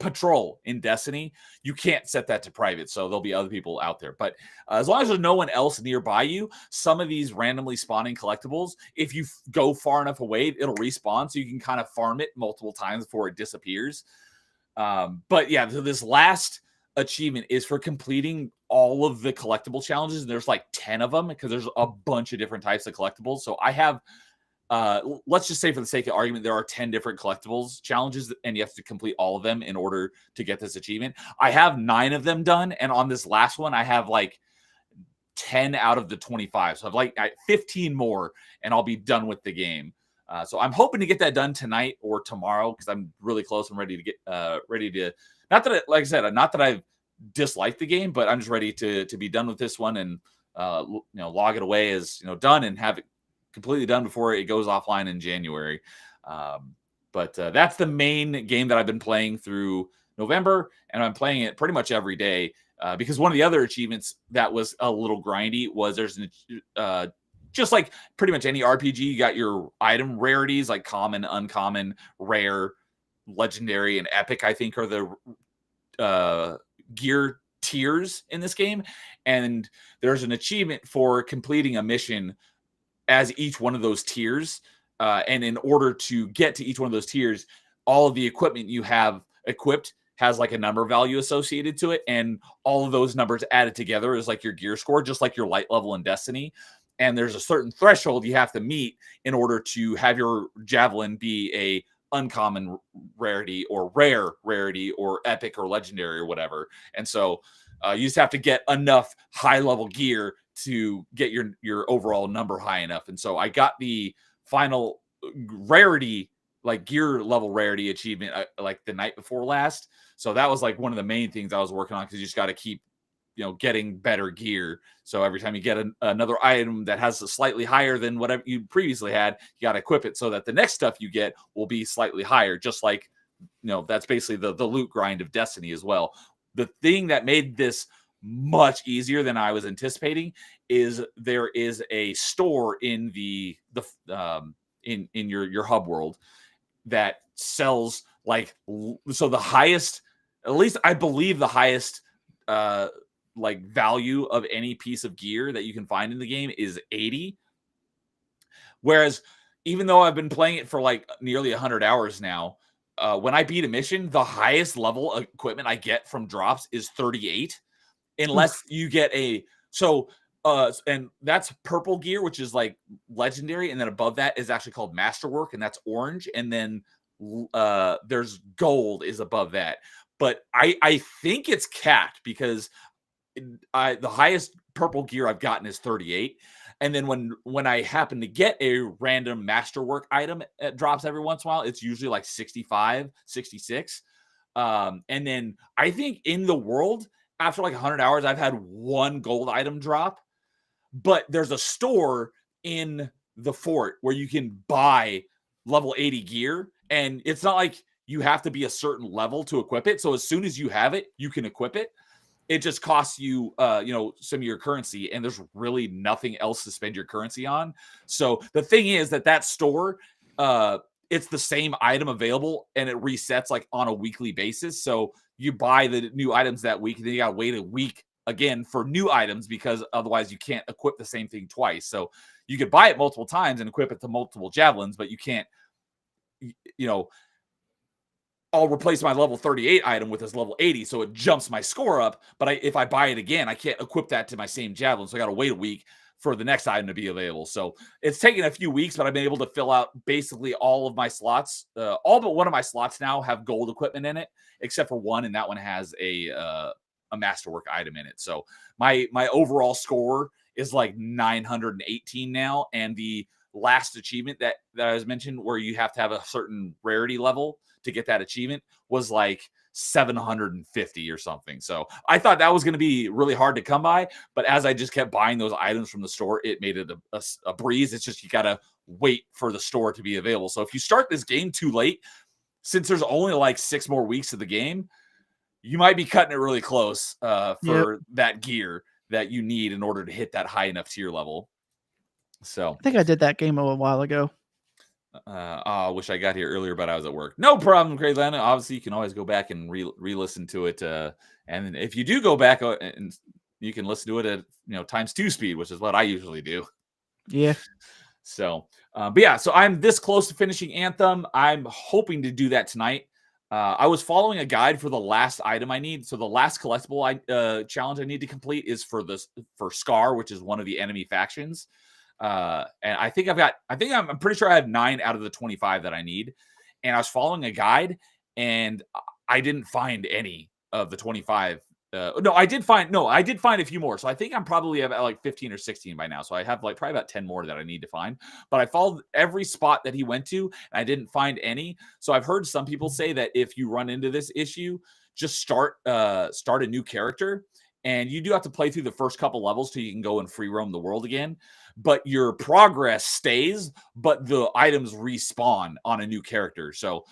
patrol in Destiny, you can't set that to private, so there'll be other people out there. But as long as there's no one else nearby you, some of these randomly spawning collectibles, if you go far enough away, it'll respawn, so you can kind of farm it multiple times before it disappears. But yeah, so this last achievement is for completing all of the collectible challenges. There's like 10 of them because there's a bunch of different types of collectibles. So I have let's just say, for the sake of argument, there are 10 different collectibles challenges, and you have to complete all of them in order to get this achievement. I have 9 of them done, and on this last one, I have like 10 out of the 25. So I've like 15 more, and I'll be done with the game. So I'm hoping to get that done tonight or tomorrow because I'm really close. I'm ready to get ready to. Not that, like I said, not that I've disliked the game, but I'm just ready to be done with this one and log it away as done and have it completely done before it goes offline in January. But that's the main game that I've been playing through November, and I'm playing it pretty much every day because one of the other achievements that was a little grindy was there's just like pretty much any RPG, you got your item rarities like common, uncommon, rare, legendary, and epic, I think, are the gear tiers in this game. And there's an achievement for completing a mission as each one of those tiers. And in order to get to each one of those tiers, all of the equipment you have equipped has like a number value associated to it. And all of those numbers added together is like your gear score, just like your light level in Destiny. And there's a certain threshold you have to meet in order to have your javelin be a uncommon rarity or rare rarity or epic or legendary or whatever. And so you just have to get enough high level gear to get your overall number high enough. And so I got the final rarity, like gear level rarity achievement, like the night before last. So that was like one of the main things I was working on, because you just got to keep getting better gear. So every time you get another item that has a slightly higher than whatever you previously had, you got to equip it so that the next stuff you get will be slightly higher. Just like, that's basically the loot grind of Destiny as well. The thing that made this much easier than I was anticipating is there is a store in in your hub world that sells so the highest, at least I believe the highest like value of any piece of gear that you can find in the game is 80. Whereas even though I've been playing it for like nearly 100 hours now, when I beat a mission, the highest level of equipment I get from drops is 38. unless you get and that's purple gear, which is like legendary, and then above that is actually called masterwork, and that's orange, and then there's gold is above that. But I think it's capped because the highest purple gear I've gotten is 38. And then when I happen to get a random masterwork item, it drops every once in a while. It's usually like 65, 66. And then I think in the world, after like 100 hours, I've had one gold item drop. But there's a store in the fort where you can buy level 80 gear. And it's not like you have to be a certain level to equip it. So as soon as you have it, you can equip it. It just costs you, some of your currency, and there's really nothing else to spend your currency on. So the thing is that store, it's the same item available, and it resets like on a weekly basis. So you buy the new items that week, and then you gotta wait a week again for new items because otherwise you can't equip the same thing twice. So you could buy it multiple times and equip it to multiple javelins, but you can't, I'll replace my level 38 item with this level 80, so it jumps my score up. But if I buy it again, I can't equip that to my same javelin, so I got to wait a week for the next item to be available. So it's taken a few weeks, but I've been able to fill out basically all of my slots. All but one of my slots now have gold equipment in it, except for one, and that one has a masterwork item in it. So my overall score is like 918 now, and the last achievement that I was mentioned, where you have to have a certain rarity level to get that achievement, was like 750 or something. So I thought that was going to be really hard to come by, but as I just kept buying those items from the store, it made it a breeze. It's just you got to wait for the store to be available. So if you start this game too late, since there's only like 6 more weeks of the game, you might be cutting it really close for that gear that you need in order to hit that high enough tier level. So I think I did that game a while ago. I wish I got here earlier, but I was at work. No problem, Craig Lana. Obviously, you can always go back and re-listen to it. And if you do go back, and you can listen to it at times 2 speed, which is what I usually do. Yeah. So, but yeah, so I'm this close to finishing Anthem. I'm hoping to do that tonight. I was following a guide for the last item I need. So the last collectible challenge I need to complete is for Scar, which is one of the enemy factions. And I'm pretty sure I have 9 out of the 25 that I need. And I was following a guide, and I didn't find any of the 25. I did find a few more. So I think I'm probably about like 15 or 16 by now. So I have like probably about 10 more that I need to find. But I followed every spot that he went to, and I didn't find any. So I've heard some people say that if you run into this issue, just start a new character. And you do have to play through the first couple levels till you can go and free roam the world again. But your progress stays, but the items respawn on a new character. So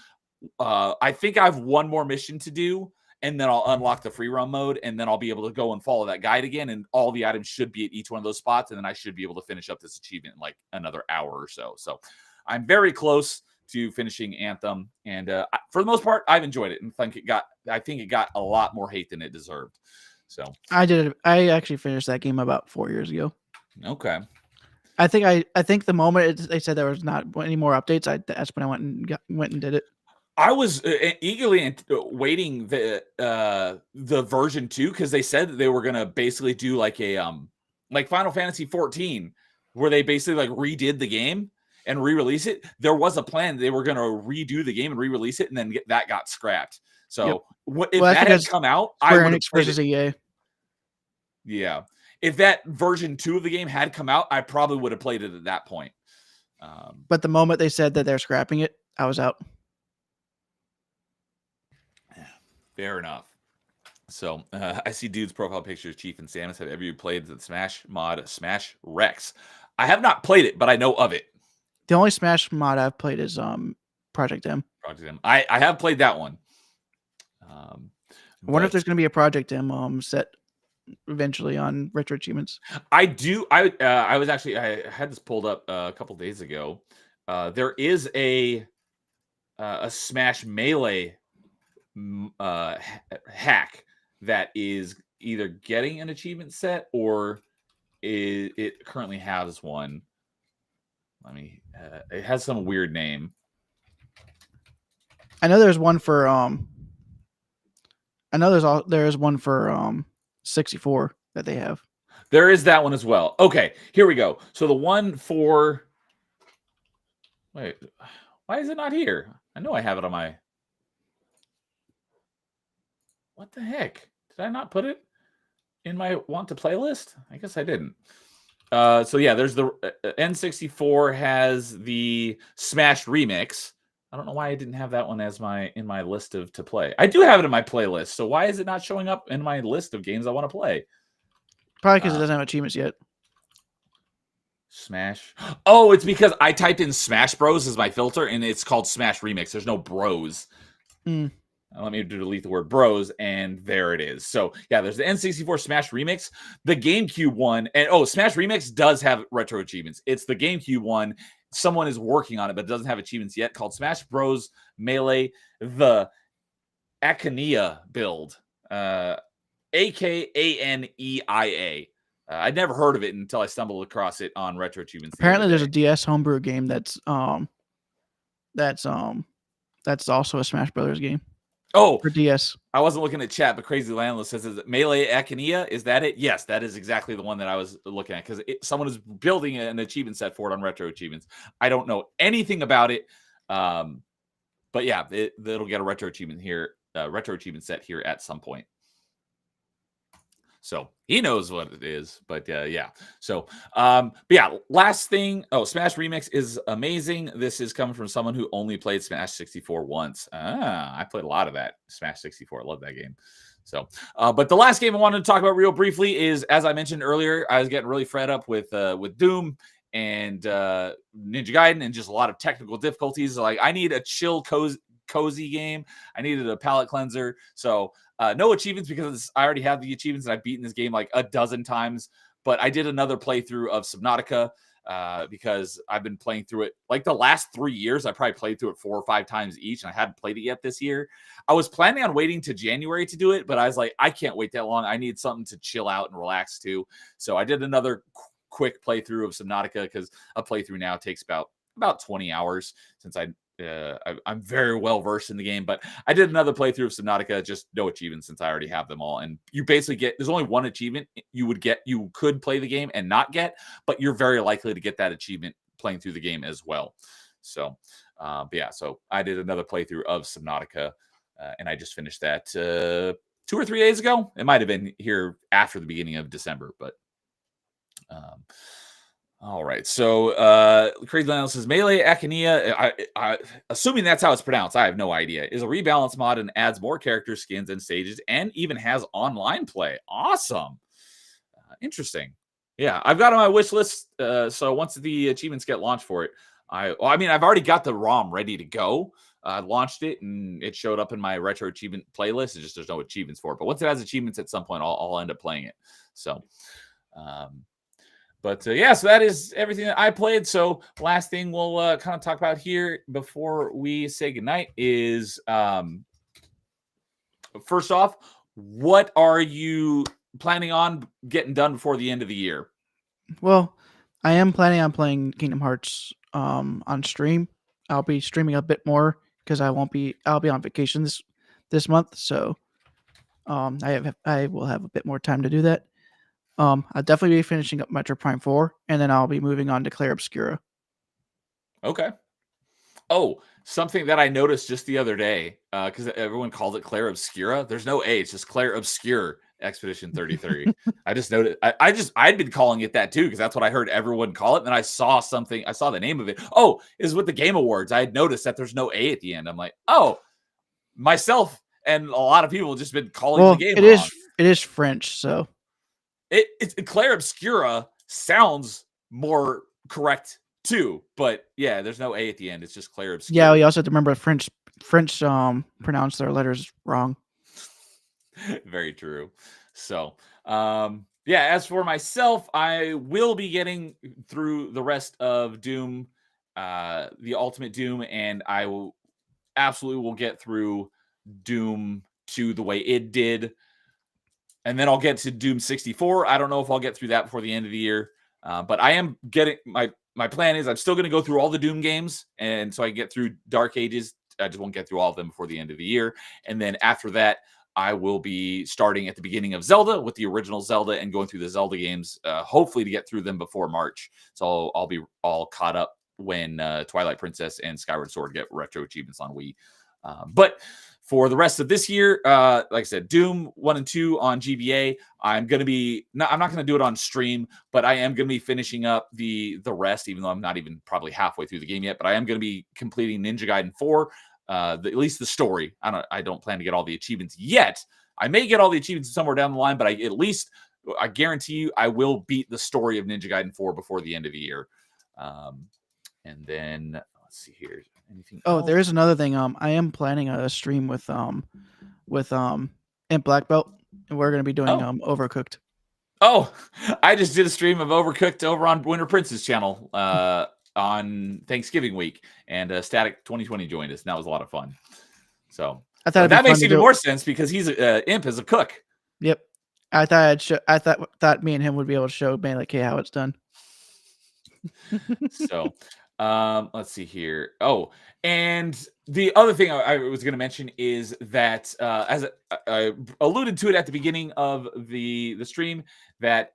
I think I have one more mission to do, and then I'll unlock the free roam mode, and then I'll be able to go and follow that guide again, and all the items should be at each one of those spots, and then I should be able to finish up this achievement in like another hour or so. So I'm very close to finishing Anthem, and for the most part, I've enjoyed it, and I think it got a lot more hate than it deserved. So I actually finished that game about 4 years ago. Okay. I think the moment they said there was not any more updates, that's when I went and did it. I was eagerly waiting the version 2, because they said that they were gonna basically do like a like Final Fantasy 14, where they basically like redid the game and re-release it. There was a plan they were gonna redo the game and re-release it, and then that got scrapped. So if that had come out, I would have played it. EA. Yeah. If that version 2 of the game had come out, I probably would have played it at that point. But the moment they said that they're scrapping it, I was out. Fair enough. So I see Dude's profile pictures, Chief and Samus. Have you played the Smash mod Smash Rex? I have not played it, but I know of it. The only Smash mod I've played is Project M. Project M. I have played that one. I wonder if there's going to be a Project M set eventually on Retro Achievements. I do. I had this pulled up a couple days ago. There is a Smash Melee hack that is either getting an achievement set or it currently has one. It has some weird name. I know there's one for there is one for 64 that they have. There is that one as well. Okay, here we go. So the one for... Wait, why is it not here? I know I have it on my... What the heck? Did I not put it in my want to playlist? I guess I didn't. So yeah, there's the N64 has the Smash remix. I don't know why I didn't have that one as in my list of to play. I do have it in my playlist. So why is it not showing up in my list of games I want to play? Probably because it doesn't have achievements yet. Smash. Oh, it's because I typed in Smash Bros as my filter, and it's called Smash Remix. There's no Bros. Let me delete the word Bros, and there it is. So yeah, there's the N64 Smash Remix, the GameCube one, and Smash Remix does have retro achievements. It's the GameCube one. Someone is working on it, but doesn't have achievements yet. Called Smash Bros. Melee, the Akanea build, Akaneia. I'd never heard of it until I stumbled across it on Retro Achievements. Apparently, there's a DS homebrew game that's also a Smash Brothers game. Oh, for DS. I wasn't looking at chat, but Crazy Landless says, "Is it Melee Akanea? Is that it?" Yes, that is exactly the one that I was looking at because someone is building an achievement set for it on Retro Achievements. I don't know anything about it, but yeah, it'll get a retro achievement set here at some point. So he knows what it is, but yeah. So, but yeah, last thing. Oh, Smash Remix is amazing. This is coming from someone who only played Smash 64 once. I played a lot of that Smash 64. I love that game. So, but the last game I wanted to talk about real briefly is, as I mentioned earlier, I was getting really fed up with Doom and Ninja Gaiden and just a lot of technical difficulties. Like I need a chill, cozy game. I needed a palate cleanser. So no achievements because I already have the achievements and I've beaten this game like a dozen times. But I did another playthrough of Subnautica because I've been playing through it like the last 3 years. I probably played through it 4 or 5 times each, and I hadn't played it yet this year. I was planning on waiting to January to do it, but I was like, I can't wait that long. I need something to chill out and relax too. So I did another quick playthrough of Subnautica because a playthrough now takes about 20 hours since I'm very well versed in the game, but I did another playthrough of Subnautica, just no achievements since I already have them all. And you basically there's only one achievement you could play the game and not get, but you're very likely to get that achievement playing through the game as well. So, but yeah, so I did another playthrough of Subnautica, and I just finished that 2 or 3 days ago. It might have been here after the beginning of December, but all right. So Crazy Lionel says Melee Akanea, I assuming that's how it's pronounced, I have no idea, is a rebalance mod and adds more character skins and stages and even has online play. Awesome. Interesting. Yeah, I've got on my wish list. So once the achievements get launched for it, I've already got the ROM ready to go. I launched it and it showed up in my retro achievement playlist. It's just there's no achievements for it. But once it has achievements at some point, I'll end up playing it. So but yeah, so that is everything that I played. So last thing we'll kind of talk about here before we say goodnight is, first off, what are you planning on getting done before the end of the year? Well, I am planning on playing Kingdom Hearts on stream. I'll be streaming a bit more because I'll be on vacation this month. So I will have a bit more time to do that. I'll definitely be finishing up Metro Prime 4, and then I'll be moving on to Claire Obscura. Okay. Oh, something that I noticed just the other day, because everyone calls it Claire Obscura. There's no A, it's just Claire Obscure Expedition 33. I just noticed. I'd been calling it that too, because that's what I heard everyone call it. And then I saw the name of it. Oh, is with the Game Awards. I had noticed that there's no A at the end. I'm like, oh, myself and a lot of people have just been calling the game wrong. It is French, so. It's Claire Obscura sounds more correct too, but yeah, there's no A at the end. It's just Claire Obscura. Yeah, we also have to remember French pronounce their letters wrong. Very true. So, yeah, as for myself, I will be getting through the rest of Doom, the Ultimate Doom, and I will get through Doom 2 the way it did. And then I'll get to Doom 64. I don't know if I'll get through that before the end of the year. But I am getting my plan is I'm still going to go through all the Doom games. And so I get through Dark Ages. I just won't get through all of them before the end of the year. And then after that, I will be starting at the beginning of Zelda with the original Zelda and going through the Zelda games, hopefully to get through them before March. So I'll be all caught up when Twilight Princess and Skyward Sword get retro achievements on Wii. But for the rest of this year, like I said, Doom 1 and 2 on GBA. I'm not going to do it on stream, but I am going to be finishing up the rest, even though I'm not even probably halfway through the game yet. But I am going to be completing Ninja Gaiden 4. At least the story. I don't plan to get all the achievements yet. I may get all the achievements somewhere down the line, but I guarantee you I will beat the story of Ninja Gaiden 4 before the end of the year. And then let's see here. Anything else? There is another thing. I am planning a stream with Imp Black Belt, and we're going to be doing Overcooked. Oh, I just did a stream of Overcooked over on Winter Prince's channel on Thanksgiving week, and Static 2020 joined us, and that was a lot of fun. So that makes even more sense because he's Imp is a cook. Yep, I thought me and him would be able to show Melee K how it's done. So let's see here. Oh, and the other thing I was going to mention is that as I alluded to it at the beginning of the stream, that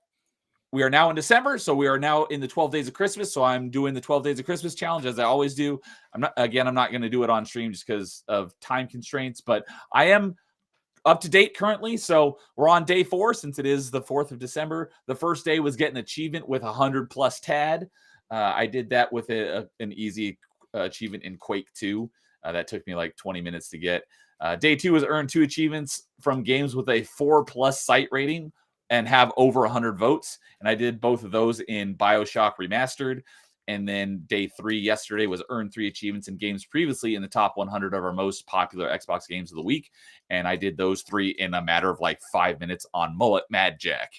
we are now in December, so we are now in the 12 Days of Christmas. So I'm doing the 12 Days of Christmas challenge as I always do. I'm not going to do it on stream just because of time constraints, but I am up to date currently. So we're on day 4 since it is the 4th of December. The first day was getting an achievement with 100 plus TAD. I did that with an easy achievement in Quake 2. That took me like 20 minutes to get. Day 2 was earn 2 achievements from games with a 4+ site rating and have over 100 votes. And I did both of those in BioShock Remastered. And then day 3 yesterday was earn 3 achievements in games previously in the top 100 of our most popular Xbox games of the week. And I did those 3 in a matter of like 5 minutes on Mullet Mad Jack.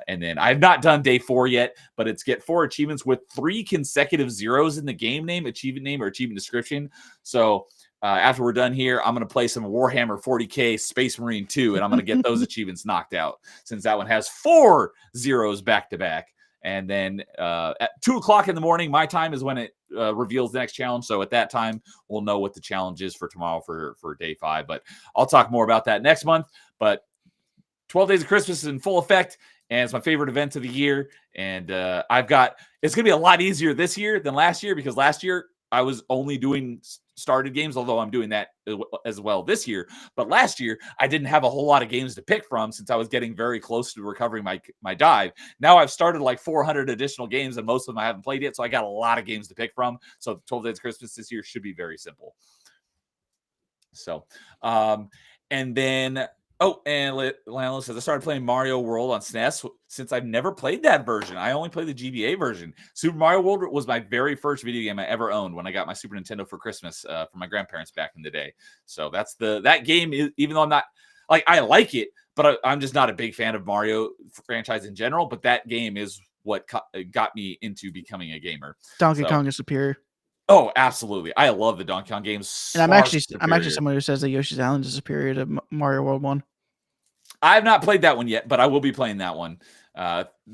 And then I've not done day 4 yet, but it's get 4 achievements with 3 consecutive zeros in the game name, achievement name, or achievement description. So after we're done here, I'm going to play some Warhammer 40K Space Marine 2, and I'm going to get those achievements knocked out since that one has 4 zeros back to back. And then at 2 o'clock in the morning, my time is when it reveals the next challenge. So at that time, we'll know what the challenge is for tomorrow for day 5. But I'll talk more about that next month. But 12 Days of Christmas is in full effect, and it's my favorite event of the year. And it's going to be a lot easier this year than last year, because last year I was only doing started games, although I'm doing that as well this year. But last year, I didn't have a whole lot of games to pick from since I was getting very close to recovering my dive. Now I've started like 400 additional games, and most of them I haven't played yet, so I got a lot of games to pick from. So 12 Days of Christmas this year should be very simple. So, and then... Oh, and Lionel says, I started playing Mario World on SNES since I've never played that version. I only played the GBA version. Super Mario World was my very first video game I ever owned when I got my Super Nintendo for Christmas from my grandparents back in the day. So that game, even though I'm not, I like it, but I'm just not a big fan of Mario franchise in general. But that game is what got me into becoming a gamer. Donkey Kong is superior. Oh, absolutely. I love the Donkey Kong games. And I'm actually someone who says that Yoshi's Island is superior to Mario World 1. I have not played that one yet, but I will be playing that one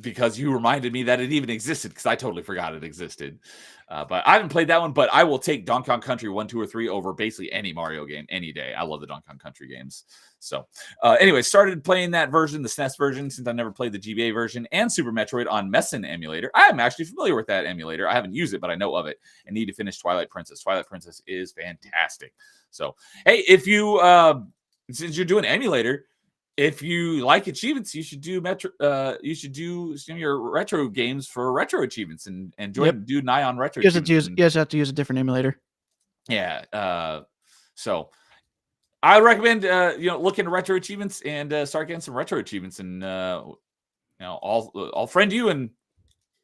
because you reminded me that it even existed, because I totally forgot it existed. But I haven't played that one, but I will take Donkey Kong Country 1, 2, or 3 over basically any Mario game any day. I love the Donkey Kong Country games. So anyway, started playing that version, the SNES version, since I never played the GBA version, and Super Metroid on Messen emulator. I am actually familiar with that emulator. I haven't used it, but I know of it, and need to finish Twilight Princess. Twilight Princess is fantastic. So, hey, if you, since you're doing emulator, if you like achievements, you should do your retro games for retro achievements and join Dude and I on retro. You have to use a different emulator. Yeah. So I recommend look into retro achievements and start getting some retro achievements, and I'll friend you, and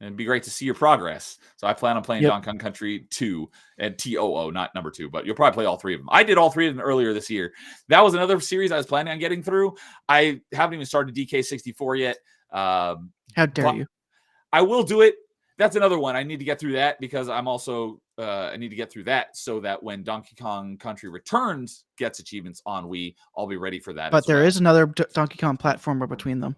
it'd be great to see your progress. So I plan on playing Donkey Kong Country 2 and TOO, not number 2, but you'll probably play all 3 of them. I did all 3 of them earlier this year. That was another series I was planning on getting through. I haven't even started DK64 yet. How dare you? I will do it. That's another one. I need to get through that because I'm also I need to get through that so that when Donkey Kong Country Returns gets achievements on Wii, I'll be ready for that. But there is another Donkey Kong platformer between them,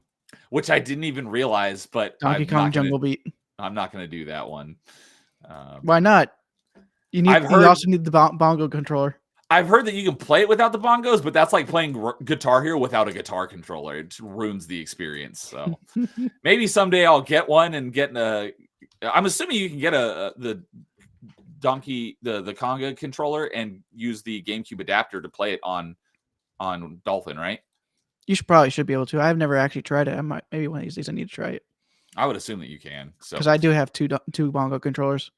which I didn't even realize. But Donkey Kong Jungle Beat. I'm not going to do that one. Why not? You also need the bongo controller. I've heard that you can play it without the bongos, but that's like playing Guitar Hero without a guitar controller. It ruins the experience. So maybe someday I'll get one and get I'm assuming you can get the Conga controller and use the GameCube adapter to play it on Dolphin, right? You should be able to. I've never actually tried it. Maybe one of these days I need to try it. I would assume that you can. So because I do have two bongo controllers.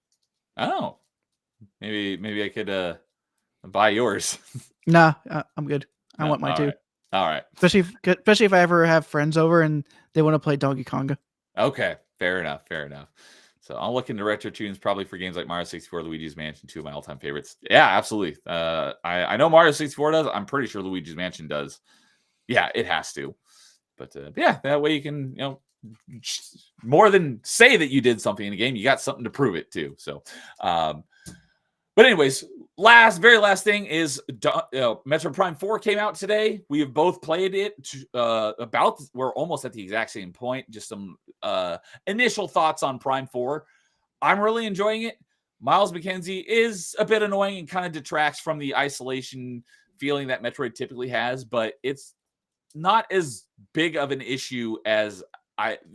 Oh, maybe I could buy yours. Nah, I'm good. I want mine too. All right. Especially if I ever have friends over and they want to play Donkey Konga. Okay, fair enough. So I'll look into retro tunes probably for games like Mario 64, Luigi's Mansion, 2 of my all-time favorites. Yeah, absolutely. I know Mario 64 does. I'm pretty sure Luigi's Mansion does. Yeah, it has to. But yeah, that way you can, more than say that you did something in a game, you got something to prove it too. So, but anyways, very last thing is Metroid Prime 4 came out today. We have both played it. We're almost at the exact same point. Just some initial thoughts on Prime 4. I'm really enjoying it. Miles McKenzie is a bit annoying and kind of detracts from the isolation feeling that Metroid typically has, but it's not as big of an issue as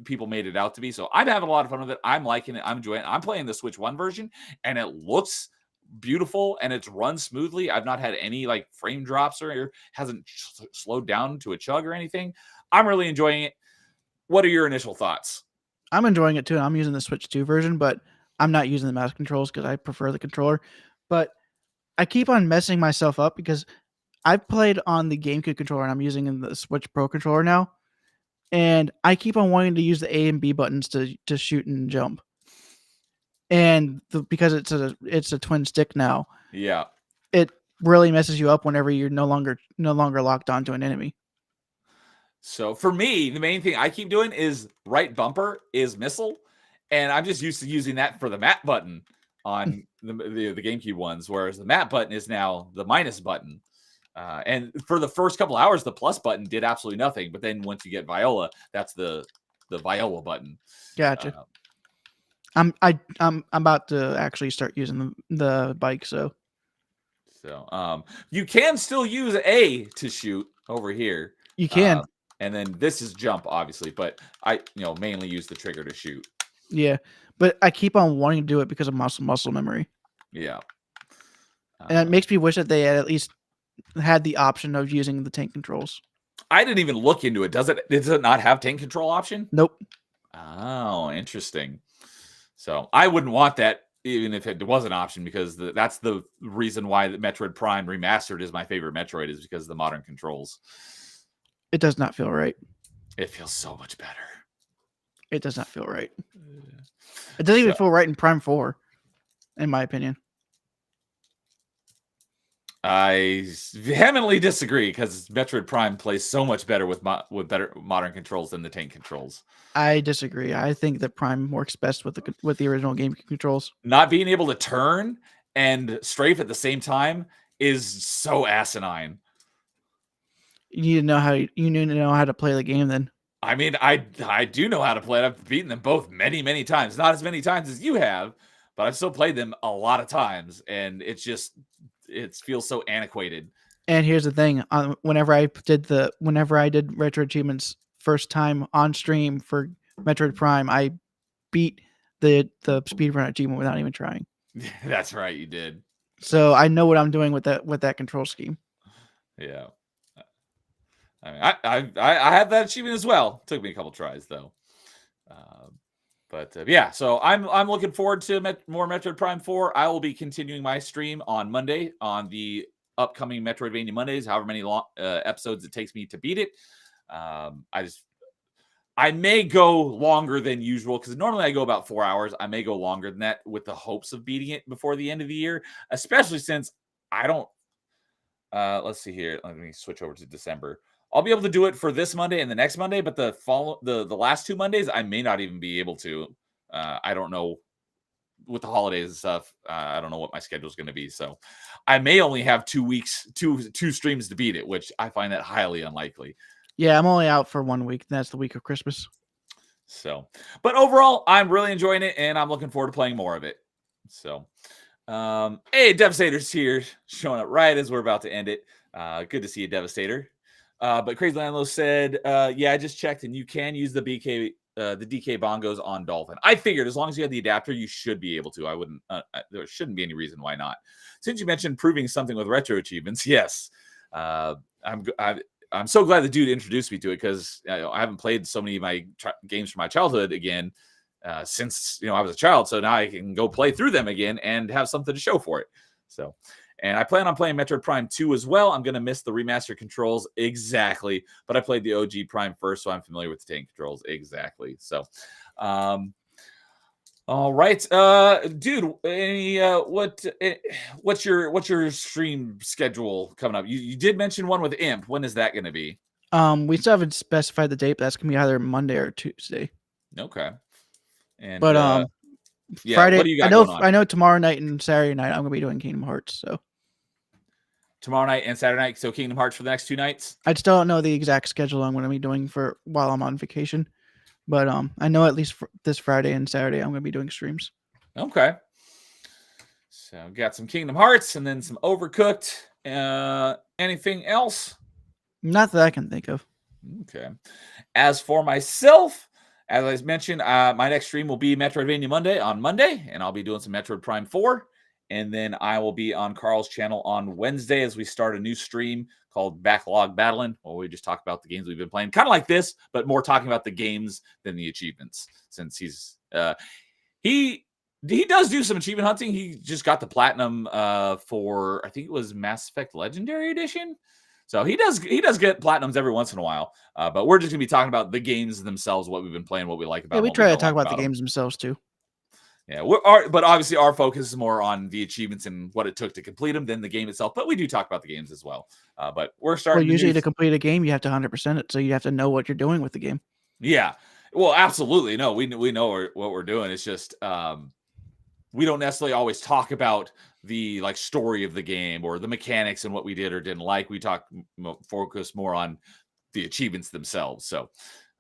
people made it out to be. So I'm having a lot of fun with it. I'm liking it. I'm enjoying it. I'm playing the Switch 1 version, and it looks beautiful and it's run smoothly. I've not had any like frame drops or hasn't slowed down to a chug or anything. I'm really enjoying it. What are your initial thoughts? I'm enjoying it too. I'm using the Switch 2 version, but I'm not using the mouse controls because I prefer the controller. But I keep on messing myself up because I've played on the GameCube controller and I'm using the Switch Pro controller now. And I keep on wanting to use the A and B buttons to shoot and jump. And because it's a twin stick now. Yeah. It really messes you up whenever you're no longer locked onto an enemy. So for me, the main thing I keep doing is right bumper is missile, and I'm just used to using that for the map button on the GameCube ones, whereas the map button is now the minus button. And for the first couple hours, the plus button did absolutely nothing, but then once you get Viola, that's the Viola button. Gotcha. I'm about to actually start using the bike, so you can still use A to shoot over here. You can. And then this is jump, obviously, but I mainly use the trigger to shoot. Yeah, but I keep on wanting to do it because of muscle memory. Yeah. And it makes me wish that they had at least had the option of using the tank controls. I didn't even look into it. Does it not have tank control option? Nope. Oh, interesting. So I wouldn't want that even if it was an option, because that's the reason why the Metroid Prime Remastered is my favorite Metroid, is because of the modern controls. It does not feel right. It feels so much better. It does not feel right. It doesn't even feel right in Prime 4, in my opinion. I vehemently disagree, because Metroid Prime plays so much better with better modern controls than the tank controls. I disagree. I think that Prime works best with the original game controls. Not being able to turn and strafe at the same time is so asinine. You need to know how to play the game then. I mean, I do know how to play it. I've beaten them both many, many times. Not as many times as you have, but I've still played them a lot of times, and it feels so antiquated. And here's the thing: whenever I did retro achievements first time on stream for Metroid Prime, I beat the speedrun achievement without even trying. That's right, you did. So I know what I'm doing with that control scheme. Yeah. I mean, I had that achievement as well. Took me a couple tries though. But yeah, so I'm looking forward to more Metroid Prime 4. I will be continuing my stream on Monday on the upcoming Metroidvania Mondays, however many episodes it takes me to beat it. I may go longer than usual, because normally I go about 4 hours. I may go longer than that with the hopes of beating it before the end of the year, especially since I don't. Let's see here. Let me switch over to December. I'll be able to do it for this Monday and the next Monday, but the last 2 Mondays, I may not even be able to. I don't know, with the holidays and stuff. I don't know what my schedule is going to be, so I may only have 2 weeks, two streams to beat it, which I find that highly unlikely. Yeah, I'm only out for 1 week. And that's the week of Christmas. So, but overall, I'm really enjoying it, and I'm looking forward to playing more of it. So, Hey, Devastator's here, showing up right as we're about to end it. Good to see you, Devastator. But Crazy Landlow said, yeah, I just checked, and you can use the DK bongos on Dolphin. I figured as long as you have the adapter, you should be able to. I wouldn't. There shouldn't be any reason why not. Since you mentioned proving something with retro achievements, yes, I'm so glad the dude introduced me to it, because I haven't played so many of my games from my childhood again since I was a child. So now I can go play through them again and have something to show for it. So, and I plan on playing Metroid Prime 2 as well. I'm going to miss the remaster controls exactly, but I played the OG Prime first, so I'm familiar with the tank controls exactly. So, all right, dude. Any what's your stream schedule coming up? You did mention one with Imp. When is that going to be? We still haven't specified the date, but that's gonna be either Monday or Tuesday. Okay. And but yeah, Friday, what do you got going on? I know tomorrow night and Saturday night I'm gonna be doing Kingdom Hearts. So tomorrow night and Saturday night. So Kingdom Hearts for the next 2 nights. I still don't know the exact schedule I'm gonna be doing for while I'm on vacation, but I know at least for this Friday and Saturday I'm gonna be doing streams. Okay. So got some Kingdom Hearts and then some Overcooked. Anything else? Not that I can think of. Okay. As for myself, as I mentioned, my next stream will be Metroidvania Monday on Monday, and I'll be doing some Metroid Prime 4. And then I will be on Carl's channel on Wednesday as we start a new stream called Backlog Battling, where we just talk about the games we've been playing, kind of like this, but more talking about the games than the achievements. Since he's he does do some achievement hunting. He just got the platinum for, I think it was Mass Effect Legendary Edition. So he does get platinums every once in a while. But we're just gonna be talking about the games themselves, what we've been playing, what we like about them. Yeah, we try to talk about the games themselves too. Yeah, but obviously our focus is more on the achievements and what it took to complete them than the game itself. But we do talk about the games as well. But we're starting. Well, usually to complete a game, you have to 100% it, so you have to know what you're doing with the game. Yeah, well, absolutely. No, we know what we're doing. It's just we don't necessarily always talk about the story of the game or the mechanics and what we did or didn't like. We focus more on the achievements themselves. So.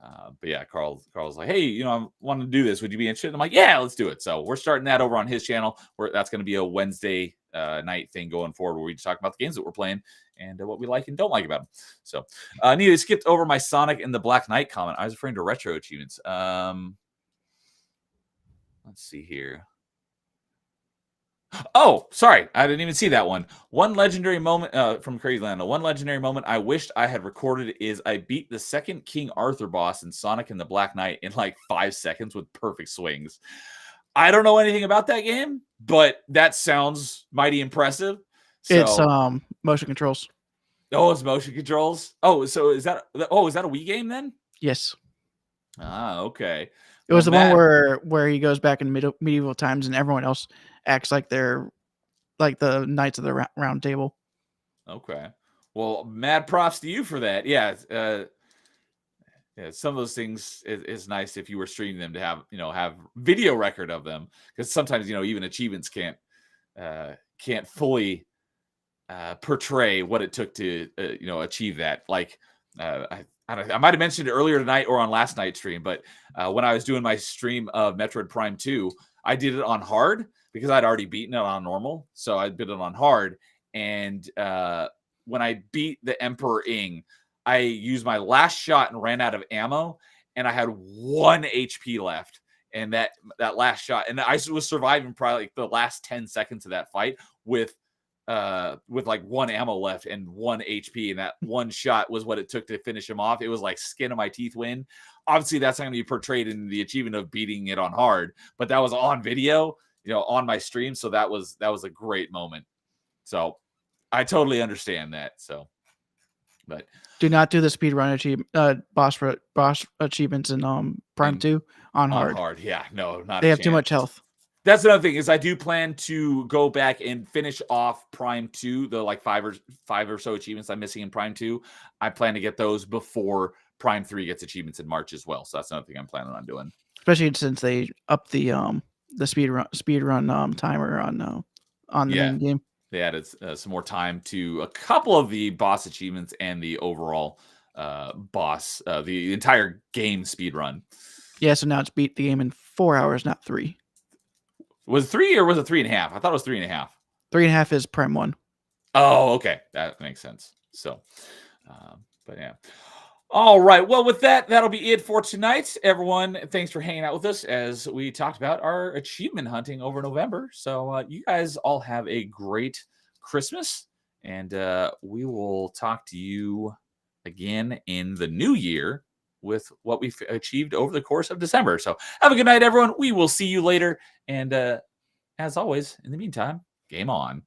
But yeah, Carl's like, hey, I want to do this. Would you be interested? I'm like, yeah, let's do it. So we're starting that over on his channel. That's going to be a Wednesday night thing going forward, where we just talk about the games that we're playing and what we like and don't like about them. So Nita skipped over my Sonic and the Black Knight comment. I was referring to retro achievements. Let's see here. Oh, sorry. I didn't even see that one. One legendary moment from Crazy Land. One legendary moment I wished I had recorded is I beat the second King Arthur boss in Sonic and the Black Knight in 5 seconds with perfect swings. I don't know anything about that game, but that sounds mighty impressive. So, it's motion controls. Oh, it's motion controls. Oh, so is that a Wii game then? Yes. Ah, okay. It was the one where he goes back in medieval times and everyone else acts like they're like the Knights of the Round Table. Okay. Well, mad props to you for that. Yeah. Yeah, some of those things is nice if you were streaming them to have video record of them, because sometimes even achievements can't fully portray what it took to achieve that. I might have mentioned it earlier tonight or on last night's stream, but when I was doing my stream of Metroid Prime 2, I did it on hard because I'd already beaten it on normal. So I did it on hard. And when I beat the Emperor Ing, I used my last shot and ran out of ammo, and I had 1 HP left. And that last shot, and I was surviving probably the last 10 seconds of that fight with 1 ammo left and 1 HP, and that one shot was what it took to finish him off. It was like skin of my teeth win. Obviously, that's not going to be portrayed in the achievement of beating it on hard, but that was on video, on my stream. So that was a great moment. So I totally understand that. So, but do not do the speedrun boss achievements in Prime 2 on hard. Hard, yeah, no, not. They have too much health. That's another thing, is I do plan to go back and finish off Prime 2, the 5 or so achievements I'm missing in Prime 2. I plan to get those before Prime 3 gets achievements in March as well. So that's another thing I'm planning on doing. Especially since they upped the speedrun timer on the main game. They added some more time to a couple of the boss achievements and the overall the entire game speedrun. Yeah, so now it's beat the game in 4 hours, not 3. Was it 3 or was it 3.5? I thought it was 3.5. 3.5 is Prem 1. Oh, okay. That makes sense. So, but yeah. All right. Well, with that, that'll be it for tonight. Everyone, thanks for hanging out with us as we talked about our achievement hunting over November. So you guys all have a great Christmas, and we will talk to you again in the new year with what we've achieved over the course of December. So have a good night, everyone. We will see you later. And as always, in the meantime, game on.